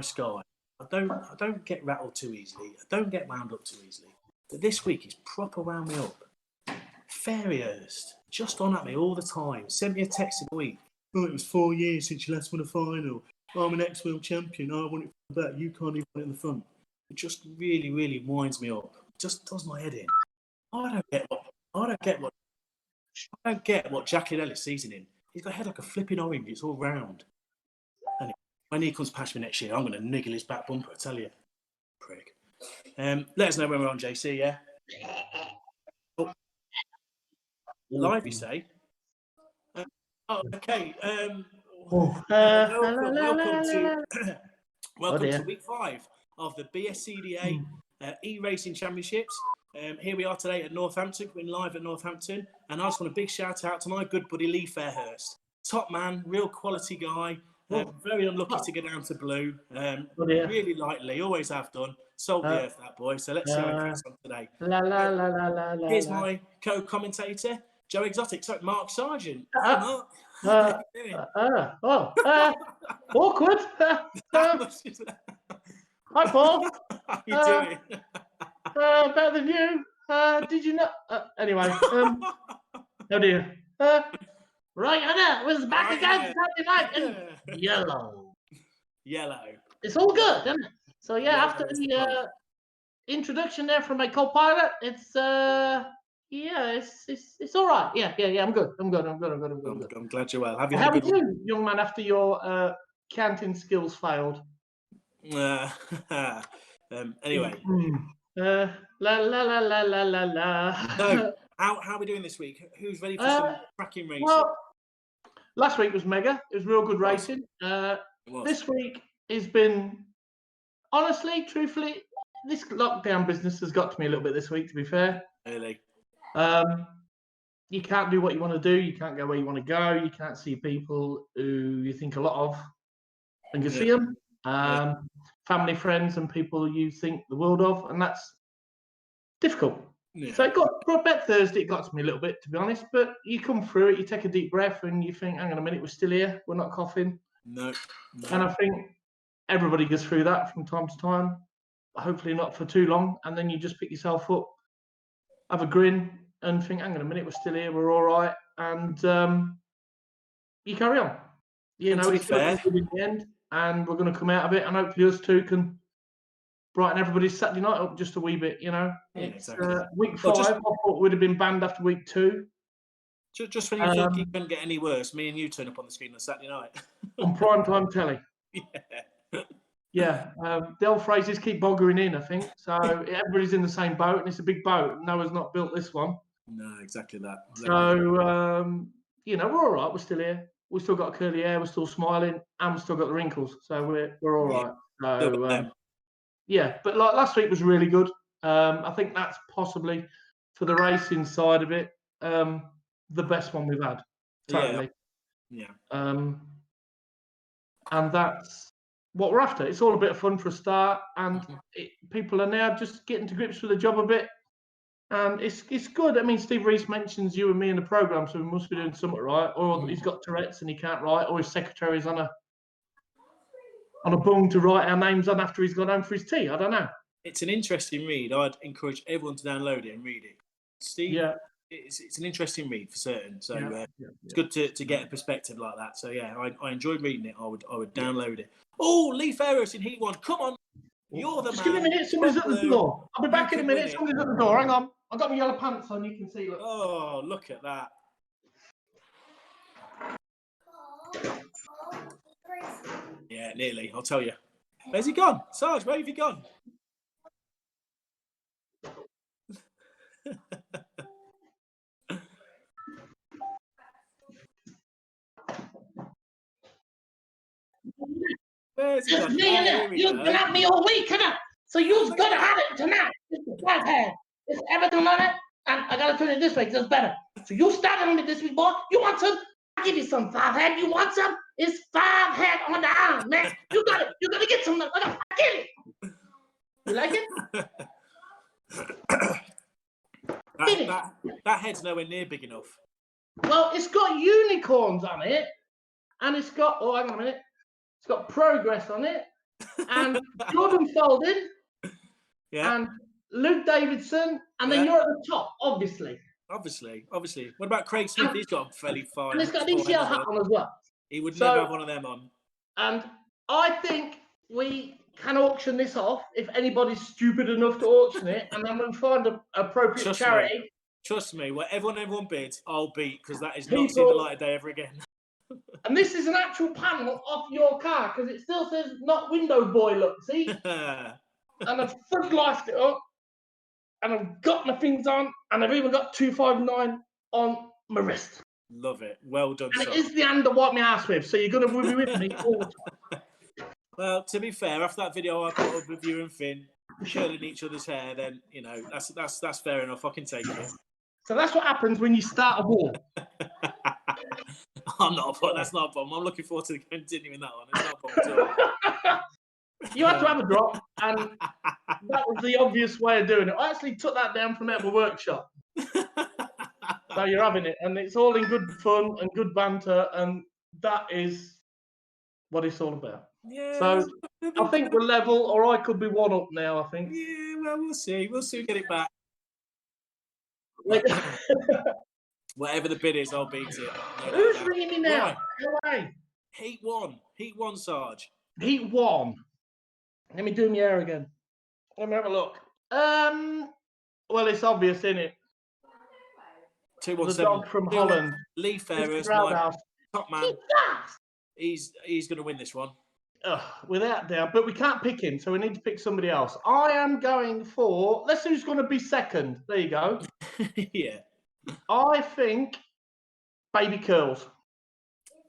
nice guy. I don't get rattled too easily. I don't get wound up too easily. But this week he's proper wound me up. Ferryhurst, just on at me all the time. Sent me a text in the week. Oh, it was 4 years since you last won a final. Oh, I'm an ex-world champion. Oh, I want it for the back. You can't even put it in the front. It just really, really winds me up. It just does my head in. I don't get what Jackie Ellis sees in him. He's got a head like a flipping orange. It's all round. And when he comes past me next year, I'm going to niggle his back bumper, I tell you. Prick. Let us know when we're on, JC, yeah? Oh. Live, you say? Okay. Welcome to week 5 of the BSCDA e-racing championships. Here we are today at Northampton. We're live at Northampton, and I just want a big shout out to my good buddy Lee Fairhurst. Top man, real quality guy. Very unlucky to get down to blue. Really like Lee, always have done. Sold the earth, that boy. So let's see how he gets on today. Here's my co-commentator, Joe Exotic. So Mark Sargent. Mark. Awkward. Hi, Paul. How you doing? Better than you. Did you not? Anyway. Oh dear. Right, Anna was back again Saturday night in yellow. It's all good, isn't it? So yeah, after the introduction there from my co-pilot, it's it's all right. Yeah. I'm good. I'm glad you're well. Have you How had a are good you, young man? After your counting skills failed. Anyway. La. So, how are we doing this week? Who's ready for some cracking racing? Well, last week was mega. It was real good racing. This week has been, honestly, truthfully, this lockdown business has got to me a little bit this week, to be fair. Really? You can't do what you want to do. You can't go where you want to go. You can't see people who you think a lot of and you see them. Family, friends, and people you think the world of, and that's difficult. Yeah. So it got back Thursday. It got to me a little bit, to be honest. But you come through it. You take a deep breath, and you think, "Hang on a minute, we're still here. We're not coughing." No. And I think everybody goes through that from time to time. Hopefully not for too long, and then you just pick yourself up, have a grin, and think, "Hang on a minute, we're still here. We're all right," and you carry on. You know, it's fair in the end. And we're going to come out of it, and hopefully us two can brighten everybody's Saturday night up just a wee bit, you know. It's week 5. I thought we'd have been banned after week 2. Just when you thought you couldn't get any worse, me and you turn up on the screen on Saturday night. On prime time telly. Yeah. The old phrases keep boggering in, I think. So everybody's in the same boat, and it's a big boat. Noah's not built this one. No, exactly that. So, you know, we're all right. We're still here. We've still got curly hair, we're still smiling, and we've still got the wrinkles. So we're all right. So, yeah, but like last week was really good. I think that's possibly, for the racing side of it, the best one we've had. Totally. Yeah. And that's what we're after. It's all a bit of fun for a start, and people are now just getting to grips with the job a bit. And it's good. I mean, Steve Reese mentions you and me in the programme, so we must be doing something right. Or he's got Tourette's and he can't write, or his secretary's on a bung to write our names on after he's gone home for his tea. I don't know. It's an interesting read. I'd encourage everyone to download it and read it. Steve, it's an interesting read for certain. So it's good to get a perspective like that. So yeah, I enjoyed reading it. I would download it. Oh, Lee Fairhurst in Heat 1. Come on. You're the Just man. give me a minute. Somebody's at the door. I'll be back in a minute. Somebody's at the door. Hang on. I've got my yellow pants on. You can see. Look. Oh, look at that. Yeah, nearly. I'll tell you. Where's he gone? Sarge, where have you gone? Where's he gone? You've been at me all week, innit? So you've got to have it tonight. It's the 5 head. It's everything on it. And I got to turn it this way because it's better. So you started on me this week, boy. You want some? I'll give you some 5 head. You want some? It's 5 head on the arm, man. You got it. You got to get some. I get it. You like it? That head's nowhere near big enough. Well, it's got unicorns on it. And it's got, hang on a minute. It's got progress on it. and Jordan Folding, Yeah. and Luke Davidson, and then you're at the top, obviously. Obviously. What about Craig Smith? He's got a fairly fine. And he's got an ECL hat on as well. He would never have one of them on. And I think we can auction this off if anybody's stupid enough to auction it, and then we'll find an appropriate charity. Trust me, whatever everyone bids, I'll beat, because that is not seeing the light of day ever again. And this is an actual panel off your car, because it still says not window boy, look, see? And I've floodlifed it up, and I've got my things on, and I've even got 259 on my wrist. Love it. Well done, and it is the hand to wipe my ass with, so you're going to be with me all the time. Well, to be fair, after that video I put up with you and Finn curling each other's hair, then, you know, that's fair enough. I can take it. So that's what happens when you start a war. That's not a problem. I'm looking forward to continuing that one. It's not a problem at all. You had to have a drop, and that was the obvious way of doing it. I actually took that down from Metal Workshop. So you're having it, and it's all in good fun and good banter, and that is what it's all about. Yeah. So I think we're level, or I could be one up now, I think. Yeah, well, we'll see. We'll soon get it back. Whatever the bid is, I'll beat it. No, who's ringing me now? Right. Heat one, Sarge. Heat one. Let me do my hair again. Let me have a look. Well, it's obvious, isn't it? 217. The dog from Holland. Lee Ferris, my top man. He's going to win this one. Without doubt, but we can't pick him, so we need to pick somebody else. I am going for. Let's see who's going to be second. There you go. Yeah. I think Baby Curls.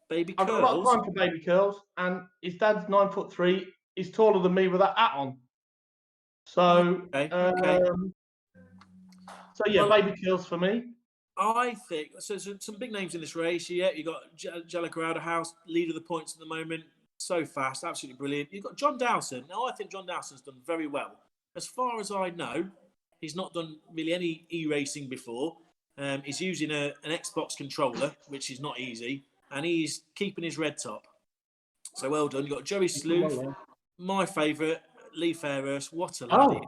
Baby Curls. I've got a lot of time for Baby Curls, and his dad's 9'3". He's taller than me with that hat on. So, okay. So yeah, Baby Curls for me. I think so. Some big names in this race. Yeah, you got Jellicoe House, leader of the points at the moment. So fast, absolutely brilliant. You've got John Dowson. Now, I think John Dowson's done very well. As far as I know, he's not done really any e-racing before. He's using an Xbox controller, which is not easy, and he's keeping his red top. So well done. You've got Joey Sleuth, my favourite, Lee Ferris. What a lad!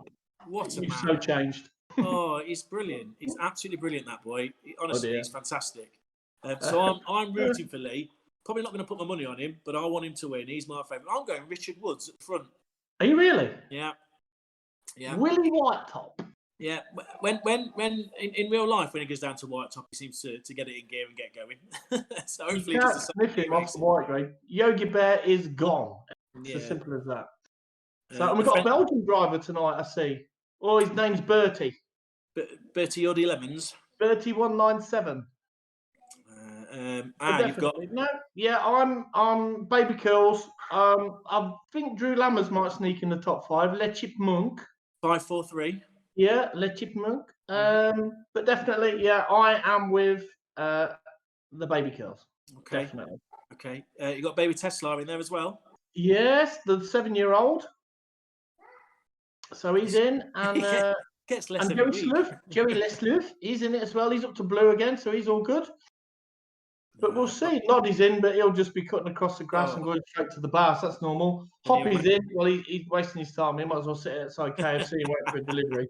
What a man! He's so changed. Oh, he's brilliant. He's absolutely brilliant, that boy. Honestly, he's fantastic. So I'm rooting for Lee. Probably not going to put my money on him, but I want him to win. He's my favourite. I'm going Richard Woods at the front. Are you really? Yeah. Willie White Top. Yeah. When in real life, when he goes down to White Top, he seems to get it in gear and get going. So hopefully, you can't sniff him off the white grade. Yogi Bear is gone. It's as simple as that. So and we've got a Belgian driver tonight. I see. Oh, his name's Bertie. Bertie Yoddy Lemons. Bertie 197. You've got I'm Baby Curls. I think Drew Lammers might sneak in the top 5. Le Chipmunk. 543. Yeah, Le Chipmunk. But definitely, I am with the Baby Curls. Okay. Definitely. Okay. You got Baby Tesla in there as well. Yes, the 7-year-old. So he's in, and gets less and Joey Lesloof, he's in it as well. He's up to blue again, so he's all good. But we'll see. Noddy's in, but he'll just be cutting across the grass and going straight to the bar. So that's normal. Hoppy's in. Well, he's wasting his time. He might as well sit outside KFC and wait for a delivery.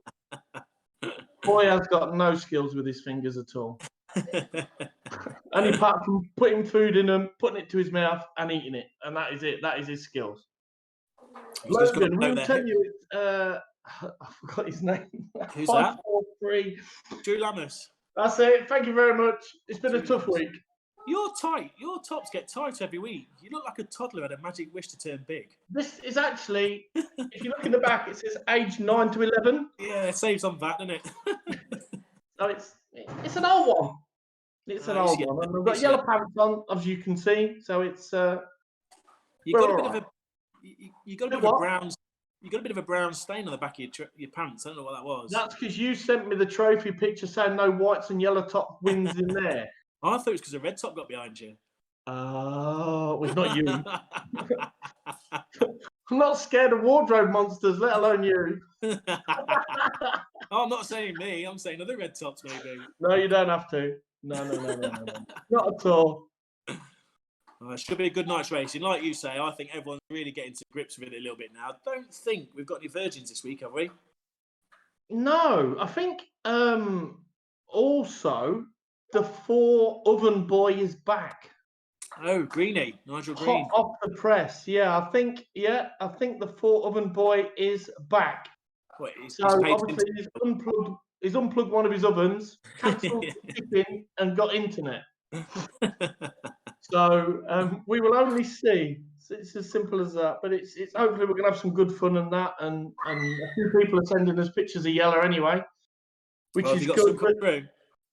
Boy has got no skills with his fingers at all. Only apart from putting food in them, putting it to his mouth and eating it. And that is it. That is his skills. Logan, we'll tell you, I forgot his name. Who's that? 543. Drew Lammers. That's it. Thank you very much. It's been a tough week. You're tight. Your tops get tight every week. You look like a toddler had a magic wish to turn big. This is actually, if you look in the back, it says age 9 to 11. Yeah, it saves on that, doesn't it? So it's an old one. It's an old one. And we've got yellow pants on, as you can see. So it's you got a bit of a you got a bit of a brown. You got a bit of a brown stain on the back of your pants. I don't know what that was. That's because you sent me the trophy picture saying no whites and yellow top wins in there. I thought it was because the red top got behind you. Oh, well, it's not you. I'm not scared of wardrobe monsters, let alone you. I'm not saying me. I'm saying other red tops, maybe. No, you don't have to. No. Not at all. It should be a good night's racing. Like you say, I think everyone's really getting to grips with it a little bit now. Don't think we've got any virgins this week, have we? No, I think also the 4 oven boy is back. Oh, Greenie, Nigel Hot Green. off the press. I think the 4 oven boy is back. What, So obviously he's unplugged one of his ovens, cancelled the shipping, and got internet. So we will only see. It's as simple as that. But it's hopefully we're gonna have some good fun and that, and a few people are sending us pictures of Yella anyway, which is good.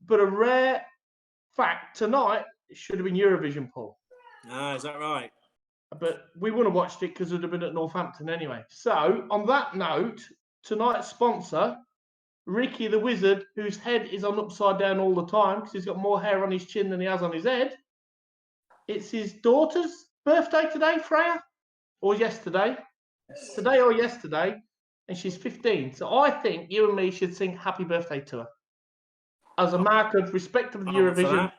But a rare fact tonight, it should have been Eurovision, Paul. Ah, is that right? But we wouldn't have watched it because it would have been at Northampton anyway. So on that note, tonight's sponsor, Ricky the Wizard, whose head is on upside down all the time because he's got more hair on his chin than he has on his head. It's his daughter's birthday today, Freya, or yesterday. Today or yesterday, and she's 15. So I think you and me should sing happy birthday to her as a mark of respect of the Eurovision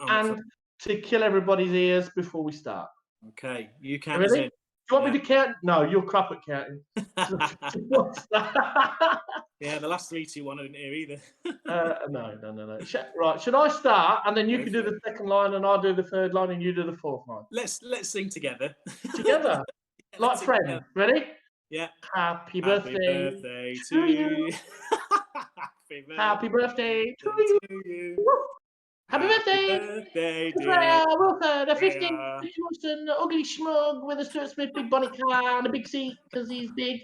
and to kill everybody's ears before we start. Okay, you count us in. Do you want me to count? No, you're crap at counting. Yeah, the last 3, 2, 1 I didn't hear either. No. Right, should I start and then you can do the second line and I'll do the third line and you do the fourth line? Let's sing together. Together, like friends. Together. Ready? Yeah. Happy birthday to you. Happy birthday to you. Happy birthday, Freya Wilford, a 15 an ugly schmug with a Stuart Smith big bonnet car and a big seat because he's big.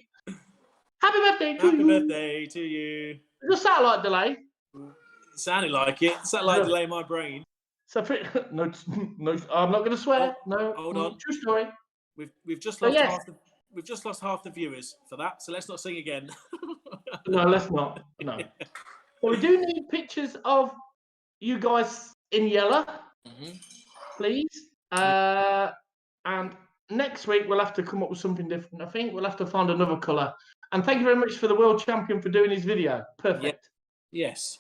Happy birthday to you. Happy birthday to you. Is a satellite delay? It sounded like it. Satellite delay in my brain. So no, I'm not going to swear. No, hold on. True story. We've just lost we've just lost half the viewers for that. So let's not sing again. No, let's not. No. So we do need pictures of you guys in yellow, please. And next week we'll have to come up with something different. I think we'll have to find another colour. And thank you very much for the world champion for doing his video. Perfect. Yes.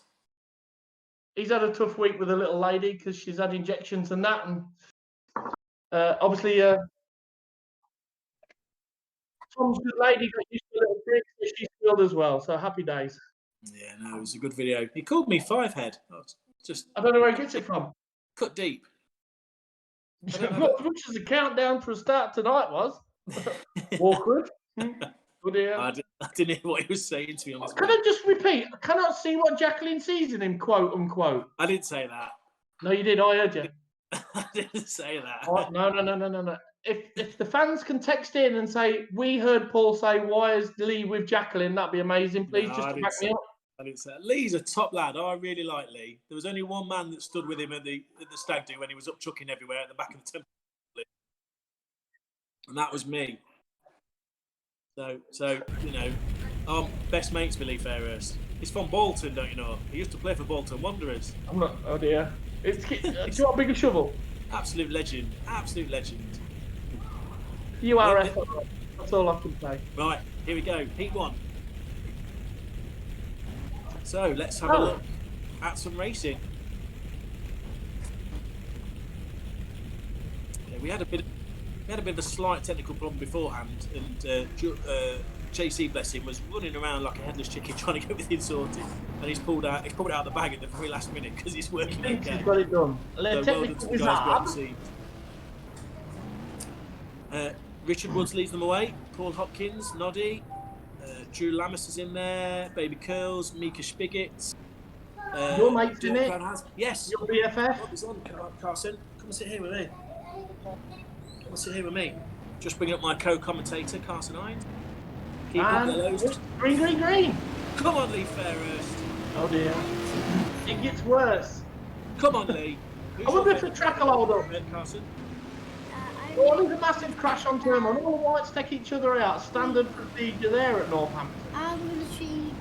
He's had a tough week with a little lady because she's had injections and that. And obviously, Tom's good lady got used to a little trick, so she's thrilled as well. So happy days. Yeah, no, it was a good video. He called me 5 head. I don't know where he gets it from. Cut deep. Not as much as the countdown for a start tonight was. Awkward. Good ear. I didn't hear what he was saying, to be honest. Can I just repeat? I cannot see what Jacqueline sees in him, quote unquote. I didn't say that. No, you did. I heard you. I didn't say that. Oh, no. If the fans can text in and say, we heard Paul say, why is Lee with Jacqueline? That'd be amazing. Please just to back me up. I didn't say that. Lee's a top lad. I really like Lee. There was only one man that stood with him at the stag do when he was up chucking everywhere at the back of the temple. And that was me. So you know, I'm best mates with Lee Fairhurst. He's from Bolton, don't you know? He used to play for Bolton Wanderers. I'm not. Oh dear. Do you want a bigger shovel? Absolute legend. Absolute legend. You are. That's all I can say. Right, here we go. Heat 1. So let's have a look at some racing. Yeah, we had a bit of a slight technical problem beforehand, and JC, bless him, was running around like a headless chicken trying to get everything sorted, and he's pulled it out of the bag at the very last minute because he's working okay. He's got it done. So well done to the guys behind the scenes. Richard Woods leads them away. Paul Hopkins, Noddy, Drew Lammas is in there. Baby Curls, Mika Spigot. Your mate's in it? Yes. Your BFF? What is on, Carson? Come and sit here with me. Come and sit here with me. Just bring up my co-commentator, Carson Hines. Keep up the lows. Green. Come on, Lee Fairhurst. Oh dear. It gets worse. Come on, Lee. I wonder if the track will hold up. Carson? Oh, there's a massive crash on turn one. All the whites take each other out. Standard procedure there at Northampton. I'm going to see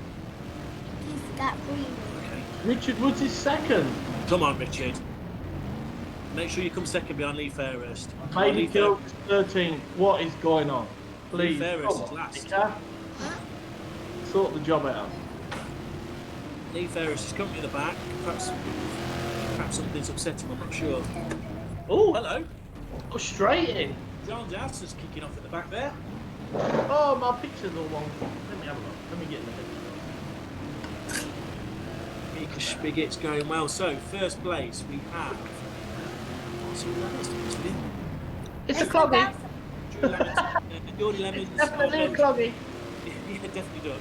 that green. Okay. Richard Woods is second. Come on, Richard. Make sure you come second behind Lee Fairhurst. Baby Kills is 13. What is going on? Please. Lee Fairhurst is last. Sort the job out. Lee Fairhurst is coming to the back. Perhaps something's upset him, I'm not sure. Oh, hello. Oh, straight in. John Dowson's kicking off at the back there. Oh, my picture's all wrong. Let me have a look. Let me get in the head. Mika Spigot's going well. So, first place, we have... What's all that is? It's a cloggy. Drew Lemons, Jordy Lemons. It's definitely a cloggy. Yeah, definitely Dutch.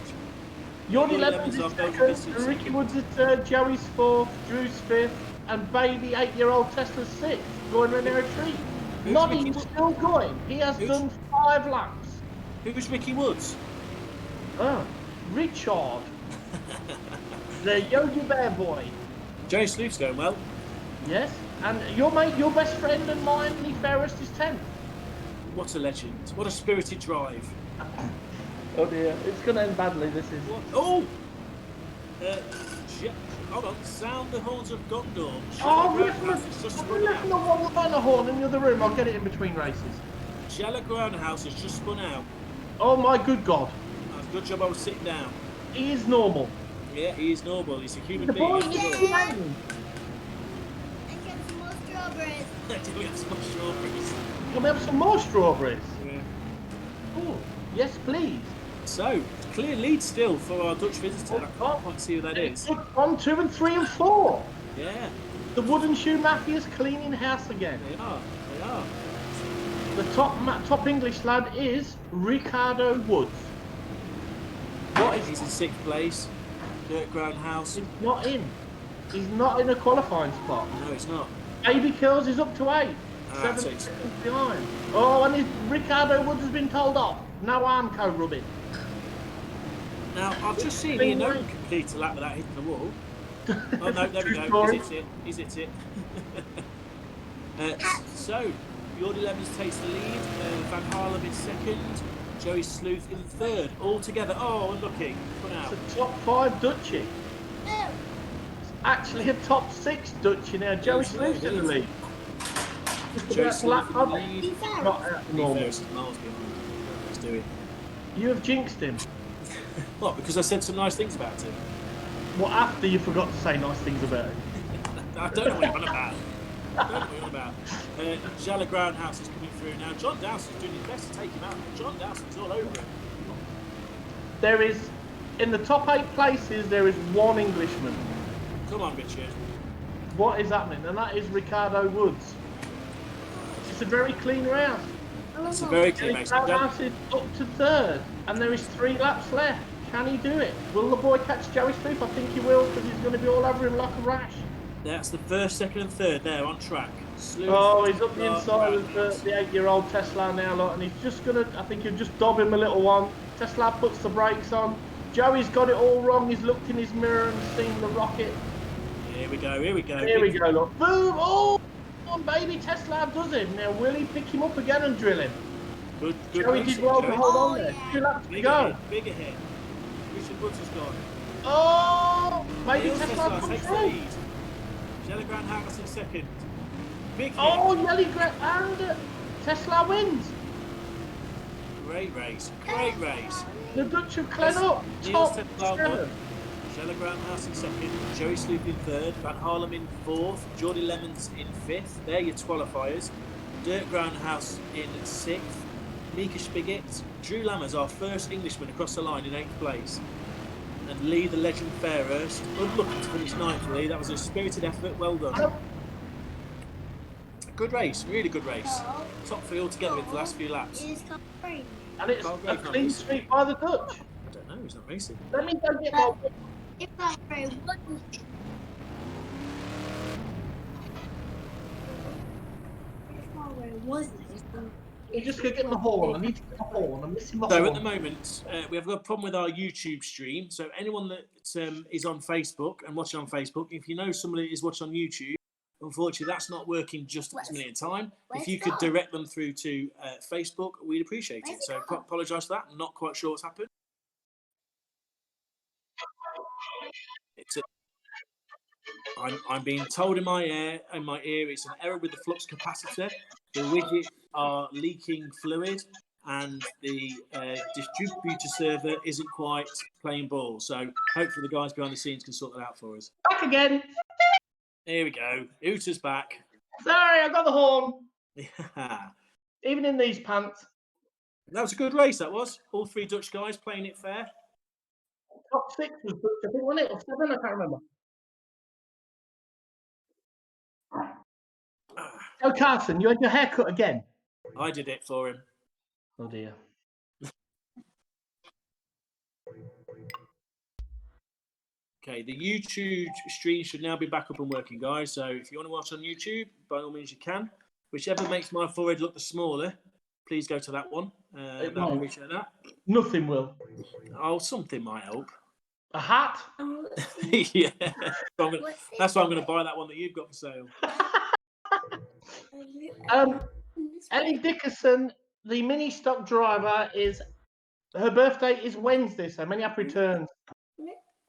Jordy Jordy Lemons is are second, Belgian Ricky Woods is third, Joey's fourth, Drew's fifth, and baby 8-year-old Tesla's sixth, going in their retreat. Who's Noddy's Ricky still going. He has done 5 laps. Who's Ricky Woods? Oh, Richard. The Yogi Bear boy. Joey Sleuth's going well. Yes, and your mate, your best friend and mine, Lee Ferris, is 10th. What a legend. What a spirited drive. Oh dear, it's going to end badly, this is. What? Oh! Hold on. Sound the horns of Gondor. Oh, Just listen to one on the horn in the other room. I'll get it in between races. Shella Groundhouse has just spun out. Oh my good God. That's a good job I was sitting down. He is normal. Yeah, he is normal. He's a human The being. boy He's is normal. playing. And get some more strawberries. Do we have some more strawberries? Can we have some more strawberries? Yeah. Oh, yes, please. So, clear lead still for our Dutch visitor. I can't quite see who that is. 1, 2, and 3, and 4. Yeah, The Wooden Shoe Mafia's cleaning house again. they are. They are. The top English lad is Ricardo Woods. What is He's in 6th place. Dirt Ground House. He's not in. He's not in a qualifying spot. No, it's not. Baby Kills is up to 8. Ah, 7 so it's- seconds behind. Oh, and Ricardo Woods has been told off. No arm co-rubbing. Now, I've just seen Ian Owen complete a lap without hitting the wall. Oh, no, there we True go. story. He's hit it. He's hit it. So, Jordy Lemons takes the lead. Van Harlem in 2nd. Joey Sleuth in 3rd. All together. Oh, unlucky. Put out. It's a top 5 Dutchie. No. It's actually a top 6 Dutchie now. Joey Sleuth's in the lead. Just Joey about to Sleuth lap in the up. lead. Not out of normal. Ferris is miles behind. He's doing. You have jinxed him. What? Because I said some nice things about him. Well, after you forgot to say nice things about him. I don't know what you're on about. I don't know what you're on about. Jalla Groundhouse is coming through now. John Dowson's doing his best to take him out. John Dowson's all over him. There is, in the top 8 places, there is 1 Englishman. Come on, Richard. What is happening? And that is Ricardo Woods. It's a very clean round. It's a very clean race. Groundhouse is up to 3rd, and there is 3 laps left. Can he do it? Will the boy catch Joey Sleuth? I think he will, because he's going to be all over him like a rash. That's the 1st, 2nd, and 3rd there on track. Sleuth, Oh, he's up the inside of Groundhouse. the 8-year-old Tesla now, look, and he's just going to, I think he'll just dob him a little one. Tesla puts the brakes on. Joey's got it all wrong. He's looked in his mirror and seen the rocket. Here we go, here we go. Here we go, look. Boom! Oh! Come on, baby, Tesla does it. Now, will he pick him up again and drill him? Good Joey racing, did well to Joey. hold on Oh, there. yeah. 2 laps to Big go. ahead, big ahead. Richard Woods has gone. Oh! Maybe Neil Tesla Tesla comes takes the through. lead. Jella Groundhouse in 2nd. Big hit. Oh, Yelly and Tesla wins. Great race, great race. The Dutch have cleared up. Niels Top Tesla 7. won. Shella Groundhouse in 2nd, Joey Sleuth in 3rd, Van Harlem in 4th, Jordy Lemons in 5th. They're your qualifiers. Dirt Groundhouse in 6th, Mika Spigot, Drew Lammers, our first Englishman across the line in 8th place, and Lee the Legend Fairhurst. Unlucky to finish 9th, Lee. That was a spirited effort. Well done. Good race, really good race. Top 3 altogether in the last few laps. It is covering. And it's Can't a go, clean can't sweep by the Dutch. I don't know, he's not racing. Let me go get my... It's covering. What is wasn't it? I'm just going to get my horn. I need to get my horn. I'm missing my So horn. at the moment, we have got a problem with our YouTube stream. So anyone that is on Facebook and watching on Facebook, if you know somebody that is watching on YouTube, unfortunately that's not working just at this minute in time. If you could direct them through to Facebook, we'd appreciate it. So apologise for that. I'm not quite sure what's happened. I'm being told in my ear it's an error with the flux capacitor. The widgets are leaking fluid, and the distributor server isn't quite playing ball. So hopefully the guys behind the scenes can sort that out for us. Back again. Here we go. Uta's back. Sorry, I got the horn. Yeah. Even in these pants. That was a good race, that was. All 3 Dutch guys playing it fair. Top 6 was Dutch, I think, wasn't it? Or 7, I can't remember. Oh, Carson, you had your hair cut again? I did it for him. Oh, dear. Okay, the YouTube stream should now be back up and working, guys. So if you want to watch on YouTube, by all means you can. Whichever makes my forehead look the smaller, please go to that one. I appreciate that. Nothing will. Oh, something might help. A hat? Yeah. That's why I'm going to buy that one that you've got for sale. Ellie Dickerson, the mini stock driver, her birthday is Wednesday, so many happy returns.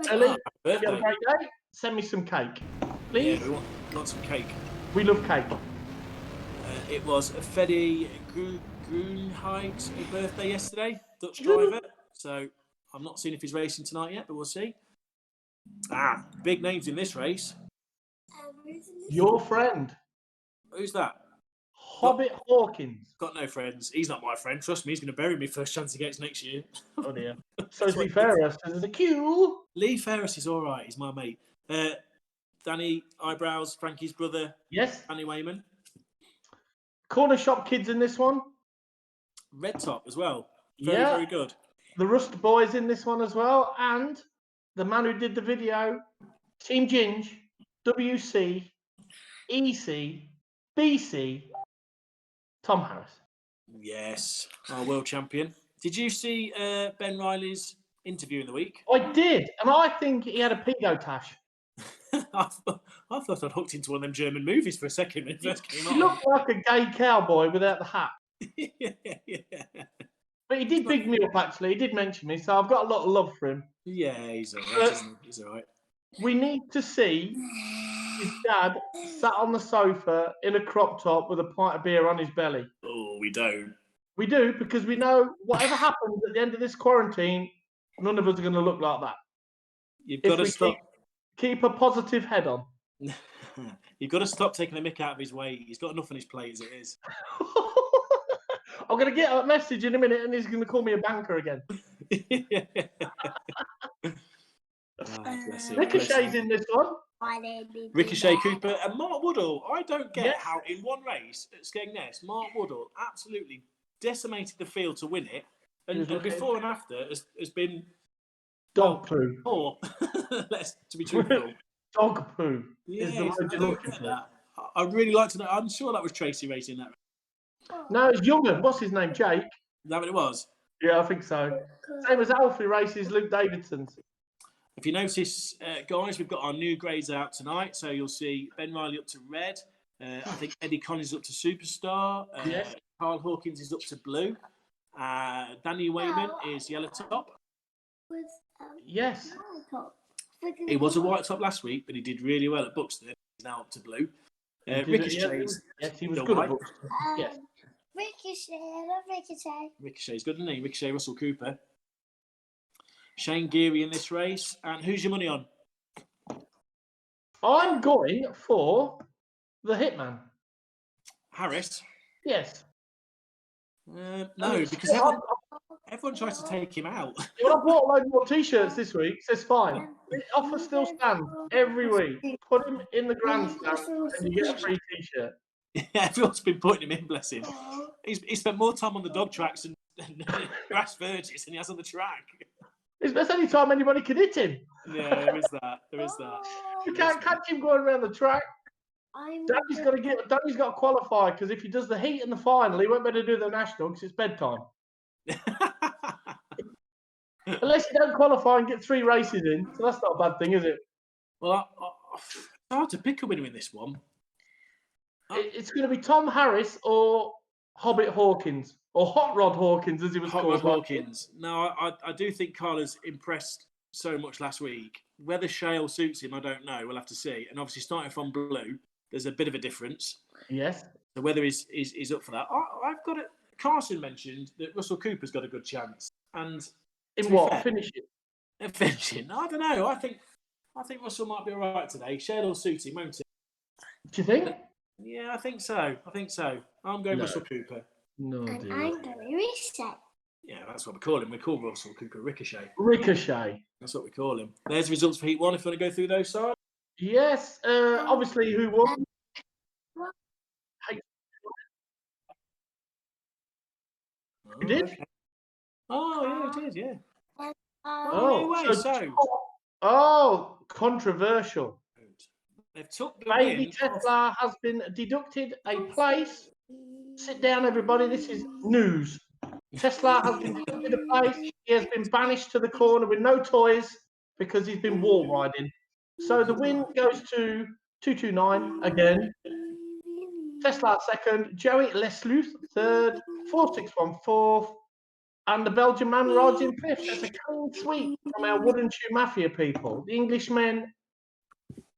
Ellie, you have a great day. Send me some cake, please. Yeah, we want some cake. We love cake. It was Fede Groenheit's birthday yesterday, Dutch driver. So I'm not seeing if he's racing tonight yet, but we'll see. Big names in this race. Your friend. Who's that? Hobbit Hawkins. Got no friends. He's not my friend. Trust me, he's going to bury me first chance he gets next year. Oh dear. So is Lee Ferris. There's a queue. Lee Ferris is all right. He's my mate. Danny Eyebrows, Frankie's brother. Yes. Danny Wayman. Corner shop kids in this one. Red Top as well. Very good. The Rust Boys in this one as well. And the man who did the video, Team Ginge, WC, EC, BC, Tom Harris. Yes, our world champion. Did you see Ben Riley's interview in the week? I did, and I think he had a pigotash. I thought I'd hooked into one of them German movies for a second when it first came on. He looked like a gay cowboy without the hat. Yeah. But he did big me up, actually. He did mention me, so I've got a lot of love for him. Yeah, he's all right, isn't he? He's all right. We need to see his dad sat on the sofa in a crop top with a pint of beer on his belly. Oh, we don't. We do, because we know whatever happens at the end of this quarantine, none of us are going to look like that. You've got to stop. Keep a positive head on. You've got to stop taking the mick out of his way. He's got enough on his plate as it is. I'm going to get a message in a minute and he's going to call me a banker again. Ricochet's in this one. Ricochet, Cooper and Mark Woodall. I don't get how in one race at Skegness, Mark Woodall absolutely decimated the field to win it. And before and after has been dog poo. Or, to be truthful. Dog poo. Yeah, I really like to know. I'm sure that was Tracy racing that. No, it's Young'un. What's his name? Jake? Is that what it was? Yeah, I think so. Same as Alfie races Luke Davidson's. If you notice, guys, we've got our new grades out tonight. So you'll see Ben Riley up to red. I think Eddie Collins up to superstar. Carl Hawkins is up to blue. Danny Wayman is yellow top. Yes. He was a white top last week, but he did really well at Buxton. He's now up to blue. Ricochet's he was good at Buxton. Yes. Ricochet, I love Ricochet. Ricochet's good, isn't he? Ricochet, Russell Cooper. Shane Geary in this race. And who's your money on? I'm going for the Hitman. Harris? Yes. No, because everyone tries to take him out. Well, I bought a load more T-shirts this week. It says fine. The offer still stands every week. Put him in the grandstand and you get a free T-shirt. Yeah, everyone's been putting him in, bless him. He spent more time on the dog tracks and grass verges than he has on the track. It's the only time anybody can hit him. Yeah, there is that. You can't catch him going around the track. Danny's got to qualify because if he does the heat and the final, he won't be able to do the national because it's bedtime. Unless you don't qualify and get 3 races in, so that's not a bad thing, is it? Well, it's hard to pick a winner in this one. It's going to be Tom Harris or Hobbit Hawkins, or Hot Rod Hawkins, as he was called. Hot Rod Hawkins. No, I do think Carla's impressed so much last week. Whether Shale suits him, I don't know. We'll have to see. And obviously, starting from blue, there's a bit of a difference. Yes. So whether he's up for that, I've got it. Carson mentioned that Russell Cooper's got a good chance, and in what finishing? Finishing? I don't know. I think Russell might be all right today. Shale will suit him, won't it? Do you think? Yeah, I think so. I'm going No. Russell Cooper. No, And dear. I'm going Ricochet. Yeah, that's what we call him. We call Russell Cooper Ricochet. Ricochet. That's what we call him. There's the results for Heat 1 if you want to go through those, Simon. Yes, obviously, who won? You did? Okay. Oh, yeah, it did, yeah. Oh, no way, Controversial. They've took the Baby win. Tesla has been deducted a place. Sit down, everybody. This is news. Tesla has been deducted a place. He has been banished to the corner with no toys because he's been wall riding. So the win goes to 229 again. Tesla second. Joey Lesleuth third. 461 fourth. And the Belgian man rides in fifth. That's a clean sweep from our wooden shoe mafia people. The Englishmen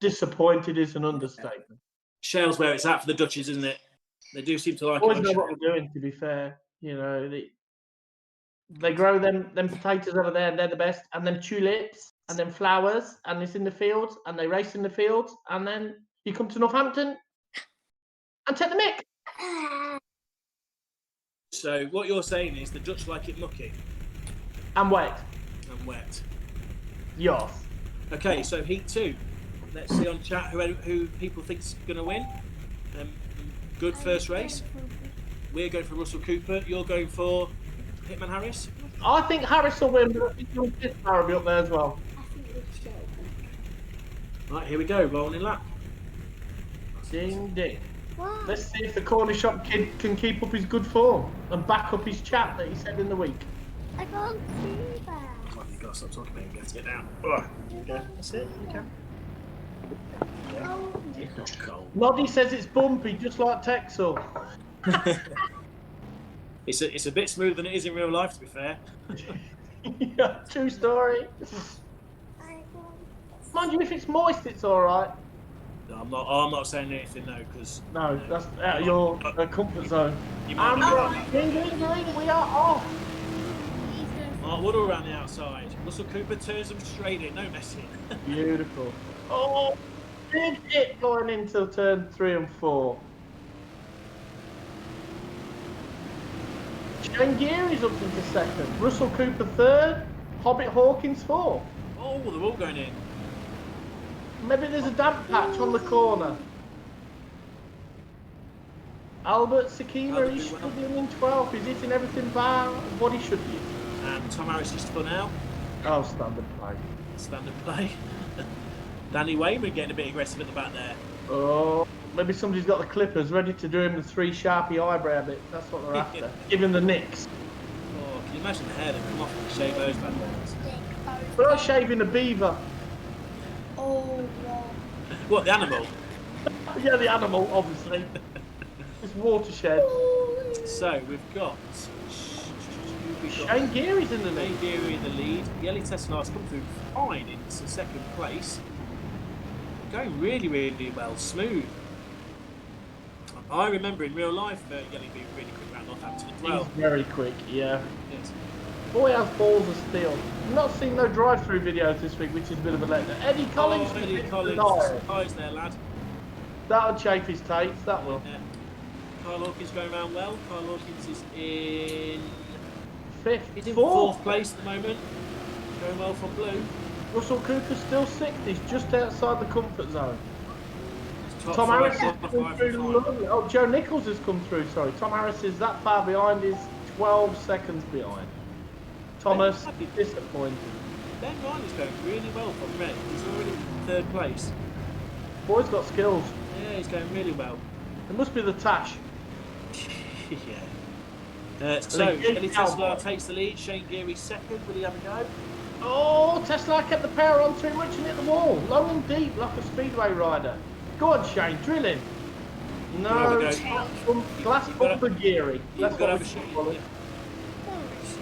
disappointed is an understatement. Shale's where it's at for the Dutchies, isn't it? They do seem to like Always it. know what they're doing, to be fair. You know, they grow them potatoes over there, and they're the best, and them tulips, and them flowers, and it's in the fields, and they race in the fields, and then you come to Northampton and take the mick. So what you're saying is the Dutch like it mucky And wet. and wet. Yes. Okay, so Heat 2. Let's see on chat who people think is going to win. Good first race. We're going for Russell Cooper. You're going for Hitman Harris. I think Harris will win, but I think John Fitzgerald will be up there as well. I think Ricochet. Right, here we go. Rolling lap. Ding, ding. Why? Let's see if the corner shop kid can keep up his good form and back up his chat that he said in the week. I can't see that. Come on, you've got to stop talking about it. Get to get down. Ugh. Okay, that's it. You can. Oh, It's not cold. Noddy says it's bumpy, just like Texel. It's a bit smoother than it is in real life, to be fair. Yeah, true story. I want. Mind you, if it's moist, it's all right. No, I'm not saying anything, no, because No, that's out of your comfort zone. you might And we are off. He's going for Mark Woodall around the outside. Russell Cooper turns them straight in, no messing. Beautiful. Oh, big hit going into turn 3 and 4. Shane Geary's up into second. Russell Cooper third. Hobbit Hawkins fourth. Oh, they're all going in. Maybe there's a damp patch on the corner. Albert Sakima, he's struggling in 12th. He's hitting everything bar what he should be. And Tom Harris is spun out. Oh, standard play. Standard play. Danny Wayman getting a bit aggressive at the back there. Oh, maybe somebody's got the clippers ready to do him the 3 Sharpie eyebrow bits. That's what they're after. Give him the nicks. Oh, can you imagine the hair that come off when you shave those back there? But I'm shaving a beaver. Oh, wow. What, the animal? Yeah, the animal, obviously. It's watershed. So, we've got Shane Geary's in the Shane lead. Geary in the lead. Yelly Tesla's come through fine into second place. Going really, really well. Smooth. I remember in real life Yelly being really quick around Northampton as well. He's very quick, yeah. Yes. Boy has balls of steel. I've not seen no drive-through videos this week, which is a bit of a letdown. Eddie Collins. Oh, Eddie Collins. Surprise there, lad. That'll chafe his tates, that will. Yeah. Carl Hawkins going around well. Carl Hawkins is in Fifth. fourth place at the moment. Going well from blue. Russell Cooper's still sixth. He's just outside the comfort zone. Top Tom five, Harris top has come five through. and five. Lovely. Oh, Joe Nichols has come through, sorry. Tom Harris is that far behind. He's 12 seconds behind. Thomas is disappointed. Ben Ryan is going really well from red. He's already in third place. Boy's got skills. Yeah, he's going really well. It must be the Tash. yeah. So, Big Ellie cowboy. Tesla takes the lead. Shane Geary second. Will he have a go? Oh, Tesla kept the power on too much and hit the wall. Long and deep like a speedway rider. Go on, Shane, drill him. No, There we go. glass up for Geary. He's Let's got to go have a with shot. Bullet. Oh, shit.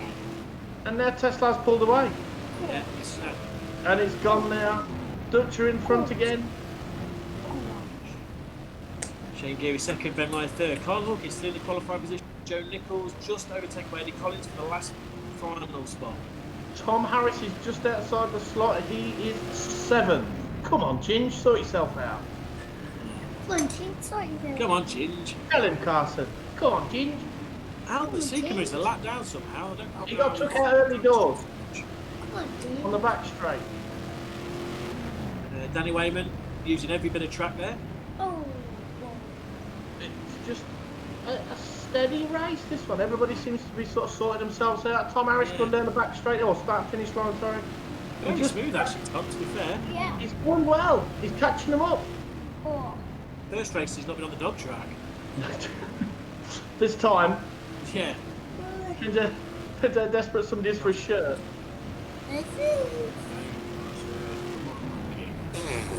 And now Tesla's pulled away. Yeah, it's, And it's gone now. Dutch are in front again. Shane Geary second, Ben Ryan third. Carl Hawkins still in the qualifying position. Joe Nichols just overtaken by Eddie Collins for the last final spot. Tom Harris is just outside the slot. He is 7th. Come on, Ginge, sort yourself out. Come on, Chin. Sorry, Come on, Ginge. Tell him, Carson. Come on, Ginge. Albert Seacombe is a lap down somehow. I don't know. He got took out early doors Come on, Dean. on the back straight. Danny Wayman using every bit of track there. Oh. It's just a steady race, this one. Everybody seems to be sort of sorting themselves out. Tom Harris gone down the back straight, or start-finish line, sorry. Very smooth, actually, Tom, to be fair. Yeah. He's going well. He's catching them up. Oh. First race, he's not been on the dog track. This time, Yeah. they're desperate somebody is for a shirt. This is.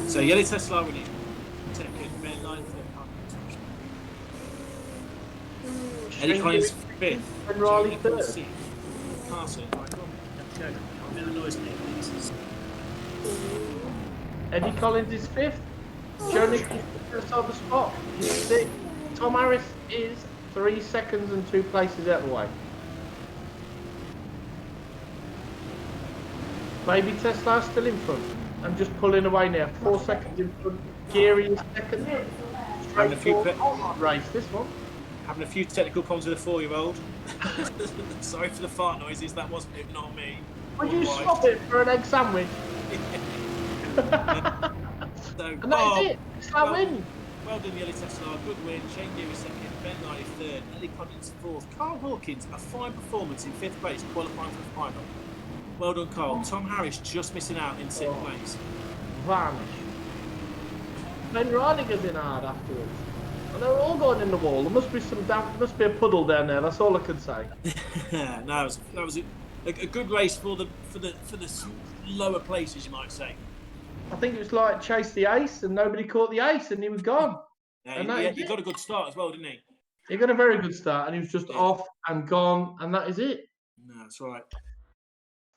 So, Yellow Tesla winning. Second, Ben Line for the Eddie Collins fifth. And Riley third. Sixth. Carson. Right, go on. Go. I'm in the noise maker. Eddie Collins is fifth. Joe Nichols is first on the spot. He's sixth. Tom Harris is 3 seconds and 2 places out of the way. Baby Tesla's still in front. I'm just pulling away now. 4 seconds in front. Geary is second. Having a few Hard race, this one. Having a few technical problems with a 4-year-old. Sorry for the fart noises. That wasn't it, not me. Would you swap it for an egg sandwich? So, And that is it. It's that win. Well done, Yellow Tesla. Good win. Shane Geary second. Ben Knight third. Ellie Collins fourth. Carl Hawkins, a fine performance in fifth place, qualifying for the final. Well done, Carl. Tom Harris just missing out in sixth place. Vanish. Ben Reiniger's in hard afterwards. And they're all going in the wall. There must be some must be a puddle down there. That's all I can say. No, that was a good race for the lower places, you might say. I think it was like chase the ace, and nobody caught the ace, and he was gone. Yeah, he got a good start as well, didn't he? He got a very good start, and he was just off and gone, and that is it. No, that's right.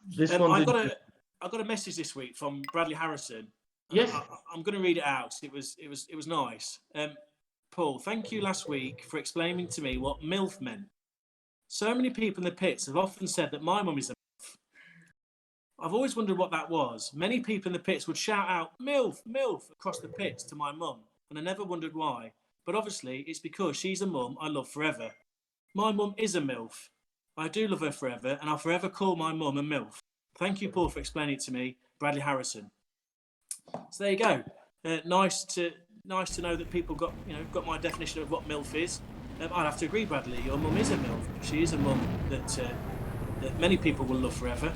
This I one's got a message this week from Bradley Harrison. Yes. I'm going to read it out. It was nice. Paul, thank you last week for explaining to me what MILF meant. So many people in the pits have often said that my mum is a MILF. I've always wondered what that was. Many people in the pits would shout out MILF, MILF across the pits to my mum, and I never wondered why. But obviously, it's because she's a mum I love forever. My mum is a MILF. I do love her forever, and I'll forever call my mum a MILF. Thank you, Paul, for explaining it to me, Bradley Harrison. So there you go. Nice to know that people got my definition of what MILF is. I'd have to agree, Bradley. Your mum is a MILF. She is a mum that many people will love forever.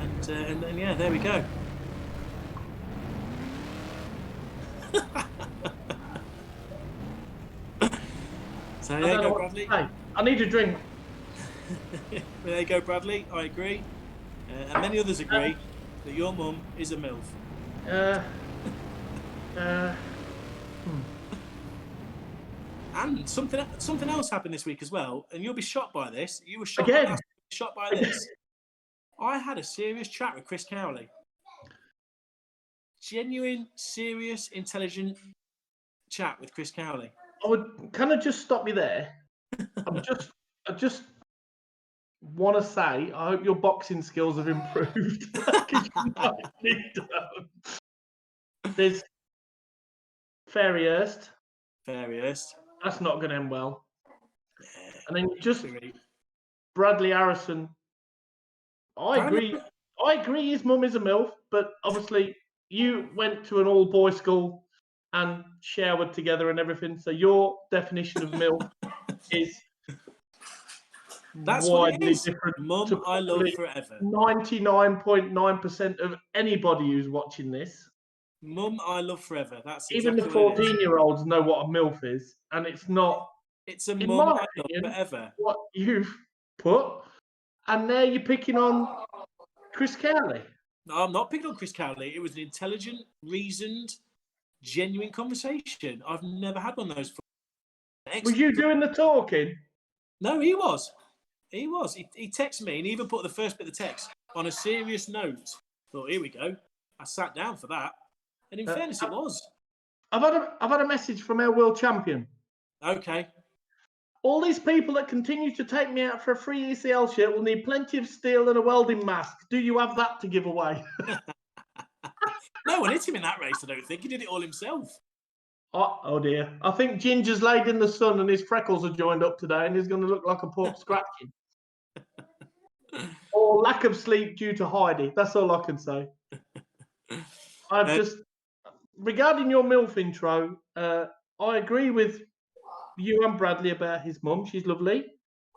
And yeah, there we go. So there you go, Bradley. Hey, I need a drink. There you go, Bradley. I agree. And many others agree that your mum is a MILF. And something else happened this week as well, and you'll be shocked by this. You were shocked Again? shocked by this. I had a serious chat with Chris Cowley. Genuine, serious, intelligent chat with Chris Cowley. Can I just stop you there? I just want to say, I hope your boxing skills have improved. There's Ferryhurst. That's not going to end well. Yeah, and then just Bradley Harrison. I agree his mum is a MILF, but obviously you went to an all-boys school and showered together and everything, so your definition of MILF is that's widely what it is. different. Mum, I love forever. 99.9% of anybody who's watching this. Mum, I love forever. That's even exactly the 14-year-olds know what a MILF is, and it's not. It's a in mum my I love opinion, forever. what you've put, and now you're picking on Chris Cowley. No, I'm not picking on Chris Cowley. It was an intelligent, reasoned, genuine conversation. I've never had one of those. Was you doing the talking? No, he was. He was. He texted me and he even put the first bit of the text on a serious note. Thought, here we go. I sat down for that. And in fairness, it was. I've had a message from our world champion. Okay. All these people that continue to take me out for a free ECL shirt will need plenty of steel and a welding mask. Do you have that to give away? No one hit him in that race, I don't think. He did it all himself. Oh dear. I think Ginger's laid in the sun and his freckles are joined up today and he's going to look like a pork scratching. Or lack of sleep due to Heidi. That's all I can say. Regarding your MILF intro, I agree with you and Bradley about his mum. She's lovely.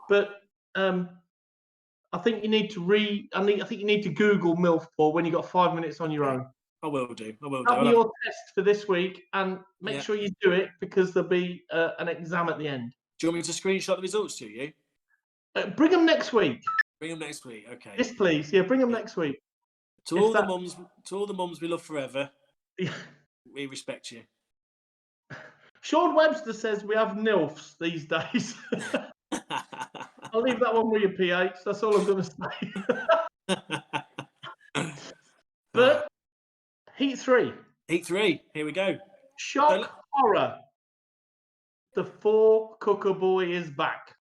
But I think you need to I think you need to Google MILF, Paul, when you've got 5 minutes on your own. I will do. That'll be your test for this week, and make sure you do it because there'll be an exam at the end. Do you want me to screenshot the results to you? Bring them next week. Bring them next week, okay. Yes, please. Yeah, bring them next week. To all the mums we love forever, we respect you. Sean Webster says we have NILFs these days. I'll leave that one with your PH. That's all I'm going to say. But Heat 3. Heat 3. Here we go. Shock horror. The 4 Cooker boy is back.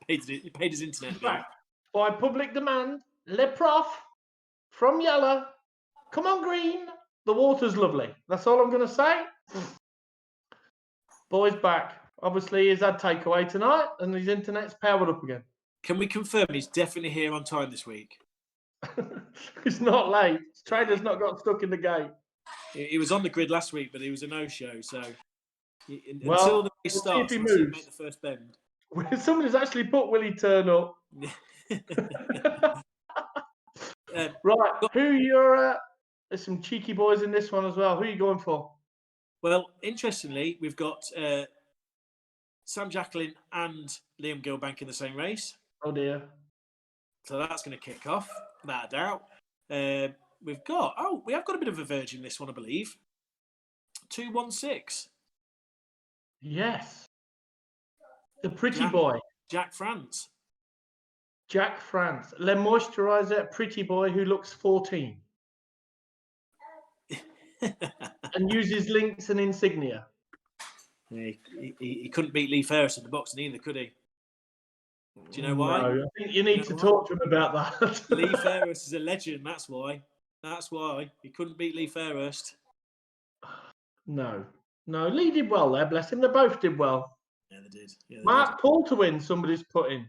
He paid his internet bill. By public demand, Le Prof from Yellow. Come on, Green. The water's lovely. That's all I'm going to say. Boy's back. Obviously, he's had takeaway tonight and his internet's powered up again. Can we confirm he's definitely here on time this week? It's not late. His trainer's not got stuck in the gate. He was on the grid last week, but he was a no-show. So until the race starts, he make the first bend. Somebody's actually put, will he turn up? Right. Who you're there's some cheeky boys in this one as well. Who are you going for? Well, interestingly, we've got Sam Jacqueline and Liam Gilbank in the same race. Oh dear. So that's going to kick off, without a doubt. We have got a bit of a virgin in this one, I believe. 216. Yes. The pretty boy. Jack France. Jack France. Le Moisturiser pretty boy who looks 14. And uses links and insignia. He couldn't beat Lee Ferris in the boxing either, could he? Do you know why? No, I think you need to talk to him about that. Lee Ferris is a legend, that's why. That's why. He couldn't beat Lee Ferris. No, Lee did well there, bless him. They both did well. Yeah, they did. Mark Paul to win, somebody's put in.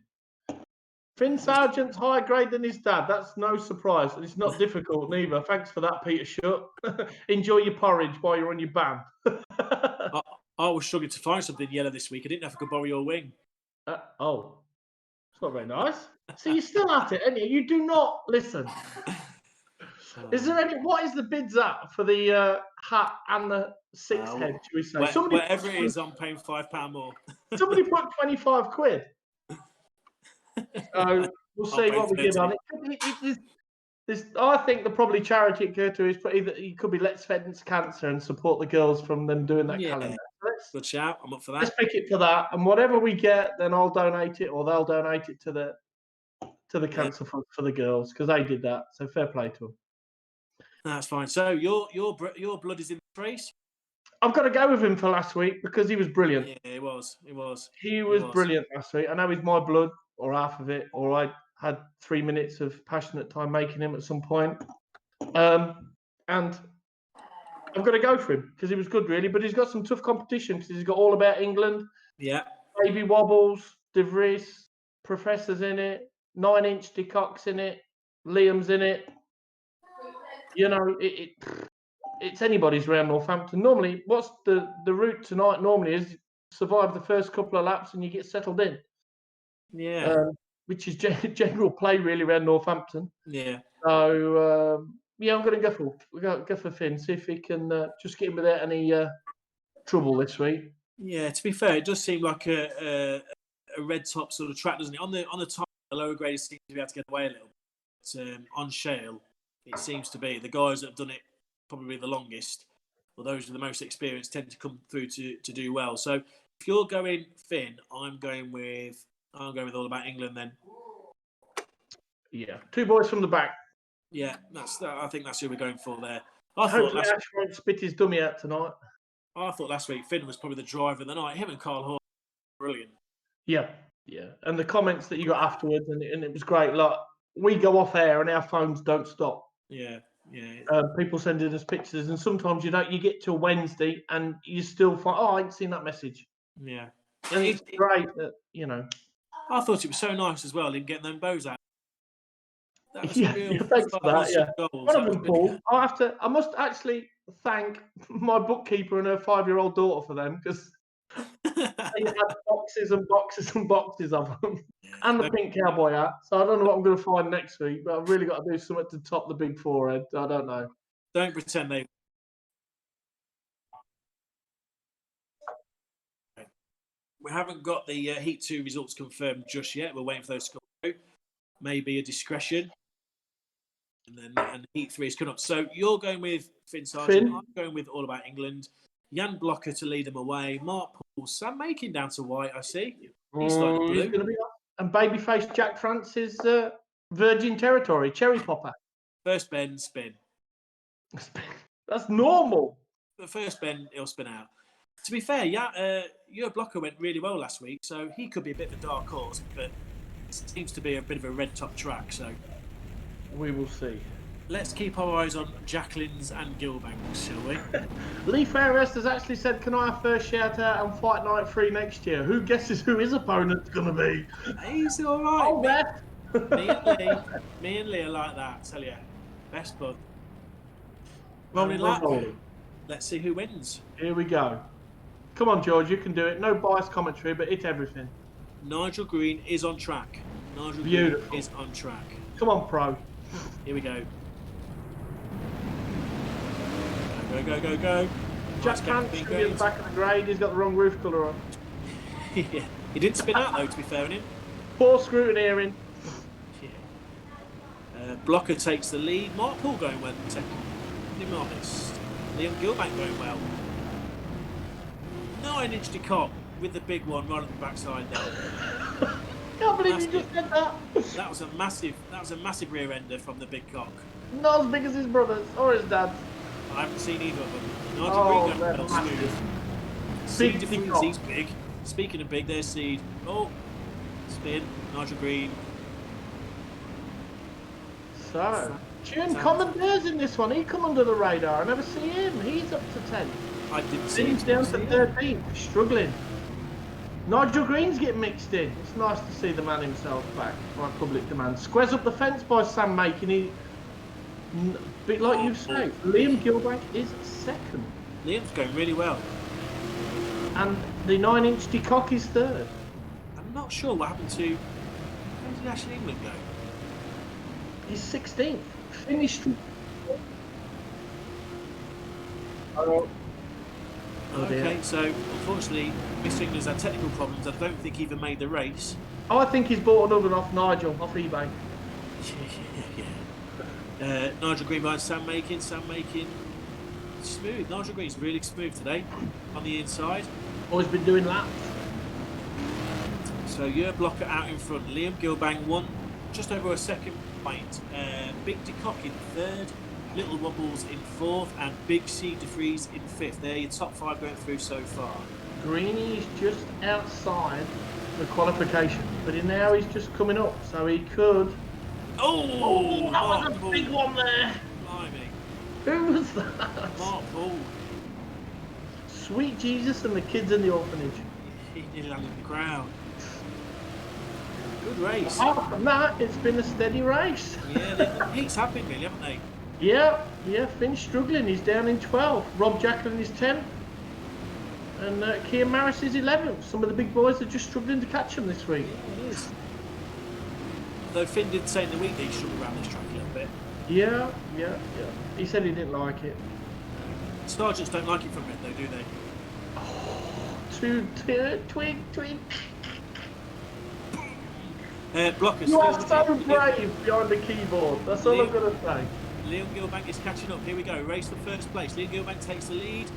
Finn Sargent's higher grade than his dad. That's no surprise. And it's not difficult neither. Thanks for that, Peter Schutt. Enjoy your porridge while you're on your ban. I was struggling to find something yellow this week. I didn't know if I could borrow your wing. Oh. It's not very nice. So you're still at it, aren't you? You do not listen. Is there what is the bids at for the hat and the 6 head, should we say? Whatever it is, I'm paying £5 more. Somebody put 25 quid. So we'll see what we give on it. I think the probably charity it could to is it could be Let's Fence Cancer and support the girls from them doing that calendar. Good shout. I'm up for that. Let's pick it for that, and whatever we get, then I'll donate it, or they'll donate it to the cancer fund for the girls because they did that. So fair play to them. That's fine. So your blood is in the race. I've got to go with him for last week because he was brilliant. Yeah, he was. He was brilliant last week. I know he's my blood or half of it, or I had 3 minutes of passionate time making him at some point. And I've got to go for him because he was good, really. But he's got some tough competition because he's got All About England. Yeah. Baby Wobbles, De Vries, Professor's in it, 9 Inch DeCock's in it, Liam's in it. You know, it's anybody's round Northampton. Normally, what's the route tonight normally is survive the first couple of laps and you get settled in. Yeah. Which is general play, really, around Northampton. Yeah. So, I'm going to go for Finn, see if he can just get him without any trouble this week. Yeah, to be fair, it does seem like a red top sort of track, doesn't it? On the top, the lower grade seems to be able to get away a little bit. On shale, it seems to be the guys that have done it probably the longest, or those with the most experience, tend to come through to do well. So if you're going Finn, I'm going with All About England then. Yeah, 2 boys from the back. Yeah, I think that's who we're going for there. Hopefully Ash won't spit his dummy out tonight. I thought last week Finn was probably the driver of the night. Him and Carl Horn, brilliant. Yeah. And the comments that you got afterwards, and it was great. Like, we go off air and our phones don't stop. Yeah. Yeah. People sending us pictures, and sometimes you get till Wednesday and you still find, I ain't seen that message. Yeah. And it's great that, I thought it was so nice as well in getting them bows out. That was Yeah, real thanks for that. Yeah, goals. one of them, Paul. I must actually thank my bookkeeper and her 5-year-old daughter for them, because they had boxes and boxes and boxes of them, and the pink cowboy hat. So I don't know what I'm going to find next week, but I've really got to do something to top the big forehead. I don't know. Don't pretend they. We haven't got the Heat 2 results confirmed just yet. We're waiting for those to come through. Maybe a discretion. And Heat 3 is coming up. So you're going with Finn Sargent. I'm going with All About England. Jan Blocker to lead them away. Mark Paul. Sam Makin down to white, I see. He's starting blue. He's going to be up. And babyface Jack Francis, Virgin Territory, Cherry Popper. First bend, spin. That's normal. The first bend, he'll spin out. To be fair, your blocker went really well last week, so he could be a bit of a dark horse, but it seems to be a bit of a red top track, so we will see. Let's keep our eyes on Jacqueline's and Gilbank's, shall we? Lee Fairest has actually said, can I have first shout out on Fight Night 3 next year? Who guesses who his opponent's going to be? He's all right. Oh, me and Lee are like that, tell you. Best bud. Rolling luck. Let's see who wins. Here we go. Come on, George, you can do it. No biased commentary, but hit everything. Nigel Green is on track. Beautiful. Green is on track. Come on, pro. Here we go. Go. Jack Pants should be at the back of the grade. He's got the wrong roof colour on. Yeah. He didn't spin out, though, to be fair on him. Poor scrutineering. Yeah. Blocker takes the lead. Mark Paul going well. Second. Be honest. Liam Gilbank going well. 9-inch decock with the big one right at the backside there. Can't believe you just said that. That was a massive rear ender from the big cock. Not as big as his brothers or his dad. I haven't seen either of them. Nigel Green going well smooth. Seed, he's big. Speaking of big, there's Seed. Oh, spin. Nigel Green. So, Tune Commandeurs in this one. He come under the radar. I never see him. He's up to 10. I didn't see him. He's down to 13. Struggling. Nigel Green's getting mixed in. It's nice to see the man himself back by public demand. Squares up the fence by Sam Makin. A bit like you say, Liam Gilbank is second. Liam's going really well. And the 9-inch decock is third. I'm not sure what happened to... Where did National England go? He's 16th. Finished... Okay, so unfortunately, Mr. England's had technical problems. I don't think he even made the race. Oh, I think he's bought an oven off Nigel, off eBay. Yeah. Nigel Green behind Sam Makin. Smooth. Nigel Green's really smooth today on the inside. Always been doing laps. So your blocker out in front. Liam Gilbank won just over a second point. Big decock in third. Little Wobbles in fourth, and Big C DeFries in fifth. They're your top 5 going through so far. Greeny is just outside the qualification, but now he's just coming up, so he could. Oh, that was a big one there. Blimey. Who was that? Mark Paul. Sweet Jesus and the kids in the orphanage. He nearly landed on the ground. Good race. Apart from that, it's been a steady race. Yeah, the heats have been really, haven't they? Yeah, Finn's struggling. He's down in 12. Rob Jacqueline is 10. And Keir Maris is 11th. Some of the big boys are just struggling to catch him this week. Yeah, it is. Though Finn did say in the week that he struggled around this track a little bit. Yeah. He said he didn't like it. Sergeants don't like it from it though, do they? Oh, twig. Blockers. You are so brave behind the keyboard. That's all I'm going to say. Liam Gilbank is catching up. Here we go. Race for first place. Liam Gilbank takes the lead.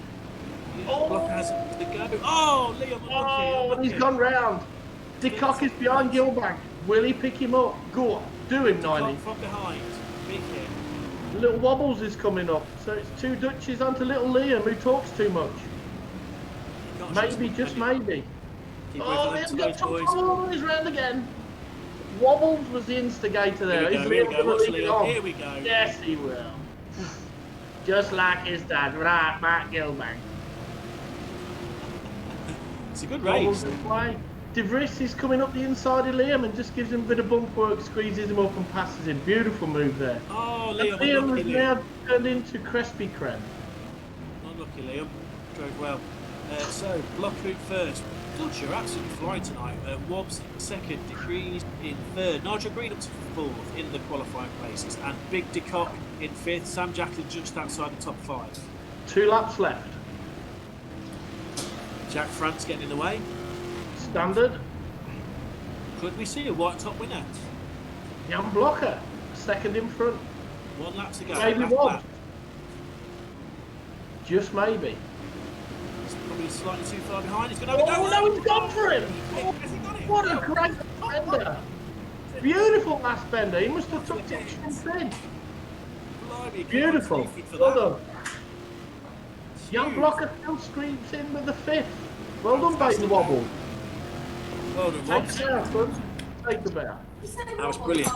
Oh. Blocker has to go. Oh, Liam unlucky. And he's gone round. Decock is behind Gilbank. Will he pick him up? Go on. Do him, 90. From behind. Big hit. Little Wobbles is coming up. So it's 2 Dutchies onto little Liam, who talks too much. Maybe, just maybe. Liam's got top he's round again. Wobbles was the instigator there. Here we go. Watch Liam. Here we go. Yes, he will. Just like his dad, right, Mark Gilbank. It's a good Wobbles race. away. De Vries is coming up the inside of Liam and just gives him a bit of bump work, squeezes him up and passes him. Beautiful move there. Oh, And Liam, Liam unlucky has Liam. now turned into Crispy Creme. Unlucky Liam. Drove well. So, block route first. God, you're absolutely flying tonight. Wobbs second, Decrees in third. Nigel Green up to fourth in the qualifying places. And Big DeCock in fifth. Sam Jacklin just outside the top 5. 2 laps left. Jack France getting in the way. Standard. Could we see a white top winner? Jan Blocker, second in front. 1 lap to go. Maybe Last Wobbs. lap. Just maybe. He's probably slightly too far behind. He's going to Oh no, he's gone for him! Has he got it? What a great bender! Beautiful last bender. He must have took it from in. Blimey, Beautiful. for that. Well done. Jan Blocker still screams in with the 5th. Well done, Baby Wobble. Well done, Take Wobbs. the bear, son. Take the bear. That was brilliant.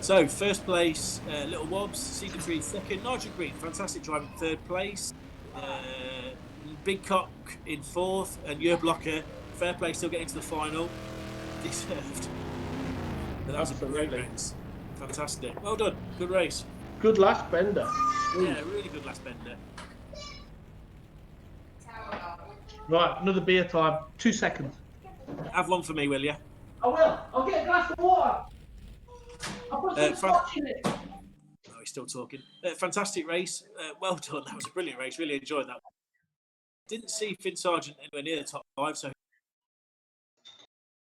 So, first place, Little Wobbs, Cedar Tree second, Nigel Green, fantastic driving third place, Big Cock in fourth, and Jur Blocker, fair play, still getting to the final, deserved. But that was a great race. Fantastic. Well done, good race. Good last bender. Yeah, really good last bender. Right, another beer time. 2 seconds. Have one for me, will you? I will. I'll get a glass of water. I'll put some scotch in it. Oh, he's still talking. Fantastic race. Well done. That was a brilliant race. Really enjoyed that. Didn't see Finn Sargent anywhere near the top 5, so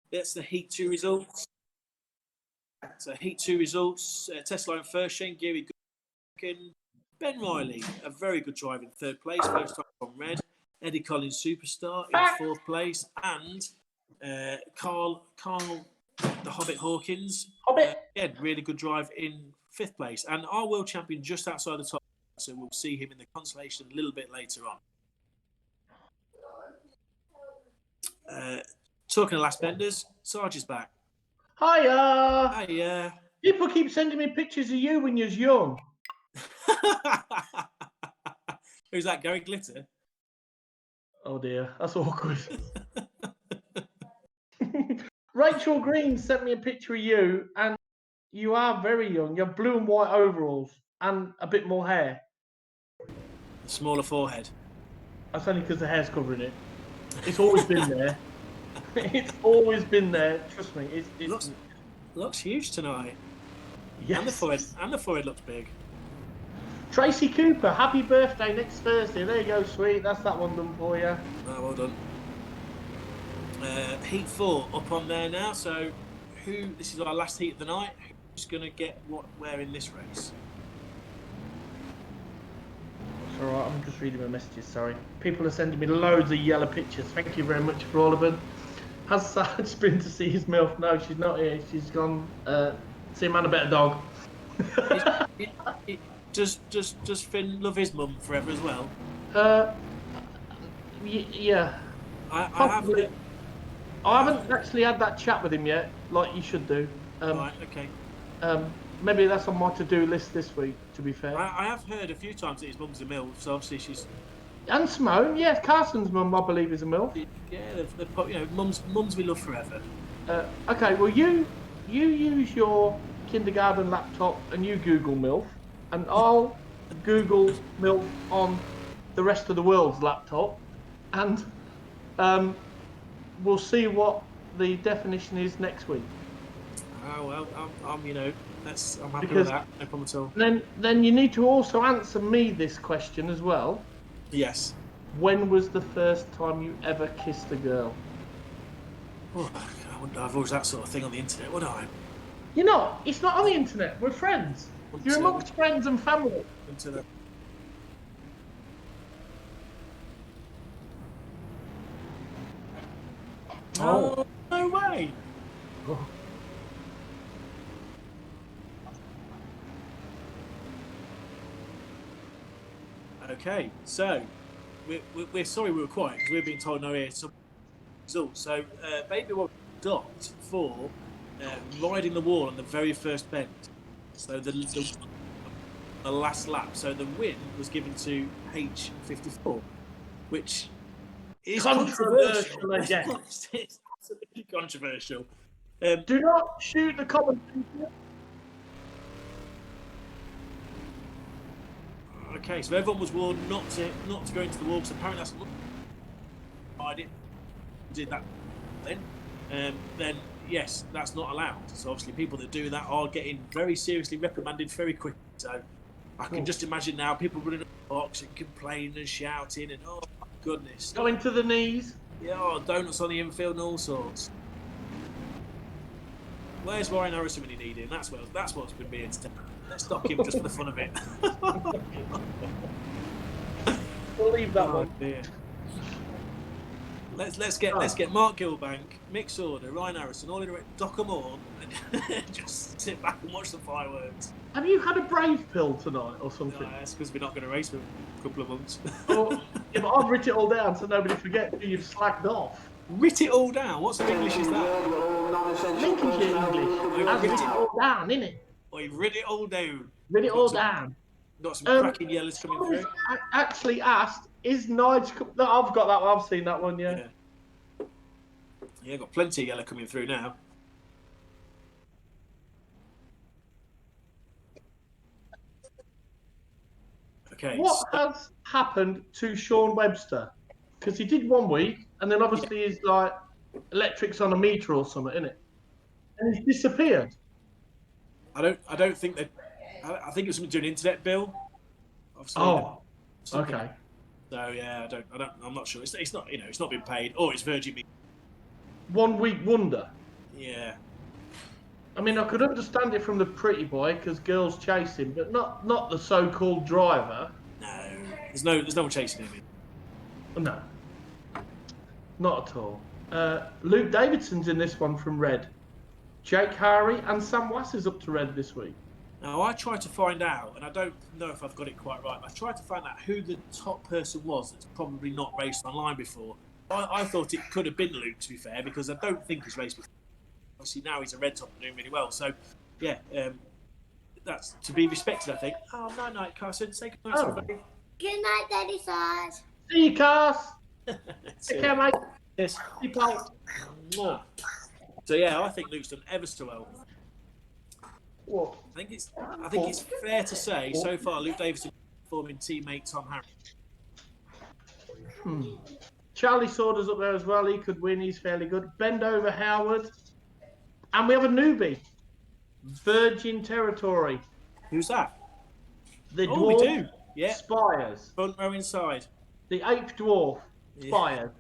that's the Heat 2 results. So Heat 2 results. Tesla in first, Shane Geary second. Ben Riley, a very good driver in third place, first time on red. Eddie Collins, superstar, in fourth place. And Carl the Hobbit Hawkins, again, really good drive in fifth place. And our world champion just outside the top, so we'll see him in the Consolation a little bit later on. Talking of last benders, Sarge is back. Hiya! Hi, People keep sending me pictures of you when you was young. Who's that, Gary Glitter? Oh dear, that's awkward. Rachel Green sent me a picture of you, and you are very young. You have blue and white overalls and a bit more hair. Smaller forehead. That's only because the hair's covering it. It's always been there. It's always been there. Trust me. It looks huge tonight. Yes. And the forehead looks big. Tracy Cooper, happy birthday next Thursday. There you go, sweet. That's that one done for you. Oh, well done. Heat 4 up on there now. So, this is our last heat of the night. Who's going to get where in this race? It's all right. I'm just reading my messages. Sorry. People are sending me loads of yellow pictures. Thank you very much for all of them. Has Sarge been to see his MILF? No, she's not here. She's gone see a man a better dog. Does Finn love his mum forever as well? Yeah. I haven't actually had that chat with him yet, like you should do. Right, okay. Maybe that's on my to-do list this week, to be fair. I have heard a few times that his mum's a MILF, so obviously she's... And Simone, yes, Carson's mum, I believe, is a MILF. Yeah, mums we love forever. Okay, well, you use your kindergarten laptop and you Google MILF, and I'll Google MILF on the rest of the world's laptop, and we'll see what the definition is next week. Oh well, I'm happy with that. No problem at all. Then you need to also answer me this question as well. Yes. When was the first time you ever kissed a girl? Oh, I wouldn't have that sort of thing on the internet, would I? You're not. It's not on the internet. We're friends. You're amongst friends and family. Oh, no way. Oh. Okay, so we're sorry we were quiet because we're being told no here some results. So Baby was docked for riding the wall on the very first bend. So the the last lap. So the win was given to H54, which is controversial. Controversial again. It's absolutely controversial. Do not shoot the commentator. Okay, so everyone was warned not to go into the wall, because apparently that's I did that then yes, that's not allowed. So obviously people that do that are getting very seriously reprimanded very quickly. So I can just imagine now people running up the box and complaining and shouting and oh my goodness. Going to the knees. Yeah, oh, donuts on the infield and all sorts. Where's Ryan Harrison when you need him? That's what's been being said. Let's stock him just for the fun of it. We'll leave that one. Dear. Let's get Mark Gilbank, Mick Sorder, Ryan Harrison, all in a row, dock them all, and just sit back and watch the fireworks. Have you had a brave pill tonight or something? No, that's because we're not going to race for a couple of months. Oh, yeah, but I've written it all down so nobody forgets who you've slacked off. Writ it all down. What sort of English is that? Lincolnshire English. I've written it all down, innit? Oh, you've writ it all down. Written it all down. Got some cracking yellows coming through. I actually asked, is Nigel... No, I've got that one. I've seen that one, yeah. Yeah, got plenty of yellow coming through now. Okay. What has happened to Sean Webster? Because he did 1 week, and then obviously he's like electrics on a meter or something, isn't it? And he's disappeared. I don't think that. I think it was something to do an internet bill. Obviously, okay. So yeah, I'm not sure. It's not it's not been paid, or it's Virgin Media. 1 week wonder. Yeah. I mean, I could understand it from the pretty boy because girls chase him, but not the so-called driver. No, there's no one chasing him. No, not at all. Luke Davidson's in this one from Red. Jake Harry and Sam Wass up to Red this week. Now, I tried to find out, and I don't know if I've got it quite right, but I tried to find out who the top person was that's probably not raced online before. I thought it could have been Luke, to be fair, because I don't think he's raced before. Obviously, now he's a red top and doing really well. So, yeah, that's to be respected, I think. Oh, night, Carson. Say good night, everybody. Good night, Daddy Side. See you, Cars. Take care, mate. Yes. Keep out. So, yeah, I think Luke's done ever so well. What? I think it's fair to say so far Luke Davidson performing teammate Tom Harris. Charlie Saunders up there as well. He could win. He's fairly good. Bend over Howard. And we have a newbie. Virgin Territory. Who's that? The dwarf. We do. Yeah. Spires. Front row inside. The ape dwarf. Spires.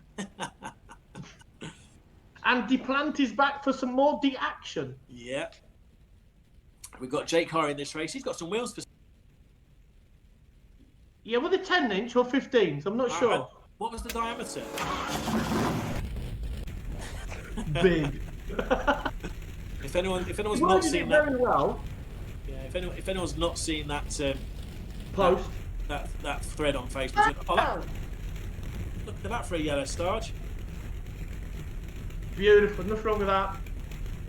And Deplant is back for some more action. Yeah. We've got Jake Harry in this race. He's got some wheels for. Yeah, were they 10-inch or 15s? I'm not sure. What was the diameter? Big. If anyone's not seen that, very well. Yeah. If anyone's not seen that Post. that thread on Facebook, look at that for a yellow starch. Beautiful. Nothing wrong with that.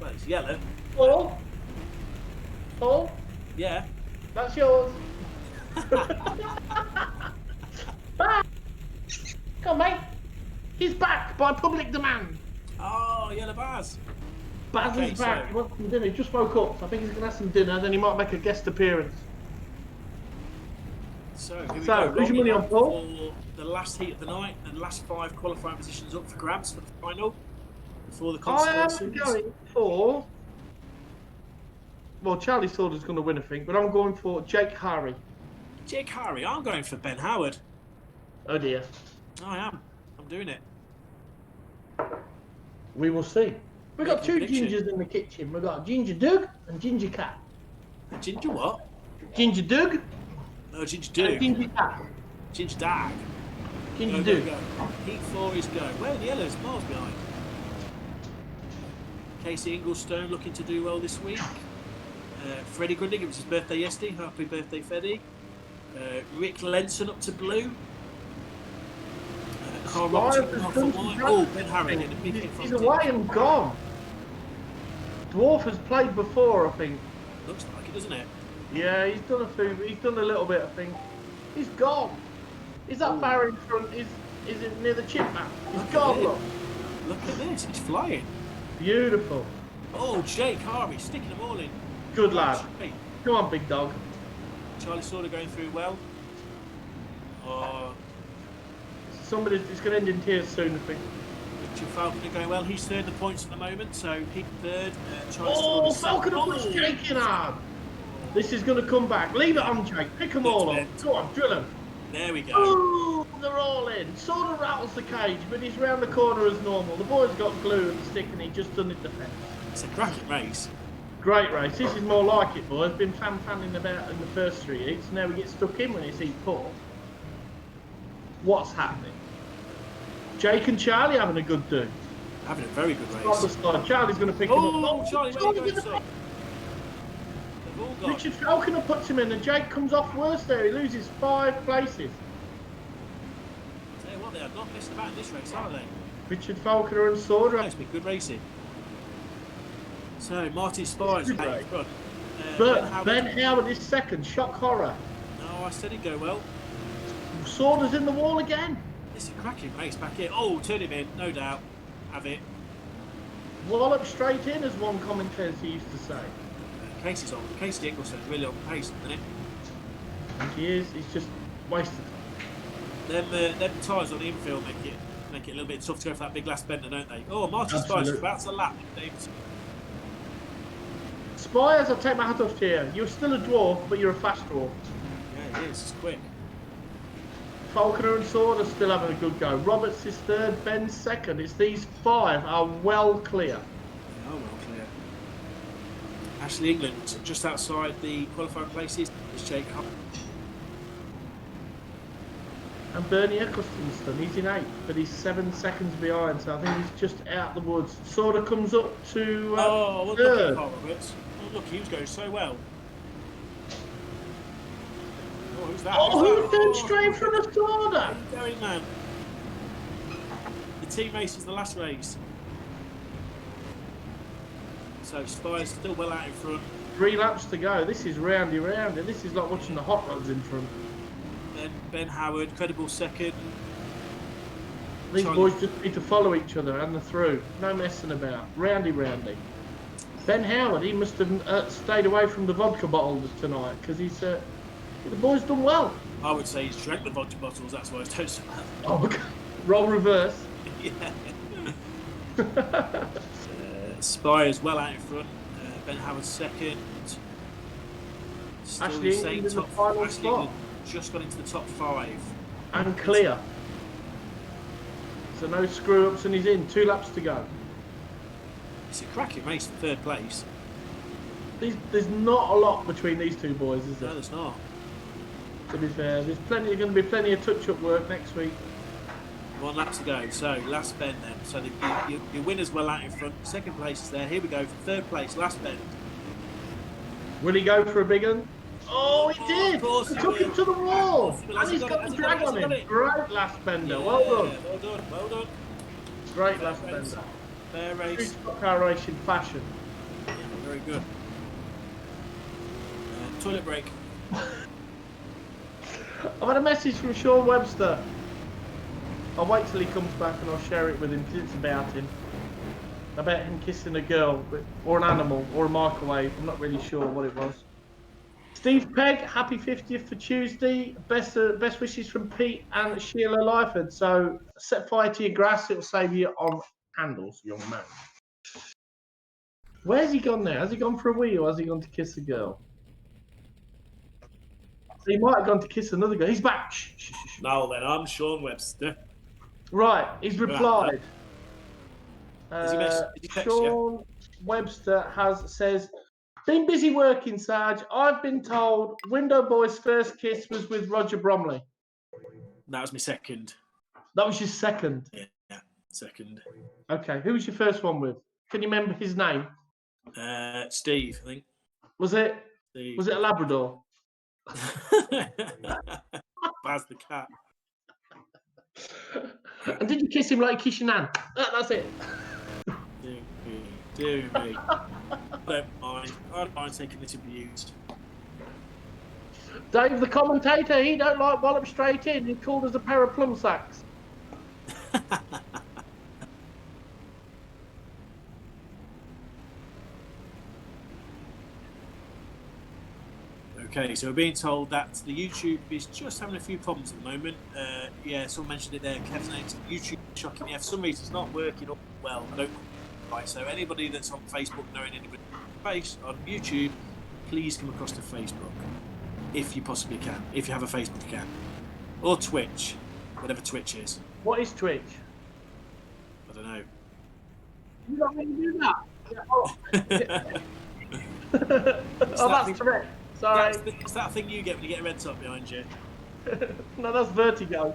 Well, it's yellow. Paul? Yeah. That's yours. Back. Come on, mate. He's back by public demand. Oh, yellow bars. Baz is back. He wants some dinner. He just woke up, so I think he's going to have some dinner, then he might make a guest appearance. So who's your money on, Paul? For the last heat of the night and last 5 qualifying positions up for grabs for the final before the Consolation. I am going for... Well, Charlie Saunders going to win, I think, but I'm going for Jake Harry. Jake Harry, I'm going for Ben Howard. Oh dear. I am. I'm doing it. We will see. We've got two prediction. gingers in the kitchen. We've got Ginger Doug and Ginger Cat. Ginger what? Ginger Doug. Oh, Ginger Doug. Ginger Cat. Ginger Dag. Ginger Go. Doug. Heat 4 is go. Well, the yellow's miles behind. Casey Inglestone looking to do well this week. Freddie Grundig, it was his birthday yesterday. Happy birthday, Freddie. Rick Lenson up to blue. Carl Robertson off from white. Oh, Ben Harry in a big hit from He's away and gone. Dwarf has played before, I think. Looks like it, doesn't it? Yeah, he's done a few. He's done a little bit, I think. He's gone. Is that Ooh. barrier in front? Is it near the chip map? He's Look at gone. this. Look. Look at this. He's flying. Beautiful. Oh, Jake Harvey sticking them all in. Good lad. Hey, Come on, big dog. Charlie Sauter going through well. Oh, It's going to end in tears soon, I think. Richard Falconer going well. He's third in the points at the moment, so he's third. Charlie Oh, Sauter's Falconer puts Jake in hard. This is going to come back. Leave it on, Jake. Pick them all up. Go on, drill them. There we go. Oh, they're all in. Sort of rattles the cage, but he's round the corner as normal. The boy's got glue and stick, and he just done it defence. It's a cracking race. Great race. This is more like it, boys. Been fanning about in the first 3 heats. Now we get stuck in when it's heat 4. What's happening? Jake and Charlie having a good do. Having a very good On the race. side. Charlie's going to pick him up. Oh, Charlie, where are you going Charlie's to? gonna- They've all got. Richard Falconer puts him in, and Jake comes off worse there. He loses 5 places. Tell you what, they are not messing about in this race, are they? Richard Falconer and Sauter. It's been good racing. So, Martin Spires Good out race. in front. But Ben Howard is second. Shock horror. No, I said he'd go well. Sauter's in the wall again. It's a cracking race back here. Oh, turn him in, no doubt. Have it. Wallop straight in, as one commentator used to say. Casey's on. Casey Nicholson's really on pace, isn't it? I think he is. He's just wasted time. Them tyres on the infield make it a little bit tough to go for that big last bender, don't they? Oh, Martin Spires Absolutely. about to lap Davidson. Spires, I'll take my hat off to you. You're still a dwarf, but you're a fast dwarf. Yeah, it is. It's quick. Falconer and Sword are still having a good go. Roberts is third, Ben's second. It's these 5 are well clear. They are well clear. Ashley England just outside the qualifying places is Jake Hunt. And Bernie Eccleston, he's in 8th, but he's 7 seconds behind, so I think he's just out the woods. Sort of comes up to Oh, look third. at Carl Roberts. Oh, look, he was going so well. Oh, who's that? Oh, Who's who that? turned straight from the Sauter? Where are you going, man? The team race is the last race. So Spires still well out in front. 3 laps to go. This is roundy. This is like watching the hot rods in front. Then Ben Howard, credible second. These Charlie. boys just need to follow each other and they're through. No messing about. Roundy. Ben Howard, he must have stayed away from the vodka bottles tonight because he's the boy's done well. I would say he's drank the vodka bottles, that's why he's done so well. Oh, okay. Roll reverse. Yeah. Spires well out in front. Ben Howard second. Still Ashley the England same in the top. final Ashley spot. England just got into the top 5. And clear. So no screw ups and he's in. 2 laps to go. It's a cracking race for third place. There's not a lot between these 2 boys, is there? No, there's not. To be fair, there's going to be plenty of touch-up work next week. 1 lap to go. So last bend then. So your winner's well out in front. Second place is there. Here we go for third place. Last bend. Will he go for a big one? Oh, he did! Of course He he took will. him to the wall! Of course he will. And he's Has he got got the it? drag Has on he got him. it? Great last bender. Yeah, Well done. Well done. Well done. Great Fair last race. bender. Fair True race. stock car racing fashion. Yeah, very good. Toilet break. I've had a message from Sean Webster. I'll wait till he comes back and I'll share it with him because it's about him. About him kissing a girl, or an animal, or a microwave. I'm not really sure what it was. Steve Pegg, happy 50th for Tuesday. Best wishes from Pete and Sheila Lyford. So set fire to your grass, it'll save you on handles, young man. Where's he gone now? Has he gone for a wee or has he gone to kiss a girl? He might have gone to kiss another girl. He's back. Shh, shh, shh, shh. Now then, I'm Sean Webster. Right, he's replied. Did he text Sean Webster says, been busy working, Sarge. I've been told Window Boy's first kiss was with Roger Bromley. That was my second. That was your second. Yeah, second. Okay, who was your first one with? Can you remember his name? Steve, I think. Was it Steve. a Labrador? Baz the cat. And did you kiss him like you kiss your nan? That's it. Do me. Don't mind. I don't mind taking this abuse. Dave, the commentator, he don't like wallop straight in. He called us a pair of plum sacks. Okay, so we're being told that the YouTube is just having a few problems at the moment. Yeah, someone mentioned it there. Kev's name, YouTube shocking. Yeah, for some reason it's not working well. I don't right. So anybody that's on Facebook knowing anybody on YouTube, please come across to Facebook if you possibly can. If you have a Facebook account or Twitch, whatever Twitch is. What is Twitch? I don't know. You don't really do that. Oh, that's correct. Sorry. It's that thing you get when you get a red top behind you. No, that's vertigo.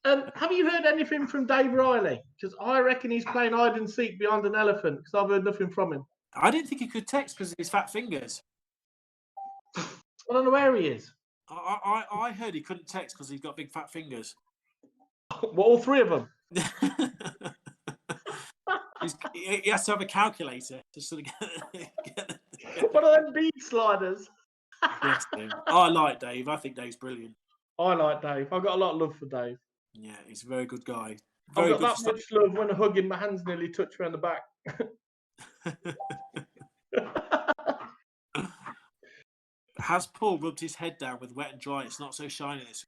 Have you heard anything from Dave Riley? Because I reckon he's playing hide and seek behind an elephant, because I've heard nothing from him. I didn't think he could text because of his fat fingers. I don't know where he is. I heard he couldn't text because he's got big fat fingers. Well, all three of them. He has to have a calculator to sort of get One of them bead sliders. Yes, Dave. I like Dave. I think Dave's brilliant. I like Dave. I've got a lot of love for Dave. Yeah, he's a very good guy. I've Very got good that much love when I hug him, my hands nearly touch around the back. Has Paul rubbed his head down with wet and dry? It's not so shiny this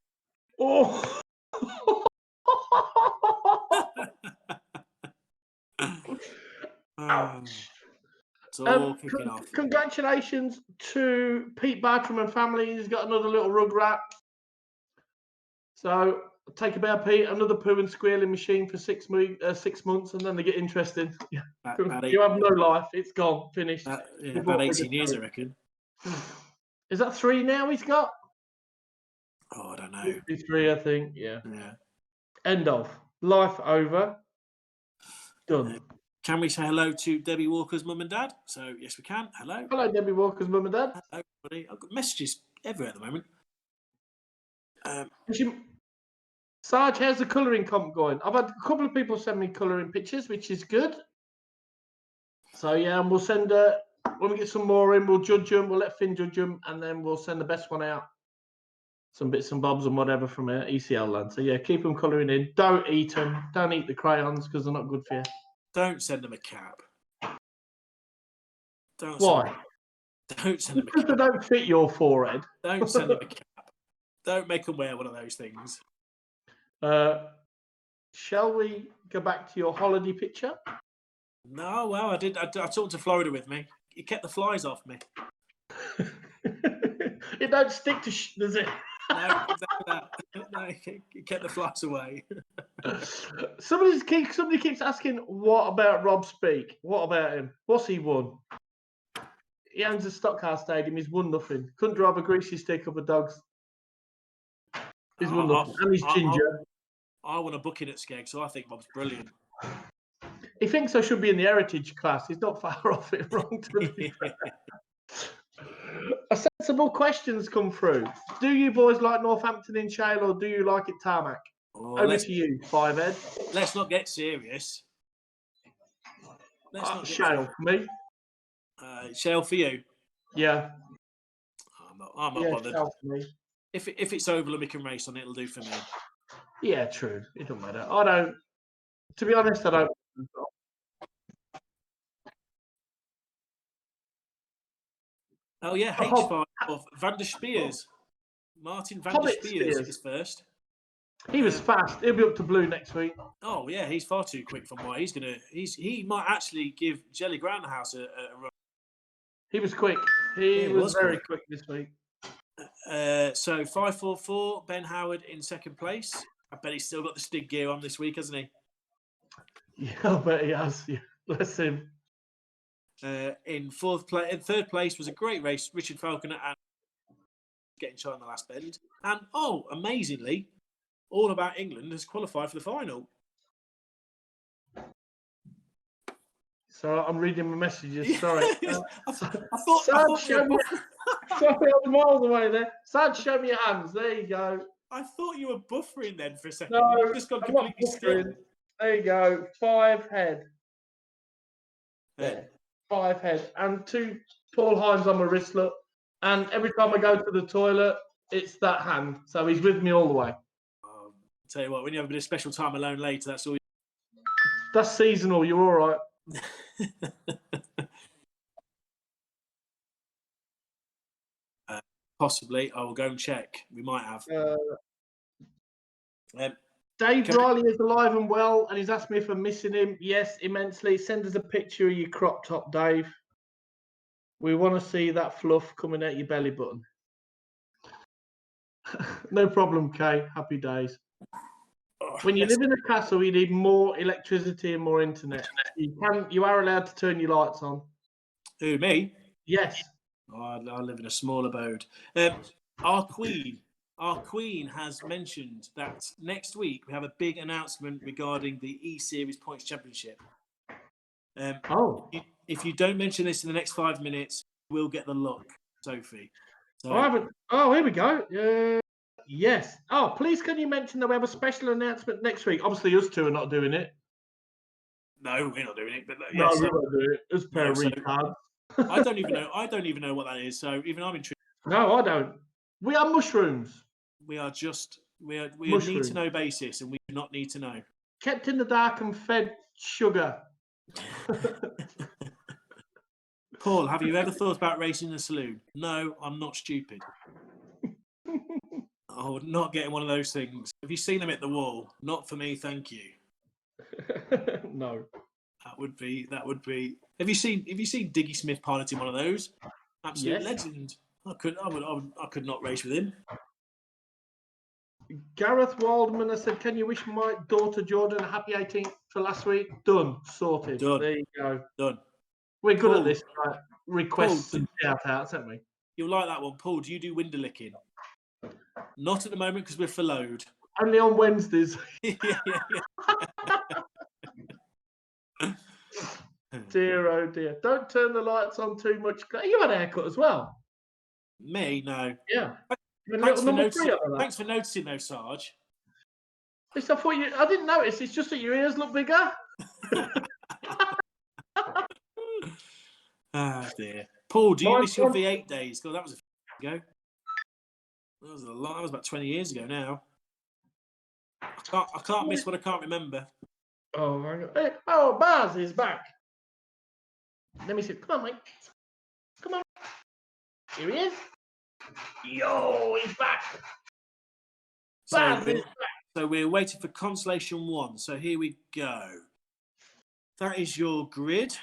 Oh. It's all kicking off. Congratulations to Pete Bartram and family. He's got another little rug rat. So take a bear, Pete. Another poo and squealing machine for 6 months, and then they get interested. You have no life. It's gone. Finished. About 18 years, I reckon. Is that 3 now he's got? Oh, I don't know. 3, I think. Yeah. End of. Life over. Done. Can we say hello to Debbie Walker's mum and dad? So, yes, we can. Hello. Hello, Debbie Walker's mum and dad. Hello, everybody. I've got messages everywhere at the moment. Sarge, how's the colouring comp going? I've had a couple of people send me colouring pictures, which is good. So, yeah, and we'll send, when we get some more in, we'll judge them. We'll let Finn judge them, and then we'll send the best one out. Some bits and bobs and whatever from ECL land. So, yeah, keep them colouring in. Don't eat them. Don't eat the crayons because they're not good for you. Don't send them a cap. Why? Don't send them a cap. Because they don't fit your forehead. Don't send them a cap. Don't make them wear one of those things. Shall we go back to your holiday picture? No, well, I did. I talked to Florida with me. He kept the flies off me. It don't stick to does it? No, exactly that. No, he kept the flies away. Somebody keeps asking, what about Rob Speak? What about him? What's he won? He owns a Stockhouse Stadium. He's won nothing. Couldn't drive a greasy stick up a dog's. He's won nothing. And he's ginger. I want a booking at Skeg, so I think Bob's brilliant. He thinks I should be in the heritage class. He's not far off it. Wrong to be fair. A sensible questions come through. Do you boys like Northampton in shale, or do you like it tarmac? Over to you, 5 Ed. Let's not get serious. Shale for me. Shale for you? Yeah. I'm not bothered. Shale for me. If it's oval and we can race on it, it'll do for me. Yeah, true. It don't matter. I don't. To be honest, I don't. Oh yeah, H5 of Van der Spears. Martin Van der Spears is first. He was fast. He'll be up to blue next week. Oh yeah, he's far too quick from what he might actually give Jelly Groundhouse a run. He was quick. He was very quick this week. So 544, Ben Howard in second place. I bet he's still got the Stig gear on this week, hasn't he? Yeah, I bet he has. Yeah. Bless him. In third place was a great race, Richard Falconer and getting shot in the last bend. And amazingly, All About England has qualified for the final. So I'm reading my messages. Sorry. I thought sorry, I was miles away there. Sad, show me your hands. There you go. I thought you were buffering then for a second. No, You've just gone completely still. There you go. 5 head. There. 5 head. And 2 Paul Hines on my wristlet. And every time I go to the toilet, it's that hand. So he's with me all the way. Tell you what, when you have a bit of special time alone later, that's all. That's seasonal. You're all right. Possibly. I will go and check. We might have. Dave Riley is alive and well, and he's asked me if I'm missing him. Yes, immensely. Send us a picture of your crop top, Dave. We want to see that fluff coming out your belly button. No problem, Kay. Happy days. When you live in a castle, you need more electricity and more internet. You are allowed to turn your lights on. Who, me? Yes. Oh, I live in a small abode. Our Queen has mentioned that next week we have a big announcement regarding the E-Series Points Championship. If you don't mention this in the next 5 minutes, we'll get the look, Sophie. So, I haven't. Oh, here we go. Yes. Oh, please can you mention that we have a special announcement next week? Obviously, us two are not doing it. No, we're not doing it. But no, we're not doing it. It's a pair of retards. I don't even know what that is. So even I'm intrigued. No, I don't. We are mushrooms. We are a need to know basis, and we do not need to know. Kept in the dark and fed sugar. Paul, have you ever thought about racing in a saloon? No, I'm not stupid. I would not get in one of those things. Have you seen them at the wall? Not for me, thank you. No. That would be. Have you seen Diggy Smith piloting one of those? Absolute legend. I could not race with him. Gareth Waldman has said, "Can you wish my daughter Jordan a happy 18th for last week?" Done. Sorted. Done. There you go. Done. We're good at this. Right? Requests and shout-outs, aren't we? You'll like that one, Paul. Do you do window licking? Not at the moment because we're furloughed. Only on Wednesdays. yeah. Dear, oh dear. Don't turn the lights on too much. You had a haircut as well. Me? No. Yeah. Thanks for noticing though, Sarge. I didn't notice. It's just that your ears look bigger. Ah, dear. Paul, do you miss your V8 days? God, that was a ago. That was a lot. That was about 20 years ago now. I can't miss what I can't remember. Oh my God. Hey, Baz is back. Let me see. Come on, mate. Come on. Here he is. Yo, he's back. Baz is back. So we're waiting for Consolation 1. So here we go. That is your grid.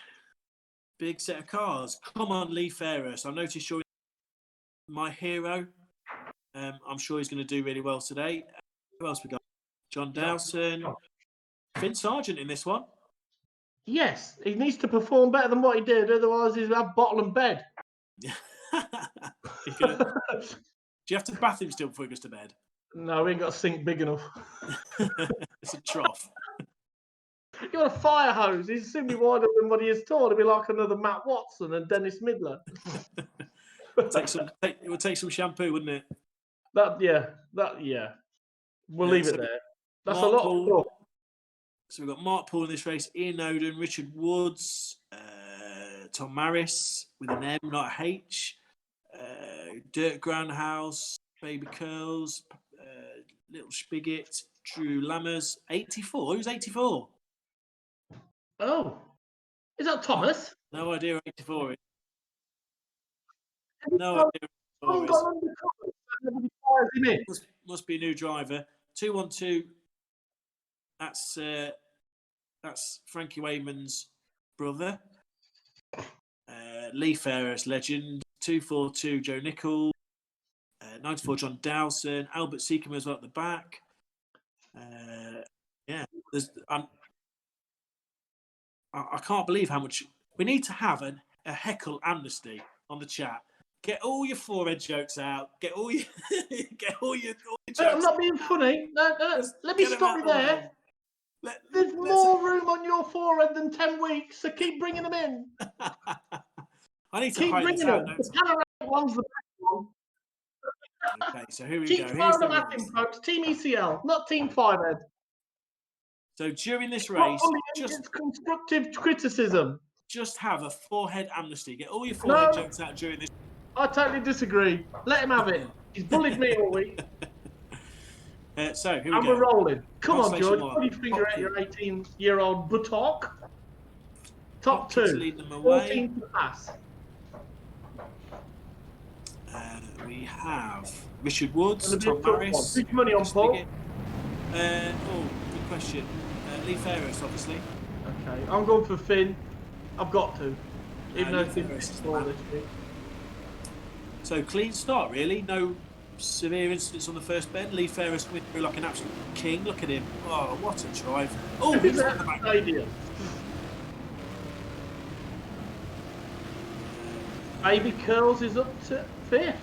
Big set of cars. Come on, Lee Fairhurst. I noticed you're my hero. I'm sure he's going to do really well today. Who else we got? John Dowson. Finn Sargent in this one. Yes, he needs to perform better than what he did. Otherwise, he'll have bottle and bed. Do you have to bath him still before he goes to bed? No, we ain't got a sink big enough. It's a trough. You got a fire hose. He's simply wider than what he is tall. It'd be like another Matt Watson and Dennis Midler. It would take some shampoo, wouldn't it? Yeah. We'll leave it there. That's Mark a lot Paul, of stuff. So we've got Mark Paul in this race, Ian Oden, Richard Woods, Tom Maris with an M, not a H, Dirk Groundhouse, Baby Curls, Little Spigot, Drew Lammers, 84. Who's 84? Oh, is that Thomas? No idea who 84 is. No idea who 84 is. Must be a new driver. 212. That's Frankie Wayman's brother. Lee Fairhurst legend. 242 Joe Nicol. 94 John Dowson. Albert Seacombe as well at the back. I can't believe how much we need to have a heckle amnesty on the chat. Get all your forehead jokes out. Get all your jokes. I'm not being funny. No. Let me stop you there. There's more room on your forehead than 10 weeks, so keep bringing them in. I need to keep bringing them. Out. The panoramic one's the best one. Okay, so here we go. Here's the race. Folks. Team ECL, not Team 5Ed. So during this race, it's constructive criticism. Just have a forehead amnesty. Get all your forehead jokes out during this. I totally disagree. Let him have it. He's bullied me all week. So here we And go. we're rolling. Come on, Consolation George. one. Put your finger at your 18-year-old buttock. Top Hopkins two. leading them away. 14 to pass. We have Richard Woods, Gonna be a Tom tough one. Harris. Big money on Paul. Good question. Lee Fairhurst, obviously. Okay, I'm going for Finn. I've got to. Even though Lee Finn's Fairhurst is the for man. this week. So clean start, really. No severe incidents on the first bend. Lee Fairhurst coming through like an absolute king. Look at him. Oh, what a drive. Oh, he's at the back. Stadium. Baby Curls is up to 5th.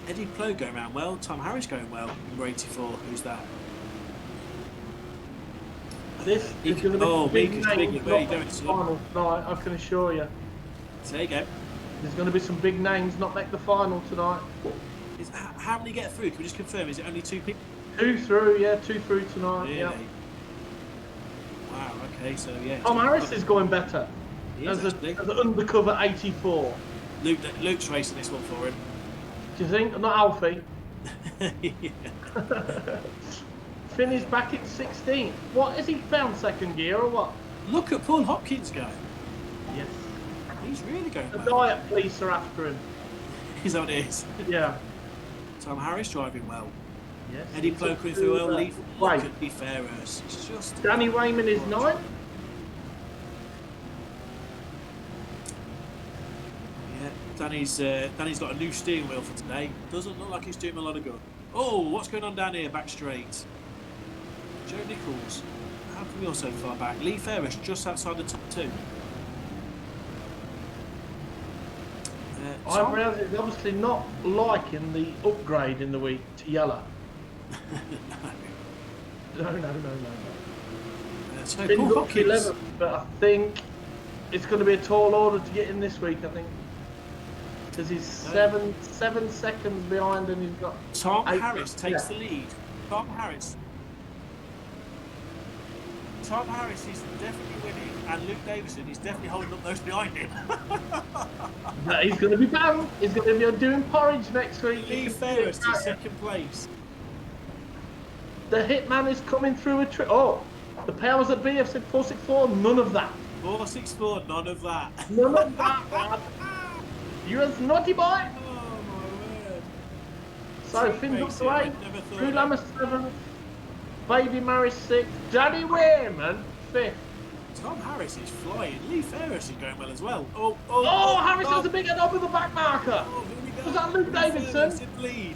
Eddie Plough going around well. Tom Harris going well. Number 84. Who's that? This is going to be Oh, big Meek is names. big. Where are you not going, make the son? final tonight, I can assure you. So there you go. There's going to be some big names not make the final tonight. How many get through? Can we just confirm? Is it only 2 people? 2 through, yeah, 2 through tonight. Really? Yeah. Wow, okay, so yeah. Tom Harris is going better He is, as an undercover 84. Luke's racing this one for him. Do you think? Not Alfie. Yeah. Finn is back at 16th. What, has he found second gear or what? Look at Paul Hopkins go. Yes. He's really going The well. diet police are after him. Is that what it is? Yeah. Tom Harris driving well. Yes. Eddie he's Plough up coming to, through well. Look Wait. at Lee Fairhurst. It's just... Danny Wayman is 9th. Yeah, Danny's got a new steering wheel for today. Doesn't look like he's doing a lot of good. Oh, what's going on down here, back straight? Joe Nichols. How come you're so far back? Lee Fairhurst just outside the top 2. I realised he's obviously not liking the upgrade in the week to yellow. No. So Been Paul up Hopkins. 11th, but I think it's going to be a tall order to get in this week, I think. Because he's seven seconds behind and he's got... Tom 8 Harris takes yeah. the lead. Tom Harris is definitely winning, and Luke Davison is definitely holding up those behind him. He's going to be banned. He's going to be doing porridge next week. Lee Fairhurst is second place. The hitman is coming through a trip. Oh, the powers that be have said 464. None of that. 464, none of that. None of that, lad. You're a naughty boy. Oh my word. So Team Finn's up racing, to I 8. never thought Drew of- Lammer 7th. Baby Murray 6th. Danny Wayman 5th. Tom Harris is flying. Lee Fairhurst is going well as well. Oh, Harris has a big head up with the back marker. Oh, here we go. Was that Luke Lee Davidson? Fairhurst in the lead.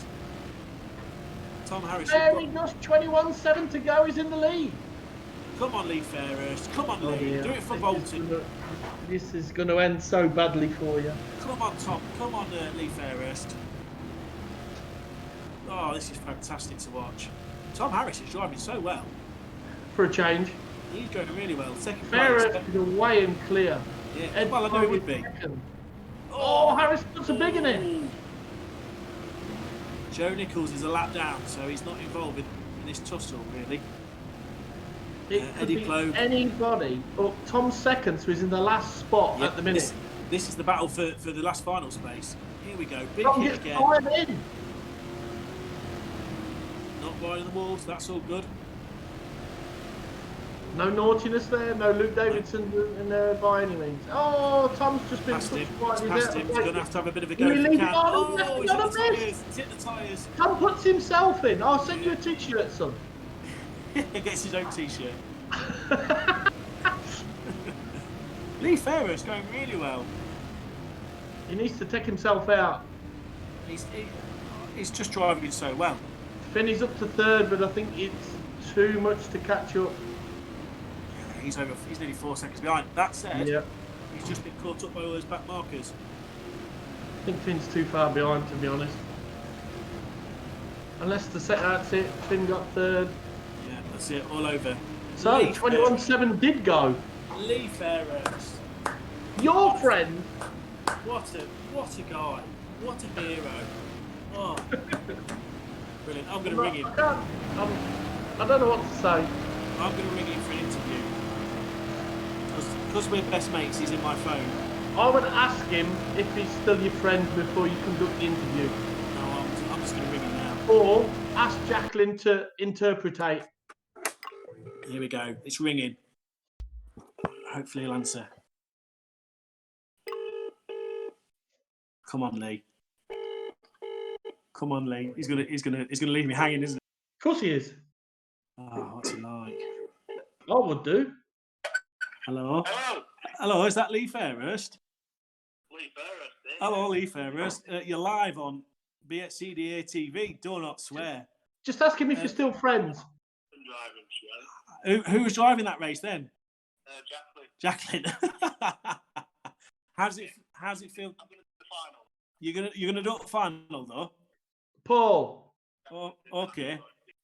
Tom Harris. Very just 21.7 to go. He's in the lead. Come on, Lee Fairhurst. Come on, Oh, Lee. dear. Do it for Bolton. This is going to end so badly for you. Come on, Tom. Come on, Lee Fairhurst. Oh, this is fantastic to watch. Tom Harris is driving so well. For a change. He's going really well. Second Fairhurst place. is away and clear. Yeah. Well, I know it would be. Second. Oh, Harris puts a big in it. Joe Nichols is a lap down, so he's not involved in this tussle, really. It could Eddie be Plough. anybody. But Tom Seconds was in the last spot at the minute. This is the battle for the last final space. Here we go. Big Tom hit gets again. 5 in. Not wide of the walls. That's all good. No naughtiness there. No Luke Davidson in there by any means. Oh, Tom's just been Past him. touched It's by past him. He's going to have a bit of a Can go we if he leave can. it on? Oh, he's hit Not the a miss. tyres. He's hit the tyres. Tom puts himself in. I'll send you a t-shirt, son. He gets his own t-shirt. Lee Fairhurst going really well. He needs to take himself out. He's just driving so well. Finney's up to 3rd, but I think it's too much to catch up. He's nearly 4 seconds behind. That said, Yeah. he's just been caught up by all those back markers. I think Finn's too far behind, to be honest. Unless that's it. Finn got 3rd. Yeah, that's it. All over. So, Lee 21.7 did go. Lee Fairhurst. Your friend. What a guy. What a hero. Oh. Brilliant. I'm going to ring him. I don't know what to say. I'm going to ring him for an interview. Because we're best mates, he's in my phone. I would ask him if he's still your friend before you conduct the interview. No, I'm just going to ring him now. Or ask Jacqueline to interpretate. Here we go. It's ringing. Hopefully he'll answer. Come on, Lee. Come on, Lee. He's gonna leave me hanging, isn't he? Of course he is. Oh, what's he like? I would do. Hello. Hello. Hello. Is that Lee Fairhurst? Lee Fairhurst. Hello, Lee Fairhurst. You're live on BSCDA TV. Do not swear. Just ask him if you're still friends. Who was driving that race then? Jacqueline. How's it feel? I'm going to the final. You're gonna do it final though. Paul. Oh, okay.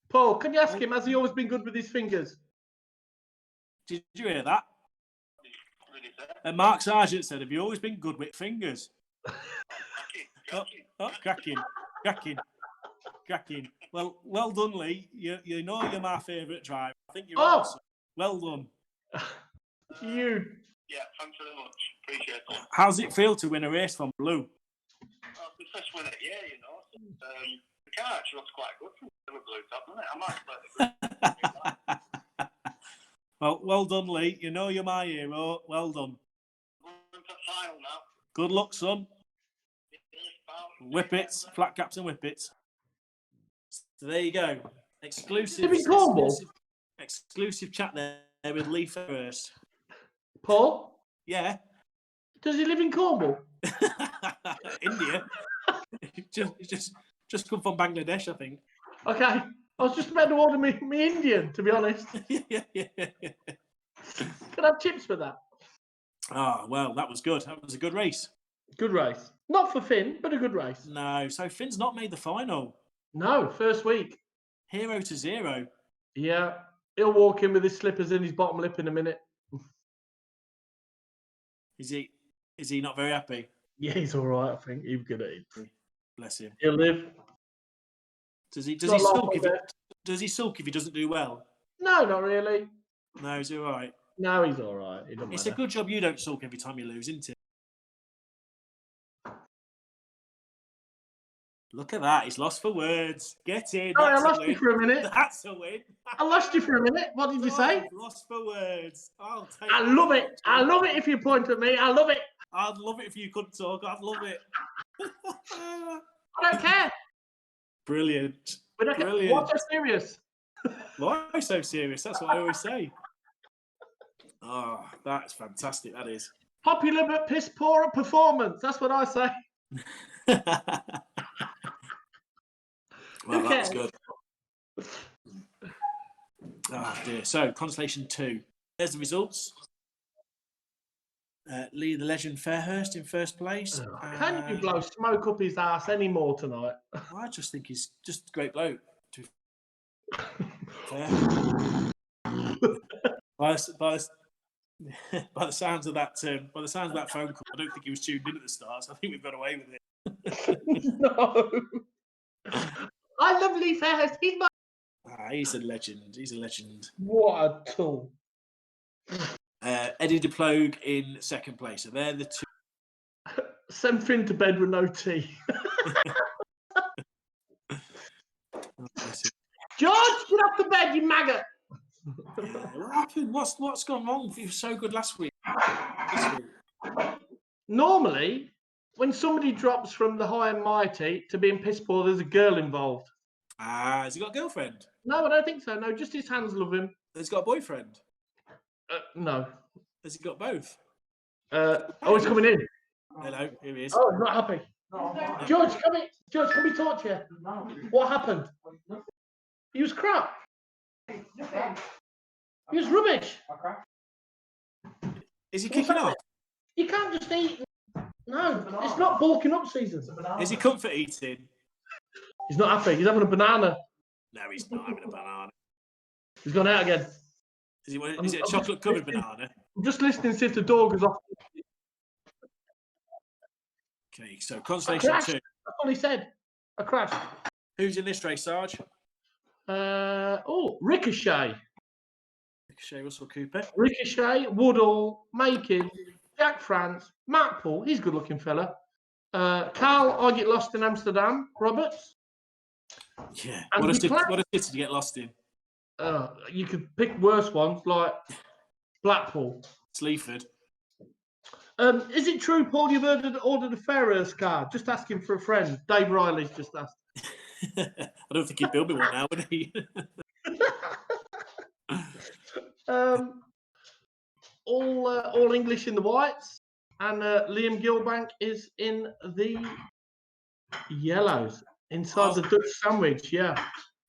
Paul, can you ask him, has he always been good with his fingers? Did you hear that? What did he say? Mark Sargent said, "Have you always been good with fingers?" Cracking. Cracking. Well done, Lee. You know you're my favourite driver. I think you're Oh. awesome. Well done. You. Yeah, thanks very much. Appreciate it. How's it feel to win a race from Blue? Oh, it's the first win of the year, you know. So, the car actually looks quite good from the blue top, doesn't it? I might play the Well done, Lee. You know you're my hero. Well done. Going to final now. Good luck, son. Whippets, flat caps and whippets. So there you go. Exclusive chat there with Lee first. Paul? Yeah. Does he live in Cornwall? India. just come from Bangladesh, I think. Okay. I was just about to order me Indian, to be honest. yeah. Can I have chips for that? Oh, well, that was good. That was a good race. Good race. Not for Finn, but a good race. No, so Finn's not made the final. No, first week. 0-0. Yeah. He'll walk in with his slippers in his bottom lip in a minute. Is he not very happy? Yeah, he's all right, I think. He's good at it. Bless him. He'll live. Does he sulk if he doesn't do well? No, not really. No, he's all right. No, he's all right. It's a good job you don't sulk every time you lose, isn't it? Look at that. He's lost for words. Get in. Sorry, I lost you for a minute. That's a win. I lost you for a minute. What did you say? Lost for words. I love it. I love it if you point at me. I love it. I'd love it if you couldn't talk. I'd love it. I don't care. Brilliant. Brilliant. What's so serious? Why are you so serious? That's what I always say. Oh, that's fantastic. That is. Popular but piss poor at performance. That's what I say. Well, that was good. Oh dear. So, Consolation 2. There's the results. Lee the Legend Fairhurst in first place. Can you blow smoke up his ass anymore tonight? I just think he's just a great bloke. By the sounds of that phone call, I don't think he was tuned in at the start. So I think we've got away with it. No. I love Lee Fairhurst. He's a legend. He's a legend. What a tool. Eddie DePlogue in second place. So they're the two. Send Finn to bed with no tea. George, get off the bed, you maggot. What happened? What's gone wrong? He was so good last week. Normally, when somebody drops from the high and mighty to being piss poor, there's a girl involved. Has he got a girlfriend? No, I don't think so. No, just his hands love him. Has he got a boyfriend? No. Has he got both? Oh, he's coming in. Hello, here he is. Oh, he's not happy. George, come in. George, can we talk to you? What happened? He was crap. He was rubbish. Is he kicking off? You can't just eat. No, it's not bulking up season. Is he comfort eating? He's not happy. He's having a banana. No, he's not having a banana. He's gone out again. Is it a chocolate covered banana? I'm just listening to see if the door goes off. Okay, so Consolation 2. That's all he said. I crashed. Who's in this race, Sarge? Ricochet. Ricochet, Russell Cooper. Ricochet, Woodall, Making, Jack France, Matt Paul, he's a good-looking fella. Carl, I get lost in Amsterdam. Roberts. Yeah. And What a Declan- city to get lost in. You could pick worse ones like Blackpool. Sleaford. Is it true, Paul, you've ordered a Fairhurst car? Just asking for a friend. Dave Riley's just asked. I don't think he'd build me one now, would he? All English in the whites, and Liam Gilbank is in the yellows inside the Dutch sandwich. Yeah,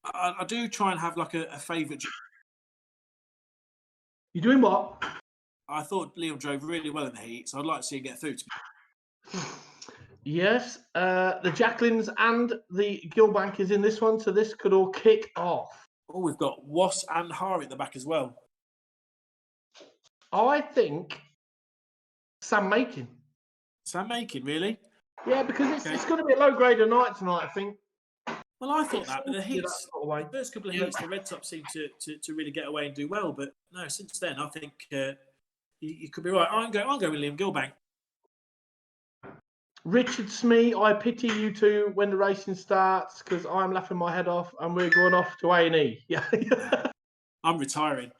I do try and have like a favourite. you doing what? I thought Liam drove really well in the heat, so I'd like to see him get through. Yes, the Jacquelines and the Gilbank is in this one, so this could all kick off. Oh, we've got Was and Har at the back as well. I think Sam Makin. Sam Makin, really? Yeah, because it's going to be a low grade of night tonight, I think. Well, I thought that, but the heats, sort of way. the first couple of heats, the Red Top seemed to really get away and do well. But no, since then, I think you could be right. I'll go with Liam Gilbank. Richard Smee, I pity you two when the racing starts because I'm laughing my head off and we're going off to A&E. Yeah. I'm retiring.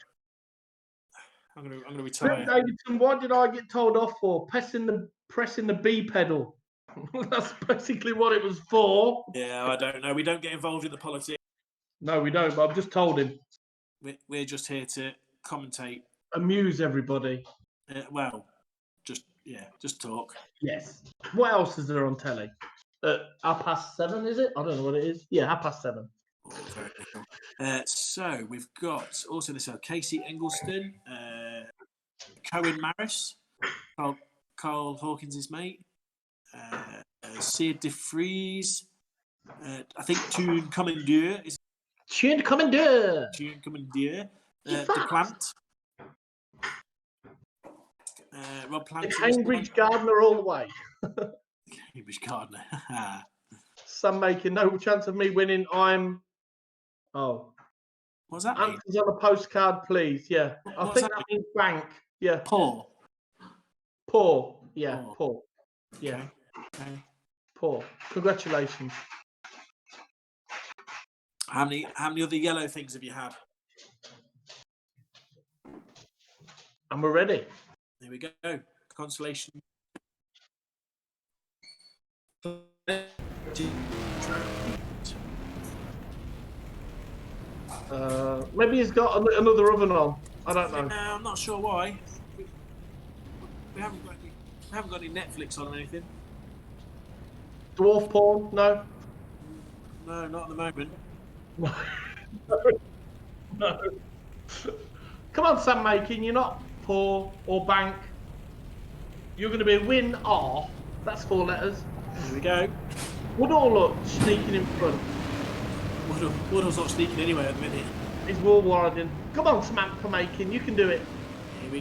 I'm gonna retire. Brett Davidson, what did I get told off for? Pressing the B pedal. That's basically what it was for. Yeah, I don't know. We don't get involved in the politics. No, we don't, but I've just told him. We're just here to commentate. Amuse everybody. Well, just talk. Yes. What else is there on telly? 7:30, is it? I don't know what it is. Yeah, 7:30. So we've got also this Casey Engelston, Cohen Maris, Carl Hawkins' mate, Sid De Vries, I think Tune Commandeur is Tune Commandeur. De Plant, Rob Plant, Cambridge Gardner all the way. Cambridge Gardner. Sam Makin, no chance of me winning. What's that mean? Answers on a postcard, please. Yeah. I think that means bank. Yeah. Poor. Yeah, poor. Yeah. Okay. Poor. Congratulations. How many other yellow things have you had? And we're ready. Here we go. Consolation. Maybe he's got another oven on. I don't know. I'm not sure why. We haven't got any Netflix on or anything. Dwarf porn? No. No, not at the moment. No. Come on, Sam Makin. You're not poor or bank. You're going to be a win or. That's 4 letters. Here we go. Woodall look sneaking in front. Woodall's not sneaking anywhere at the minute. He's wall warding. Come on, Samantha Makin. You can do it. Here we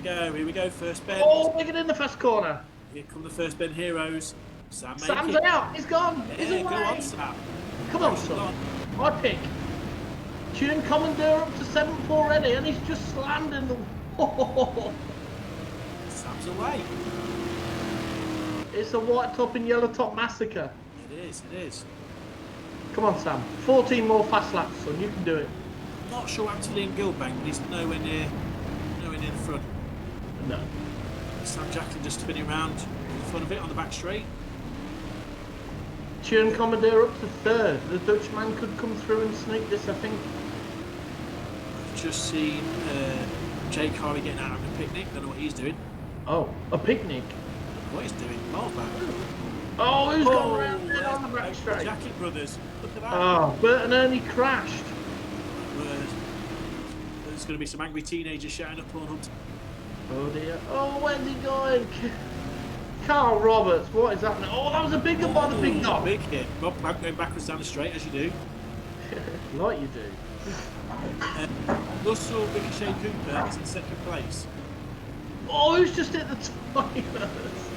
go. First bend. Oh, big it in the first corner. Here come the first bend heroes. Sam's out. He's gone. He's away. Go on, Sam. Come on, son. I pick. Tune Commandeur up to 7th already, and he's just slammed in the. Sam's away. It's a white top and yellow top massacre. It is. Come on, Sam. 14 more fast laps, son. You can do it. I'm not sure what happened to Liam Gilbank, but he's nowhere near the front. No. Sam Jacklin just spinning around in front of it on the back straight. Tune Commandeur up to 3rd. The Dutchman could come through and sneak this, I think. I've just seen Jake Harvey getting out of a picnic. Don't know what he's doing. Oh, a picnic. What he's doing? Miles back. Oh, who's gone round there on the back straight? Jacklin brothers. Look at that. Oh, Bert and Ernie crashed. There's going to be some angry teenagers shouting at Pornhub. Oh dear. Oh, where's he going? Carl Roberts, what is happening? Oh, that was a big one by the big dog. Big hit. Rob Plant going backwards down the straight, as you do. Like you do. Russell Ricochet Cooper is in 2nd place. Oh, who's just hit the timers?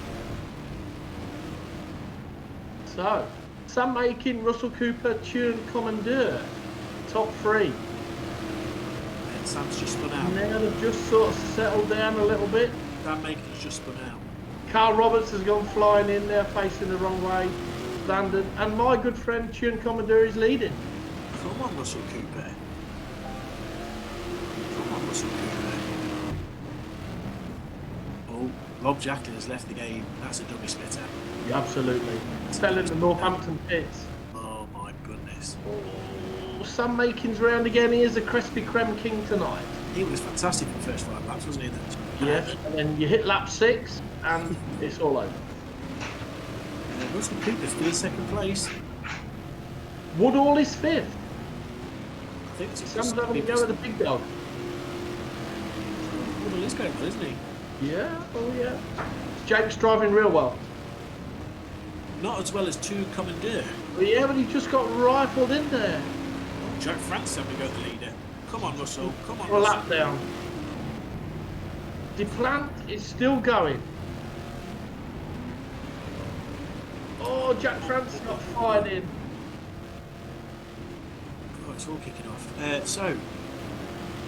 So, Sam Makin, Russell Cooper, Tune Commandeur. Top 3. And Sam's just spun out. Now they've just sort of settled down a little bit. Sam Makin's just spun out. Carl Roberts has gone flying in there, facing the wrong way, landed, and my good friend Tune Commodore is leading. Come on, Russell Cooper. Come on, Russell Cooper. Oh, Rob Jacklin has left the game. That's a dummy splitter. Yeah, absolutely. Fell in the Northampton pits. Oh my goodness. Oh, Sam Makins round again. He is a Crispy Creme King tonight. He was fantastic for the first 5 laps, wasn't he? Yes, and then you hit lap 6 and it's all over. Russell Cooper's still in 2nd place. Woodall is 5th. I think it's Sam's having a go at the big dog. Woodall is going well, isn't he? Yeah, oh yeah. Jake's driving real well. Not as well as Two Commandeur. But yeah, but he just got rifled in there. Oh, Jack France having to go the leader. Come on, Russell. Come on, For a Russell. lap down. Duplant is still going. Oh, Jack France got fired in. Oh, it's all kicking off. So,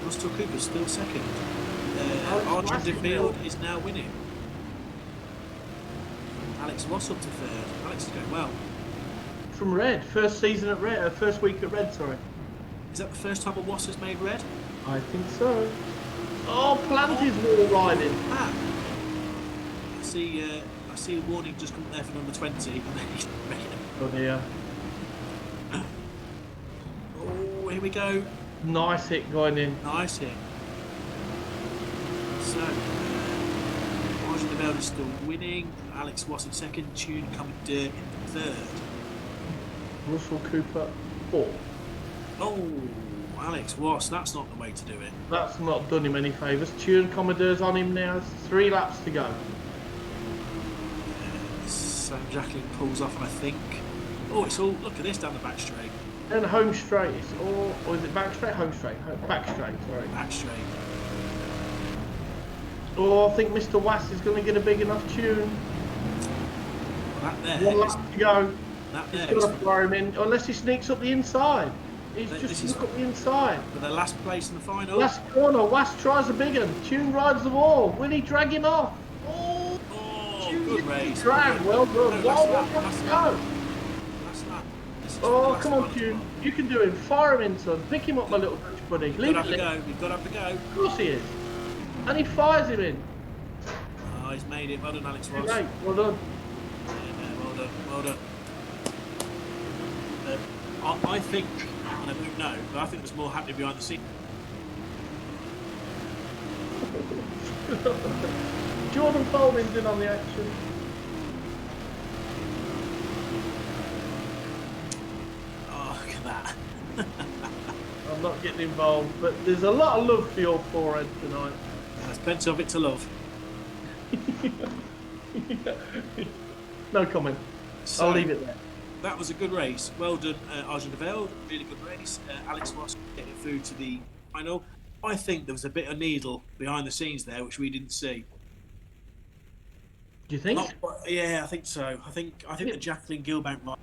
Russell Cooper's still 2nd. Archie DeField is now winning. Alex Ross up to 3rd. Alex is going well. From Red, first season at Red, first week at Red, sorry. Is that the first time a Ross has made red? I think so. Oh, Plant is wall riding. Ah. I see a warning just come up there for number 20. And then he's making it. Oh dear. Oh, here we go. Nice hit going in. Nice hit. So, Archie DeVelde is still winning. Alex Ross in 2nd. Tune Commandeur in 3rd. Russell Cooper 4th. Oh, Alex Ross, that's not the way to do it. That's not done him any favours. Tune Commodore's on him now. 3 laps to go. Sam Jacklin pulls off, I think. Oh, it's all, look at this down the back straight. And home straight. It's all, or is it back straight? Home straight. Back straight, sorry. Back straight. Oh, I think Mr. Was is going to get a big enough tune. Well, that there. 1 lap to go. That He's there. going to fire him in, unless he sneaks up the inside. He's This just is- look up the inside. For the last place in the final. Last corner, Was tries a big one. Tune rides the wall. Will he drag him off? Oh, Oh, Tune good gets race. drag. Well done. No, Well last done. lap, Let's last go. Last lap. This is Oh, the last come on, one. Tune. You can do him. Fire him in, son. Pick him up, my little Dutch buddy. We've Leave got to it. have to go. We've got to have to go. Of course he is. And he fires him in. Oh, he's made it. Well done, Alex Too Ross. late. Well done. Yeah, well done. Well done. I think, and I don't know, but I think there's more happening behind the scenes. Jordan Folding's in on the action. Oh, look at that. I'm not getting involved, but there's a lot of love for your forehead tonight. There's plenty of it to love. No comment. So, I'll leave it there. That was a good race. Well done, Arjun Develd. Really good race. Alex Ross getting through to the final. I think there was a bit of needle behind the scenes there, which we didn't see. Do you think? Yeah, I think so. I think the Jacqueline Gilbank ride.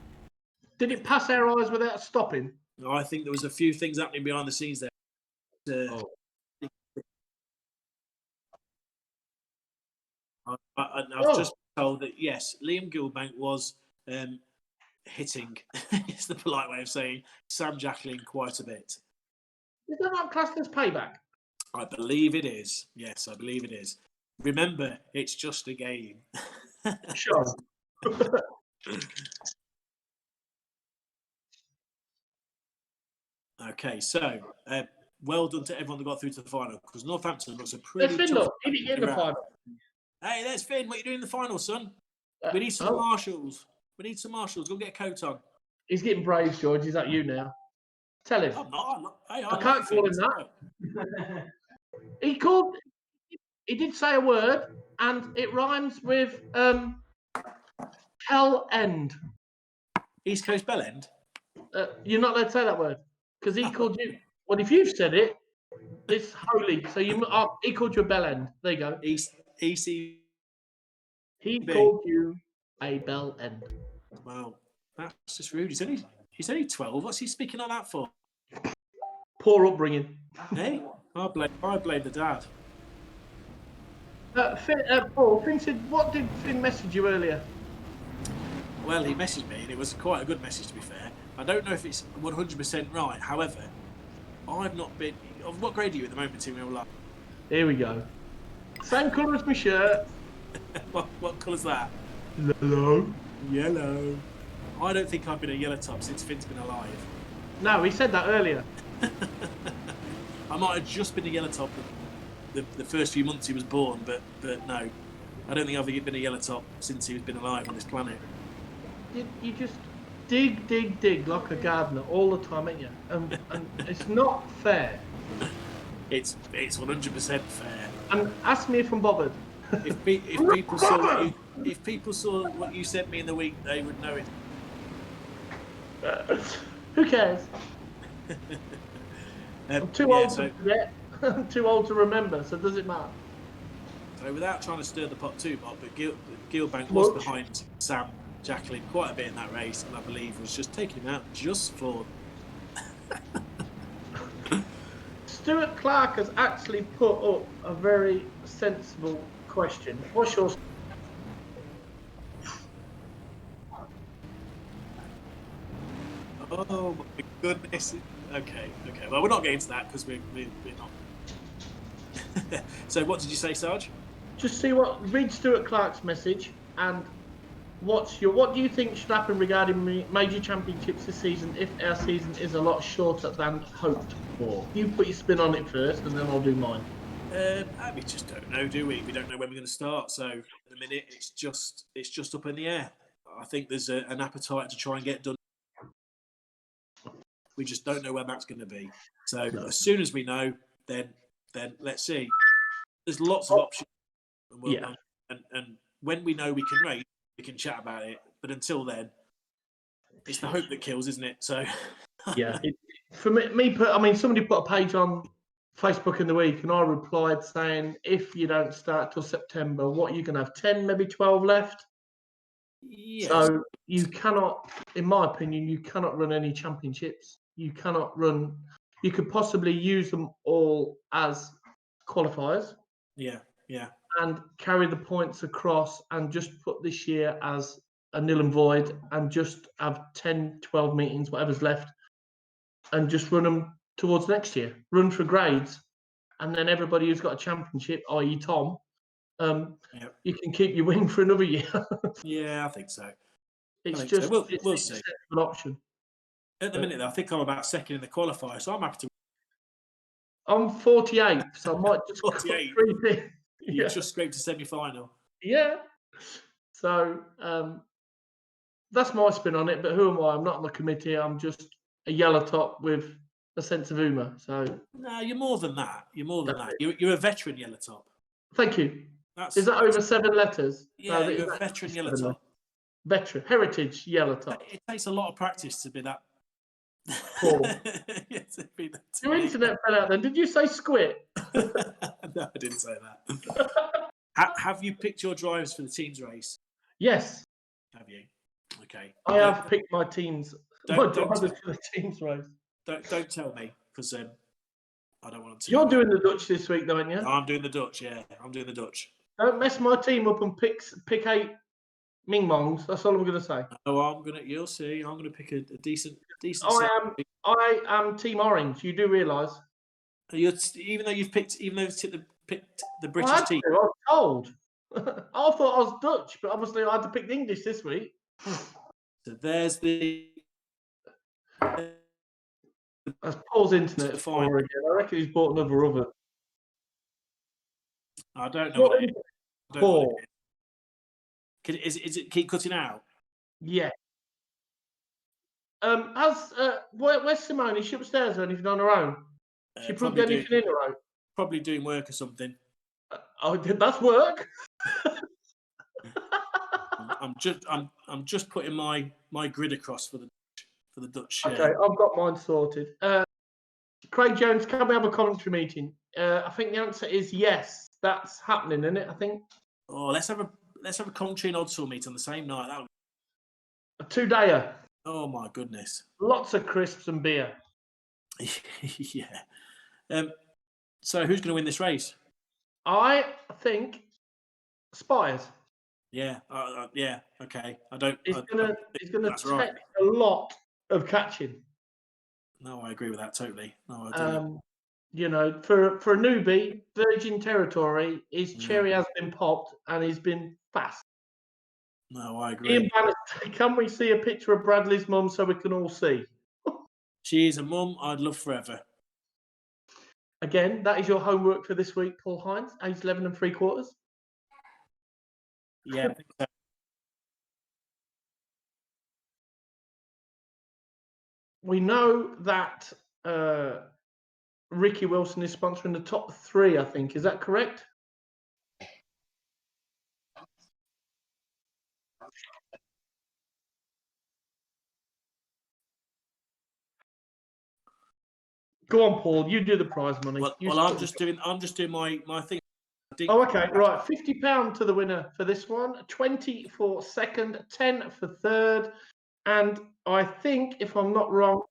Did it pass our eyes without stopping? I think there was a few things happening behind the scenes there. I've just been told that yes, Liam Gilbank was hitting, is the polite way of saying, Sam Jacqueline quite a bit. Is that not classed as payback? I believe it is. Yes, I believe it is. Remember, it's just a game. Sure. Okay, so well done to everyone that got through to the final because Northampton looks a pretty Let's Finn, tough. look. He didn't get in the final. Hey, there's Finn. What are you doing in the final, son? We need some marshals. We need some marshals. Go get a coat on. He's getting brave, George. Is that you now? Tell him. I'm not. Hey, I can't call him that. He did say a word, and it rhymes with hell end. East Coast Bell End. You're not allowed to say that word because he called you. Well, if you've said it, it's holy. So he called you a bell end. There you go. EC. He called you a bell end. Wow, that's just rude. He's only 12. What's he speaking like that for? Poor upbringing. Hey, I blame the dad. Paul, Finn said, what did Finn message you earlier? Well, he messaged me, and it was quite a good message, to be fair. I don't know if it's 100% right. However, I've not been. What grade are you at the moment in real life? Here we go. Same colour as my shirt. What colour's that? Yellow. Yellow. I don't think I've been a yellow top since Finn's been alive. No, he said that earlier. I might have just been a yellow top the first few months he was born, but no. I don't think I've been a yellow top since he's been alive on this planet. You just dig like a gardener all the time, ain't you? And it's not fair. It's 100% fair. And ask me if I'm bothered. If people saw what you sent me in the week, they would know it. Who cares? I'm too old to forget. I'm too old to remember, so does it matter? So without trying to stir the pot too much, but Gilbank was behind Sam Jacqueline quite a bit in that race, and I believe was just taking him out just for. Stuart Clark has actually put up a very sensible question. What's your? Oh my goodness. Okay. Well, we're not getting to that because we're not. So what did you say, Sarge? Just read Stuart Clark's message and what do you think should happen regarding major championships this season if our season is a lot shorter than hoped for? You put your spin on it first and then I'll do mine. We just don't know, do we? We don't know when we're going to start. So at the minute, it's just up in the air. I think there's an appetite to try and get done. We just don't know when that's going to be. So as soon as we know, then let's see. There's lots of options. And when we know we can race, we can chat about it. But until then, it's the hope that kills, isn't it? So yeah. For me, somebody put a page on Facebook in the week, and I replied saying, if you don't start till September, what are you going to have? 10, maybe 12 left? Yes. So you cannot, in my opinion, you cannot run any championships. You cannot run. You could possibly use them all as qualifiers. Yeah. And carry the points across and just put this year as a nil and void and just have 10, 12 meetings, whatever's left, and just run them towards next year. Run for grades. And then everybody who's got a championship, i.e. Tom, you can keep your wing for another year. Yeah, I think so. We'll see. An option. At the minute, though, I think I'm about second in the qualifier, so I'm happy to. I'm 48, so I might just 48. You just scraped a semi-final. Yeah. So that's my spin on it. But who am I? I'm not on the committee. I'm just a yellow top with a sense of humour. So no, you're more than that. You're a veteran yellow top. Thank you. Is that over 7 letters? Yeah, no, you're a veteran yellow top. Veteran heritage yellow top. It takes a lot of practice to be that. Paul. Your internet fell out then. Did you say squid? No, I didn't say that. Have you picked your drivers for the team's race? Yes. Have you? Okay. I have picked my teams. My drivers for the team's race. Don't tell me because I don't want to. You're doing the Dutch this week, though, aren't you? I'm doing the Dutch. Yeah, I'm doing the Dutch. Don't mess my team up and pick 8 Ming Mongs. That's all I'm going to say. Oh, you'll see. I'm going to pick a decent. I am Team Orange. You do realise? Even though you've picked the British team. I was told. I thought I was Dutch, but obviously I had to pick the English this week. So there's the. That's Paul's internet again. I reckon he's bought another oven. I don't know. Paul. Is it keep cutting out? Yeah. Where's Simone? Is she upstairs or anything on her own? She put anything in her own? Probably doing work or something. That's work. I'm just putting my grid across for the Dutch. Okay, I've got mine sorted. Craig Jones, can we have a commentary meeting? I think the answer is yes. That's happening, isn't it? I think. Oh, let's have a commentary and Oddsall meet on the same night. A 2-dayer. Oh my goodness. Lots of crisps and beer. Yeah. So who's going to win this race? I think Spires. Yeah, yeah, okay. I don't. It's gonna that's take right. a lot of catching. No, I agree with that totally. No, I do. You know, for a newbie, virgin territory, his cherry has been popped and he's been fast. No, I agree. Ian Bannister, can we see a picture of Bradley's mum so we can all see? She is a mum I'd love forever. Again, that is your homework for this week, Paul Hines, age 11 3/4. Yeah, I think so. We know that Ricky Wilson is sponsoring the top 3, I think. Is that correct? Go on, Paul. You do the prize money. Well, I'm just doing my thing. Oh, okay, right. £50 to the winner for this one. 20 for second, 10 for third, and I think, if I'm not wrong,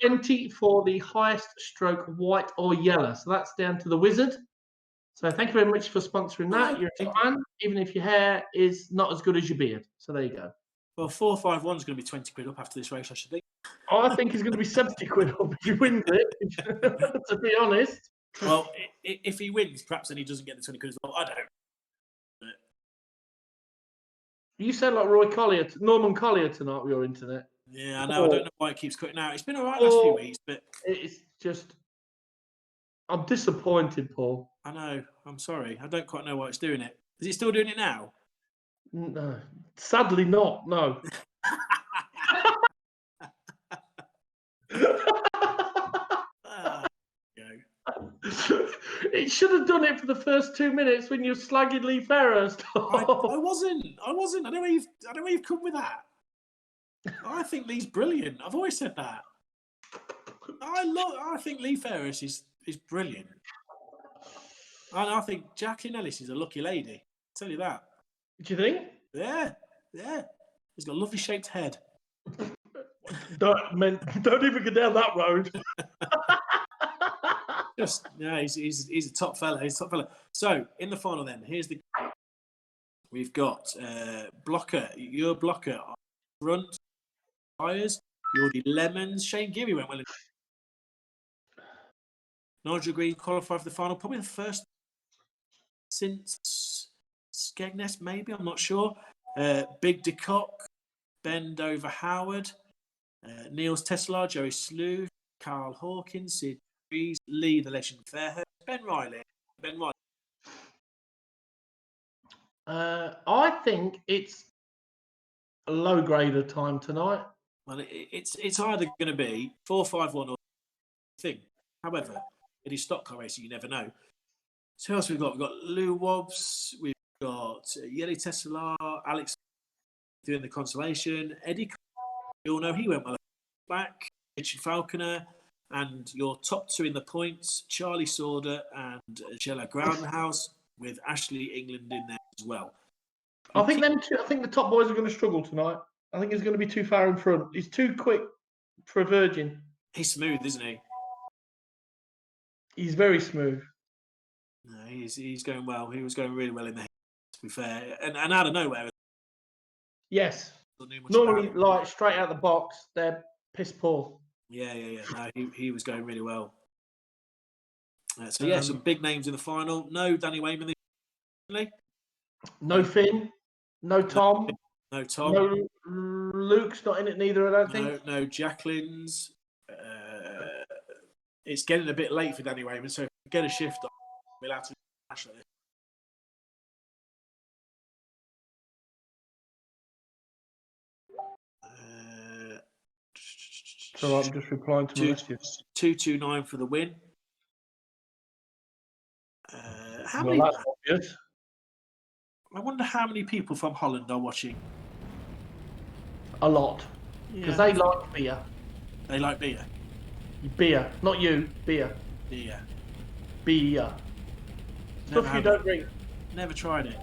20 for the highest stroke, white or yellow. So that's down to the wizard. So thank you very much for sponsoring that. You're a top man, even if your hair is not as good as your beard. So there you go. Well, 451 is going to be 20 quid up after this race, I should think. I think it's going to be 70 quid up if he wins it, to be honest. Well, if he wins, perhaps then he doesn't get the 20 quid as well. I don't. You sound like Norman Collier tonight with your internet. Yeah, I know. I don't know why it keeps cutting out. It's been all right last few weeks, but it's just, I'm disappointed, Paul. I know. I'm sorry. I don't quite know why it's doing it. Is it still doing it now? No, sadly not. No. It should have done it for the first 2 minutes when you're slagging Lee Fairhurst. I wasn't. I don't know where you've come with that. I think Lee's brilliant. I've always said that. I think Lee Fairhurst is brilliant. And I think Jacqueline Ellis is a lucky lady. I'll tell you that. Do you think? Yeah. He's got a lovely shaped head. Don't even go down that road. He's a top fella. He's a top fella. So in the final, then we've got Blocker. Your Blocker on front tires. You're the Lemons. Shane Geary went well. Nigel Green qualified for the final. Probably the first since Skegness, maybe. I'm not sure. Big DeCock, Bend over Howard, Niels Tesla, Joey Slew, Carl Hawkins, Sid Rees, Lee the Legend Fairhurst, Ben Riley. I think it's a low grader time tonight. Well, it's either going to be 451 or thing. However, it is stock car racing. You never know. So who else we've got? We've got Lou Wobbs. We've got Yeli Tesla, Alex doing the Consolation, Eddie. You all know he went well back. Richard Falconer, and your top 2 in the points, Charlie Sauder and Jella Groundhouse, with Ashley England in there as well. I think the top boys are going to struggle tonight. I think he's going to be too far in front. He's too quick for a virgin. He's smooth, isn't he? He's very smooth. No, he's going well. He was going really well in the heat, to be fair. And out of nowhere. Yes. Normally, like straight out the box, they're piss poor. Yeah. No, he was going really well. So some big names in the final. No Danny Wayman. No Finn. No Tom. No Tom. No Luke's not in it neither, I don't think. No Jacqueline's. It's getting a bit late for Danny Wayman, so if we get a shift on, we'll have to dash at this. So I'm just replying to messages. 229 for the win. How many? That's obvious. I wonder how many people from Holland are watching. A lot, because they like beer. They like beer. Beer, not you. Beer. Beer. Stuff you don't drink. Never tried it.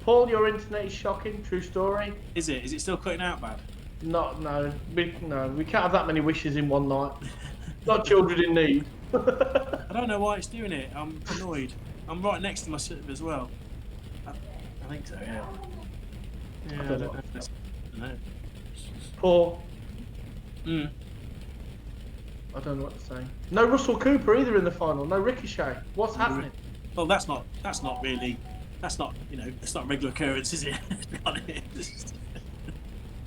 Paul, your internet is shocking. True story. Is it? Is it still cutting out bad? No. We can't have that many wishes in one night. Not children in need. I don't know why it's doing it. I'm annoyed. I'm right next to my sitter as well. I think so, yeah. Yeah, I don't know. No. Poor. Mm. I don't know what to say. No Russell Cooper either in the final. No Ricochet. What's happening? Well, that's not really, it's not a regular occurrence, is it? To be honest.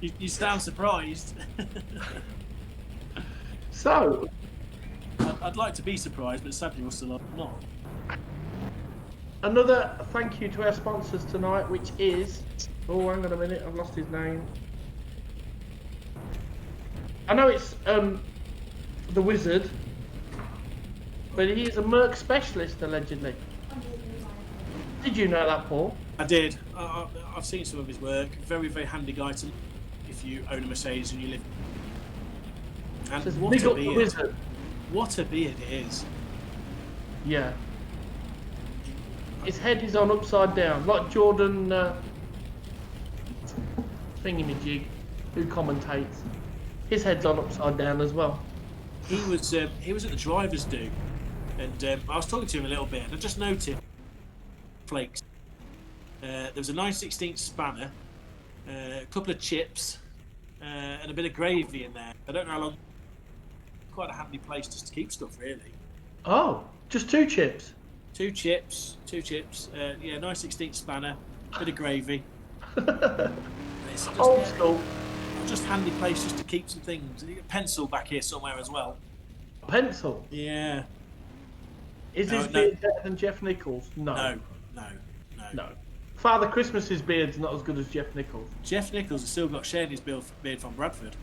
You sound surprised. So, I'd like to be surprised, but sadly, Russell, I'm not. another thank you to our sponsors tonight, which is... Oh, hang on a minute. I've lost his name. I know it's the Wizard, but he is a MERC specialist, allegedly. Did you know that, Paul? I did. I've seen some of his work. Very, very handy guy to if you own a Mercedes and you live. And Says, what big a up the beard! Wizard. What a beard it is. Yeah. His head is on upside down, like Jordan thingamajig, who commentates. His head's on upside down as well. He was at the drivers' do, and I was talking to him a little bit, and I just noticed flakes. There was a 9/16 spanner, a couple of chips, and a bit of gravy in there. I don't know how long. Quite a handy place just to keep stuff, really. Oh, just 2 chips. Two chips. Yeah, 9/16 spanner, bit of gravy. It's just, Old school. Just handy place just to keep some things. A pencil back here somewhere as well. Pencil. Yeah. Is No, his no. beard better than Jeff Nichols? No. No. Father Christmas's beard's not as good as Jeff Nichols. Jeff Nichols has still got shared his beard from Bradford.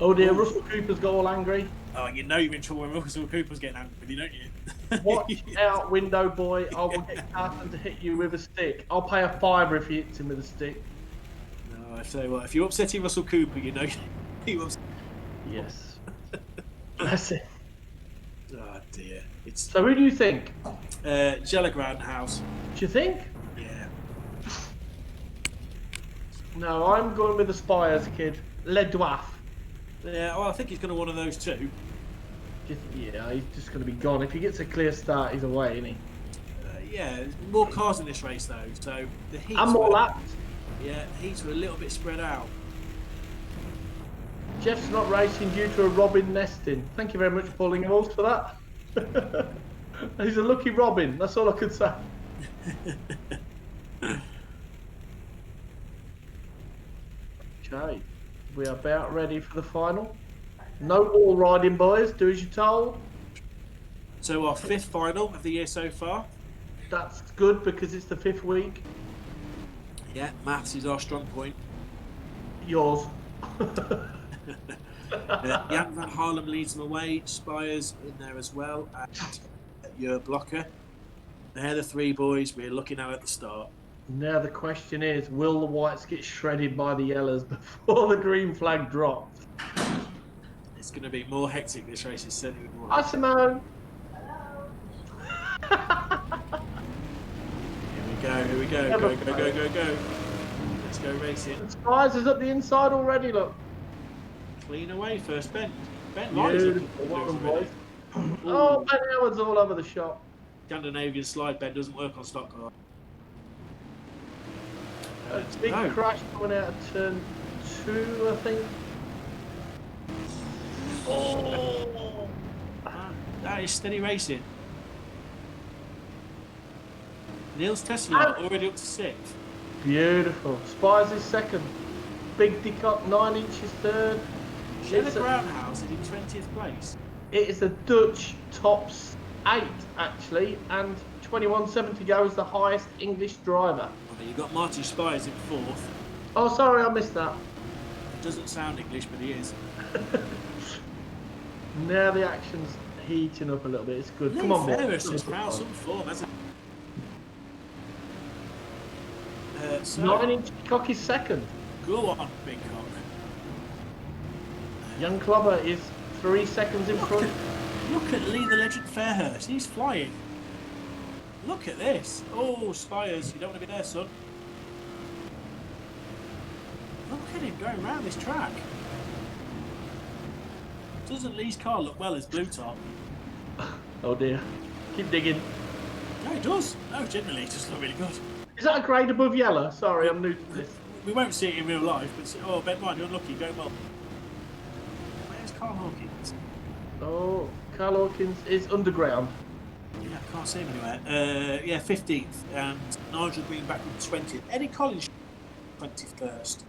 Oh dear, Russell Cooper's got all angry. Oh, you know you're in trouble when Russell Cooper's getting angry with you, don't you? Watch out, window boy. I will get Carson to hit you with a stick. I'll pay a fiver if he hits him with a stick. No, I tell you what, if you're upsetting Russell Cooper, you know he was. Yes. Bless him. Oh dear. It's So who do you think? Jella Groundhouse. Do you think? Yeah. No, I'm going with the Spires kid. Le Doif. Yeah, well, I think he's going to one of those two. Yeah, he's just going to be gone. If he gets a clear start, he's away, isn't he? Yeah, there's more cars in this race though, so the heats. And more were- laps. Yeah, heats were a little bit spread out. Jeff's not racing due to a robin nesting. Thank you very much, Paul Ingles, for that. He's a lucky robin. That's all I could say. Okay, we are about ready for the final. No wall riding, boys. Do as you're told. So our 5th final of the year so far. That's good because it's the 5th week. Yeah, maths is our strong point. Yours. Jan van Harlem leads them away. Spires in there as well, and your blocker. They're the 3 boys we're looking at the start. Now the question is, will the whites get shredded by the yellows before the green flag drops? It's going to be more hectic. This race is certainly more. Hi, Simone. Here we go. Go. Let's go racing. Spires is up the inside already, look. Clean away first, Ben. Ben Beautiful. Well done, boys. Oh, Ben Howard's all over the shop. Scandinavian slide bend doesn't work on stock car. Big No. crash coming out of turn 2, I think. Oh! That is steady racing. Neil's Tesla already up to 6th. Beautiful. Spires is second. Big Dickop 9 inches third. Jenna It's a- Groundhouse is in 20th place. It is a Dutch tops 8 actually, and 21.70 goes the highest English driver. Okay, you've got Martin Spires in 4th. Oh, sorry, I missed that. Doesn't sound English, but he is. Now the action's heating up a little bit. It's good. Come on, Ferris boys. has found some form, hasn't he? So, 9-inch cock is second. go on, big cock. Young Clubber is 3 seconds in front. Look at Lee the Legend Fairhurst. He's flying. Look at this. Oh, Spires, you don't want to be there, son. Look at him going round this track. Doesn't Lee's car look well as blue top? Oh dear. Keep digging. No, it does. No, generally, it just look really good. Is that a grade above yellow? Sorry, I'm new to this. We won't see it in real life, but oh, Ben Ryan, you're unlucky. Going well. Where's Carl Hawkins? Oh, Carl Hawkins is underground. Yeah, I can't see him anywhere. Yeah, 15th, and Nigel Green back from 20th. Eddie Collins, 21st.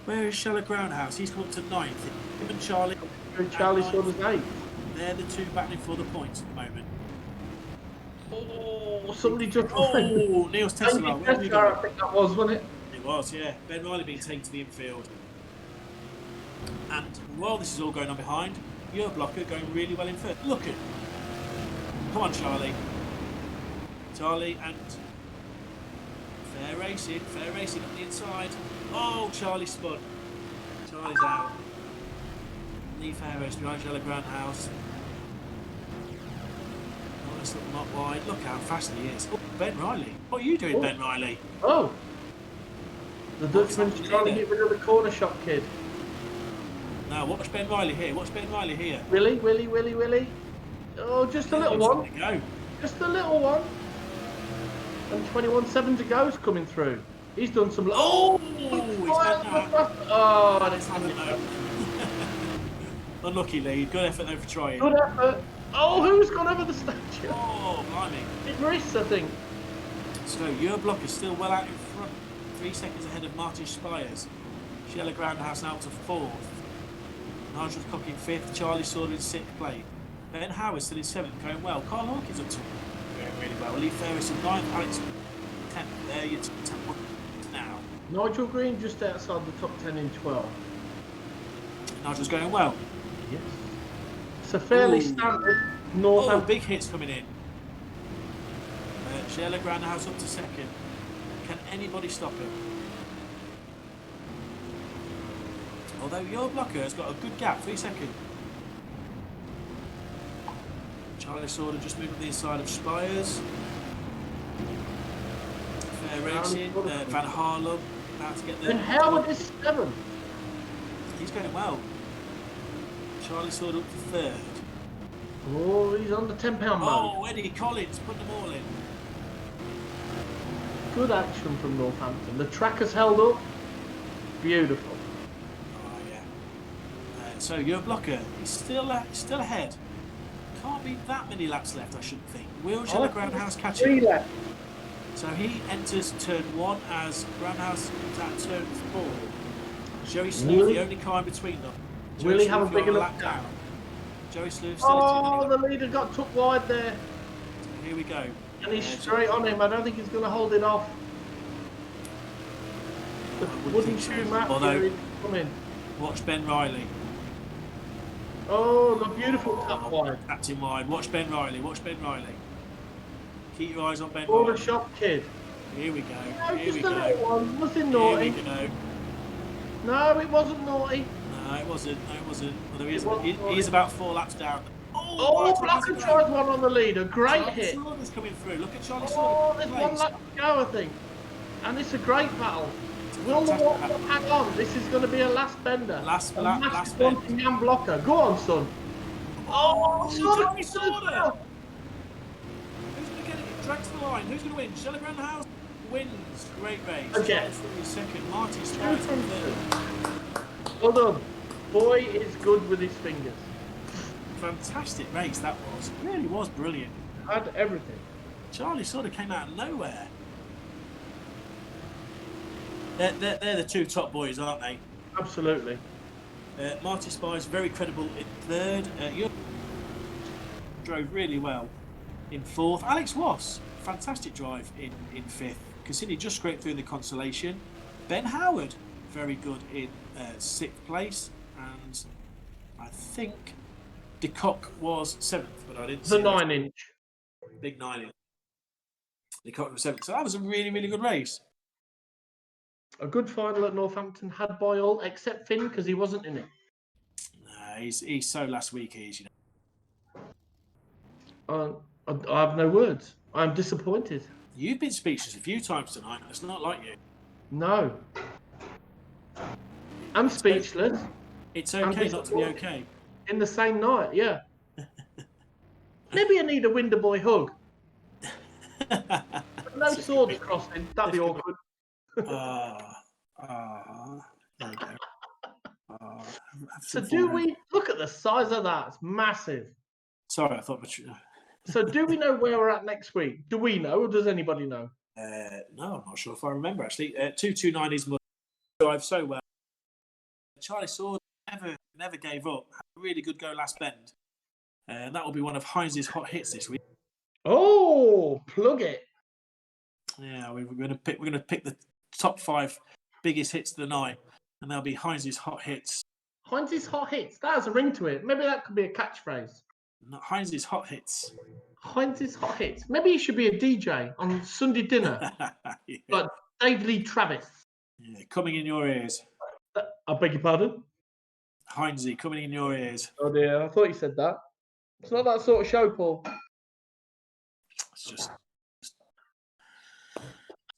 Where is Shallow Groundhouse? He's come up to 9th. Him and Charlie. Charlie Saunders 8th. They're the two battling for the points at the moment. Oh, somebody just. Oh, Neil's Tesla. Where have you I gone? think that was, wasn't it? It was, yeah. Ben Riley being taken to the infield. And while this is all going on behind, your blocker going really well in first. Look at. Come on, Charlie. Charlie and fair racing up the inside. Oh, Charlie spun. Charlie's out. Lee Fairhurst behind Shallow Groundhouse. Oh, let's look him up wide. Look how fast he is. Oh, Ben Riley. What are you doing, Ben Riley? Oh. The Dutchman's trying to get rid of the corner shop kid. Now, watch Ben Riley here. Watch Ben Riley here. Willie. Oh, just a little one. Go. Just a little one. And 21.7 to go's coming through. He's done some. Oh, he's done that. Oh, I Let's have a look. Unlucky lead. Good effort though for trying. Good effort. Oh, who's gone over the statue? Oh, blimey. It's Briss, I think. So your block is still well out in front. 3 seconds ahead of Martin Spires. Shallow Groundhouse now to 4th. Nigel Cock in 5th. Charlie Sword in 6th place. Ben Howard still in 7th, going well. Carl Hawkins up to going really well. Lee Ferris in 9th. Alex 10th. There you 10 points now. Nigel Green just outside the top 10 in 12. Nigel's going well. Yes. It's a fairly standard Oh, Northampton. big hits coming in. Shallow Groundhouse up to 2nd. Can anybody stop him? Although your blocker has got a good gap, 3 seconds. Charlie Sword just moved to the inside of Spires. Fair racing. Van Harlem about to get there. And Howard is 7th. He's going well. Charlie Sword up to 3rd. Oh, he's on the £10 mode. Oh, Eddie Collins put them all in. Good action from Northampton. The track has held up. Beautiful. Oh yeah. So your blocker is still ahead. Can't be that many laps left, I shouldn't think. Will Shallow Groundhouse catch 3 him? left. So he enters turn 1 as Groundhouse is at turn 4. Joey Sleuth, the only car in between them. Will he have a big enough lap down? Joey Sleuth still Oh, the leader got took wide there. So here we go. And he's straight on him. I don't think he's going to hold it off. The wooden shoe map Although, coming. watch Ben Riley. Oh, the beautiful tap wide. Tapped him wide. Watch Ben Riley. Watch Ben Riley. Keep your eyes on Ben Corner Riley. shop kid. Here we go. No, Here just we a little go. one. Nothing Here naughty. we go. No, it wasn't naughty. No, it wasn't. No, it wasn't. Although It wasn't he is about 4 laps down. Oh, Blocker tried one on the leader. Great hit. Charlie Saunders coming through. Look at Charlie Oh, Saunders. there's 1 lap to go, I think. And it's a great battle. Will the Watford hang on? This is going to be a last bender. Last a lap, massive last one bend. from Jan Blocker. Go on, son. Oh, Charlie Saunders. Who's going to get it? Drags the line. Who's going to win? Shallow Groundhouse wins. Great race. Okay. Charlie Saunders 2nd. Martin Strides in 3rd. Well done. Boy is good with his fingers. Fantastic race that was. It really was brilliant. Had everything. Charlie sort of came out of nowhere. They're the 2 top boys, aren't they? Absolutely. Marty Spies very credible in 3rd. You drove really well in 4th. Alex Wass, fantastic drive in 5th. Cassini just scraped through in the Consolation. Ben Howard, very good in 6th place. And I think De Kock was 7th, but I didn't see The 9-inch. Big 9-inch. De Kock was 7th. So that was a really, really good race. A good final at Northampton had by all, except Finn, because he wasn't in it. No, he's so last week, you know. I have no words. I'm disappointed. You've been speechless a few times tonight. It's not like you. No. I'm speechless. It's okay not to be okay. In the same night, yeah. Maybe I need a Winder Boy hug. No swords crossing. That'd be awkward. There you go. So do we look at the size of that? It's massive. Sorry, I thought. So do we know where we're at next week? Do we know, or does anybody know? No, I'm not sure if I remember actually. 229 is my drive so well. Charlie Sword never gave up. Had a really good go last bend. That will be one of Heinz's hot hits this week. Oh, plug it. Yeah, we're going to pick the top 5 biggest hits of the night, and they'll be Heinz's hot hits. Heinz's hot hits. That has a ring to it. Maybe that could be a catchphrase. Not Heinz's hot hits. Heinz's hot hits. Maybe he should be a DJ on Sunday dinner, Yeah. like David Lee Travis. Yeah, coming in your ears. I beg your pardon? Heinzie, coming in your ears. Oh dear, I thought you said that. It's not that sort of show, Paul. It's just...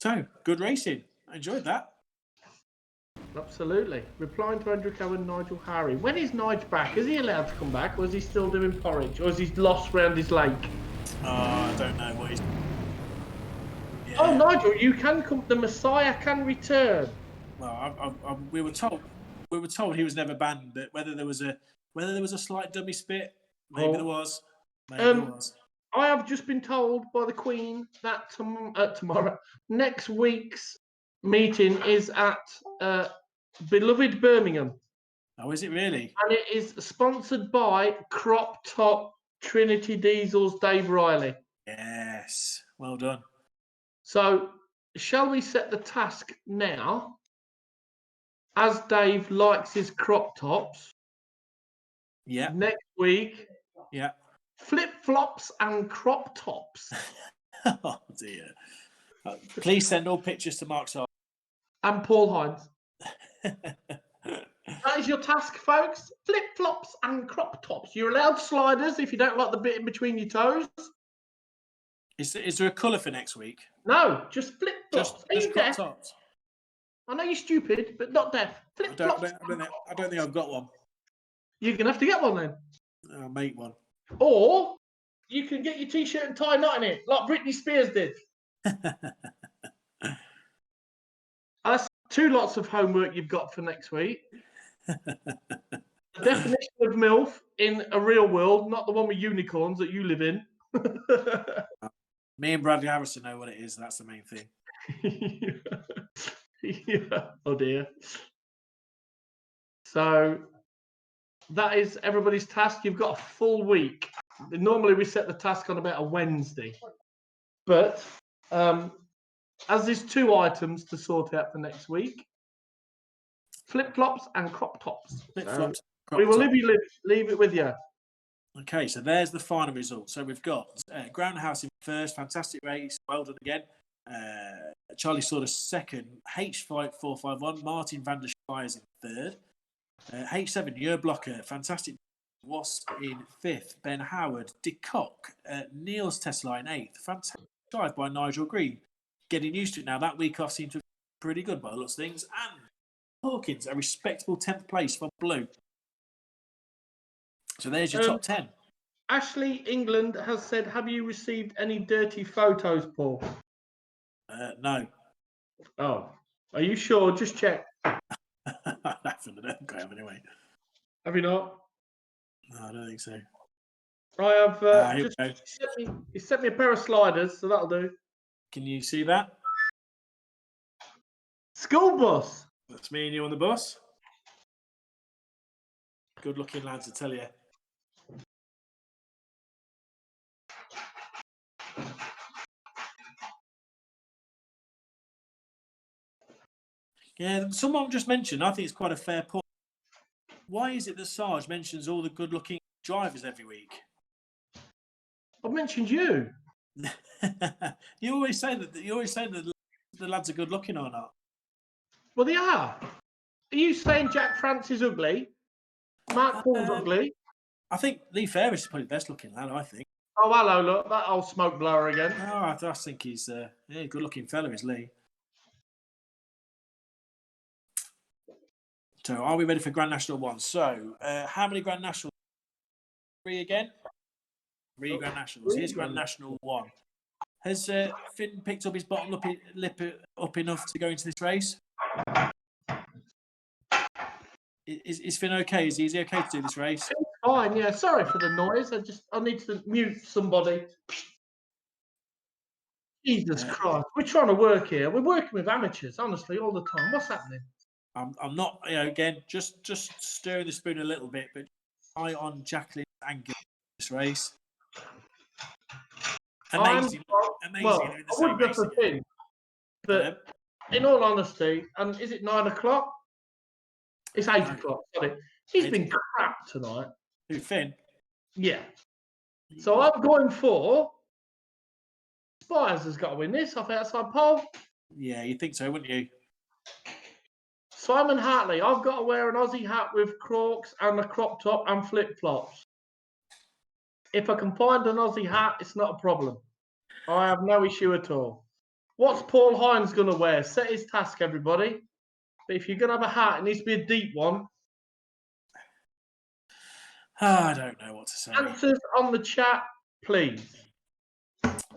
So, good racing. I enjoyed that. Absolutely. Replying to Andrew Cowan, Nigel Harry. When is Nigel back? Is he allowed to come back, or is he still doing porridge, or is he lost round his lake? Oh, I don't know what he's... Yeah. Oh, Nigel, you can come. The Messiah can return. Well, we were told he was never banned, but whether there was a slight dummy spit, maybe there was. Maybe there was. I have just been told by the Queen that tomorrow, next week's meeting is at beloved Birmingham. Oh, is it really? And it is sponsored by Crop Top Trinity Diesel's Dave Riley. Yes. Well done. So, shall we set the task now? As Dave likes his crop tops. Yeah. Next week. Yeah. Flip-flops and crop tops. Oh, dear. Please send all pictures to Mark Sard. And Paul Hines. That is your task, folks. Flip-flops and crop tops. You're allowed sliders if you don't like the bit in between your toes. Is there a colour for next week? No, just flip-flops. Just crop tops. I know you're stupid, but not deaf. Flip-flops. I don't think I've got one. You're going to have to get one then. I'll make one. Or you can get your T-shirt and tie knot in it, like Britney Spears did. That's 2 lots of homework you've got for next week. The definition of MILF in a real world, not the one with unicorns that you live in. Me and Bradley Harrison know what it is. That's the main thing. Yeah. Oh dear. So that is everybody's task. You've got a full week. Normally we set the task on about a Wednesday, but as there's 2 items to sort out for next week, flip-flops and crop tops. Flip-flops. We will leave it with you. Okay, so there's the final result. So we've got Groundhouse in first, fantastic race, well done again. Charlie Saunders second, H5451, Martin van der Schweiz in third. H7, Jur Blocker, fantastic. Wasp in fifth, Ben Howard, De Kock, Niels Tesla in eighth, fantastic drive by Nigel Green. Getting used to it now. That week off seemed to be pretty good by the looks of things. And Hawkins, a respectable 10th place for Blue. So there's your top 10. Ashley England has said, have you received any dirty photos, Paul? No. Oh, are you sure? Just check. I don't have anyway. Have you not? No, I don't think so. I have he sent me a pair of sliders, so that'll do. Can you see that? School bus. That's me and you on the bus. Good looking lads, I tell you. Yeah, someone just mentioned, I think it's quite a fair point. Why is it that Sarge mentions all the good looking drivers every week? I've mentioned you. You always say that the lads are good looking or not. Well, they are. Are you saying Jack France is ugly? Mark Paul's ugly? I think Lee Ferris is probably the best looking lad, I think. Oh, hello, look, that old smoke blower again. Oh, I think he's a good looking fella, is Lee. So, are we ready for Grand National 1? So, how many Grand Nationals? 3 again? Three Grand Nationals. Here's Grand National 1. Has Finn picked up his bottom lip up enough to go into this race? Is Finn okay? Is he okay to do this race? It's fine, yeah. Sorry for the noise. I need to mute somebody. Jesus Christ. We're trying to work here. We're working with amateurs, honestly, all the time. What's happening? I'm not, again, just stirring the spoon a little bit, but eye on Jacqueline's anger in this race. Amazing. Well, I would go for Finn, but in all honesty, and is it 9 o'clock? It's 8 o'clock, sorry. He's been crap tonight. Who, Finn? Yeah. So I'm going for Spires has got to win this off outside pole. Yeah, you'd think so, wouldn't you? Simon Hartley, I've got to wear an Aussie hat with Crocs and a crop top and flip-flops. If I can find an Aussie hat, it's not a problem. I have no issue at all. What's Paul Hines going to wear? Set his task, everybody. But if you're going to have a hat, it needs to be a deep one. I don't know what to say. Answers on the chat, please.